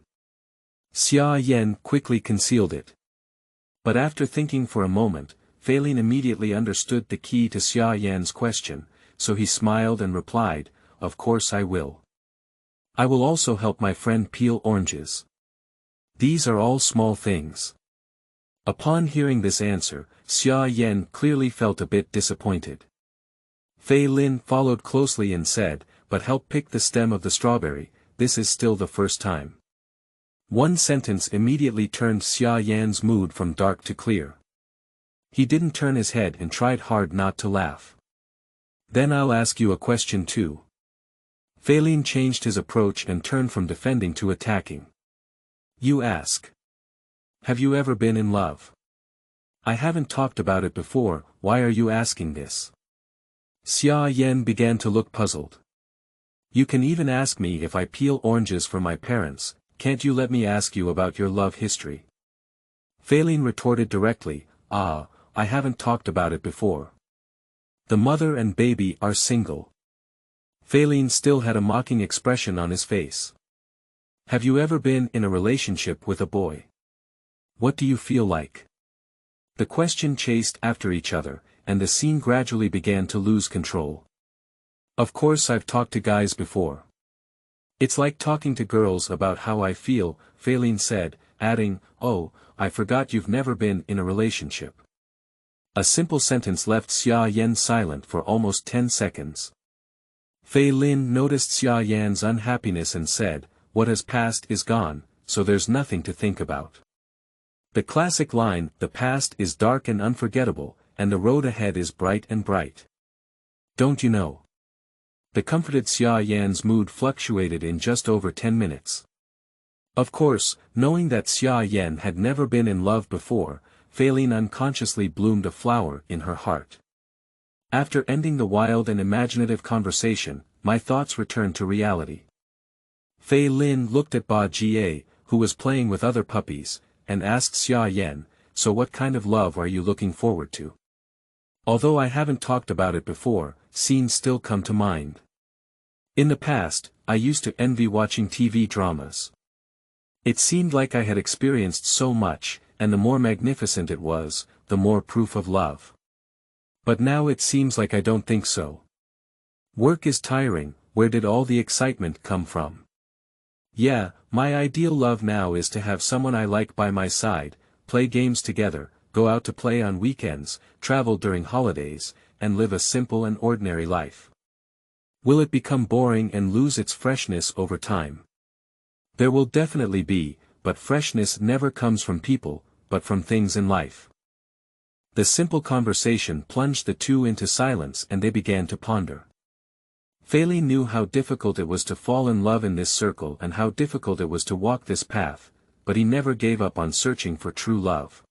Xia Yan quickly concealed it. But after thinking for a moment, Fei Lin immediately understood the key to Xia Yan's question, so he smiled and replied, "Of course I will. I will also help my friend peel oranges. These are all small things." Upon hearing this answer, Xia Yan clearly felt a bit disappointed. Fei Lin followed closely and said, "But help pick the stem of the strawberry, this is still the first time." One sentence immediately turned Xia Yan's mood from dark to clear. He didn't turn his head and tried hard not to laugh. "Then I'll ask you a question too." Fei Lin changed his approach and turned from defending to attacking. "You ask. Have you ever been in love?" "I haven't talked about it before, why are you asking this?" Xia Yan began to look puzzled. "You can even ask me if I peel oranges for my parents, can't you let me ask you about your love history?" Fei Lin retorted directly, I haven't talked about it before. The mother and baby are single." Fei Lin still had a mocking expression on his face. "Have you ever been in a relationship with a boy? What do you feel like?" The question chased after each other, and the scene gradually began to lose control. "Of course I've talked to guys before. It's like talking to girls about how I feel," Fei Lin said, adding, "Oh, I forgot you've never been in a relationship." A simple sentence left Xia Yan silent for almost 10 seconds. Fei Lin noticed Xia Yan's unhappiness and said, "What has passed is gone, so there's nothing to think about. The classic line, the past is dark and unforgettable, and the road ahead is bright and bright. Don't you know? The comforted Xia Yan's mood fluctuated in just over 10 minutes. Of course, knowing that Xia Yan had never been in love before, Feilin unconsciously bloomed a flower in her heart. After ending the wild and imaginative conversation, my thoughts returned to reality. Fei Lin looked at Ba Jie, who was playing with other puppies, and asked Xia Yan, so what kind of love are you looking forward to? Although I haven't talked about it before, scenes still come to mind. In the past, I used to envy watching TV dramas. It seemed like I had experienced so much, and the more magnificent it was, the more proof of love. But now it seems like I don't think so. Work is tiring, where did all the excitement come from? Yeah, my ideal love now is to have someone I like by my side, play games together, go out to play on weekends, travel during holidays, and live a simple and ordinary life. Will it become boring and lose its freshness over time? There will definitely be, but freshness never comes from people, but from things in life. The simple conversation plunged the two into silence and they began to ponder. Feilin knew how difficult it was to fall in love in this circle and how difficult it was to walk this path, but he never gave up on searching for true love.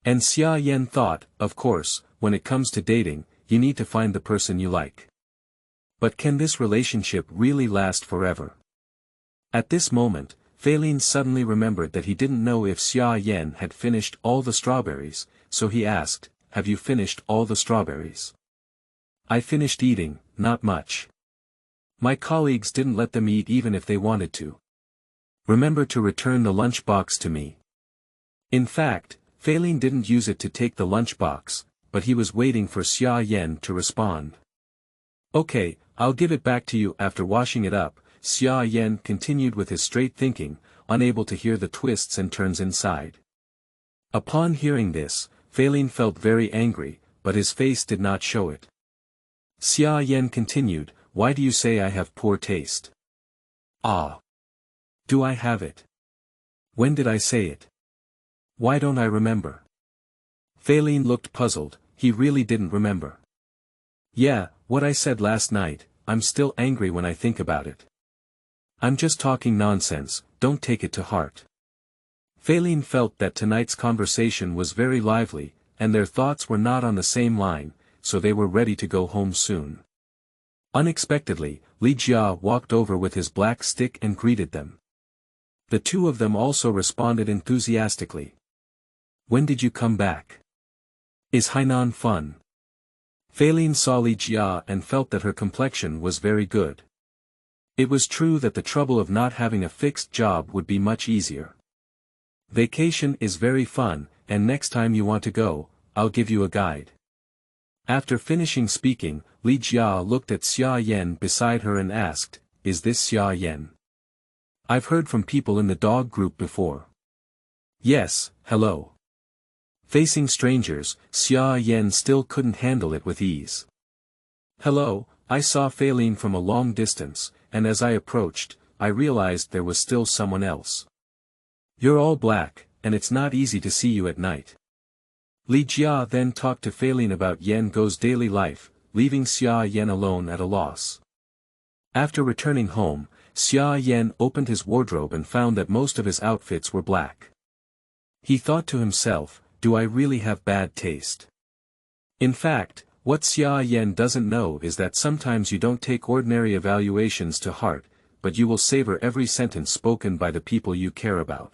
And Xia Yan thought, of course, when it comes to dating, you need to find the person you like. But can this relationship really last forever? At this moment, Feilin suddenly remembered that he didn't know if Xia Yan had finished all the strawberries, so he asked, have you finished all the strawberries? I finished eating, not much. My colleagues didn't let them eat even if they wanted to. Remember to return the lunchbox to me. In fact, Feilin didn't use it to take the lunchbox, but he was waiting for Xia Yan to respond. Okay, I'll give it back to you after washing it up, Xia Yan continued with his straight thinking, unable to hear the twists and turns inside. Upon hearing this, Feilin felt very angry, but his face did not show it. Xia Yan continued, why do you say I have poor taste? Ah. Do I have it? When did I say it? Why don't I remember? Feilin looked puzzled, he really didn't remember. Yeah, what I said last night, I'm still angry when I think about it. I'm just talking nonsense, don't take it to heart. Feilin felt that tonight's conversation was very lively, and their thoughts were not on the same line, so they were ready to go home soon. Unexpectedly, Li Jia walked over with his black stick and greeted them. The two of them also responded enthusiastically. When did you come back? Is Hainan fun? Feilin saw Li Jia and felt that her complexion was very good. It was true that the trouble of not having a fixed job would be much easier. Vacation is very fun, and next time you want to go, I'll give you a guide. After finishing speaking, Li Jia looked at Xia Yan beside her and asked, is this Xia Yan? I've heard from people in the dog group before. Yes, hello. Facing strangers, Xia Yan still couldn't handle it with ease. Hello, I saw Feilin from a long distance, and as I approached, I realized there was still someone else. You're all black, and it's not easy to see you at night. Li Jia then talked to Feilin about Yan Go's daily life, leaving Xia Yan alone at a loss. After returning home, Xia Yan opened his wardrobe and found that most of his outfits were black. He thought to himself, do I really have bad taste? In fact, what Xia Yan doesn't know is that sometimes you don't take ordinary evaluations to heart, but you will savor every sentence spoken by the people you care about.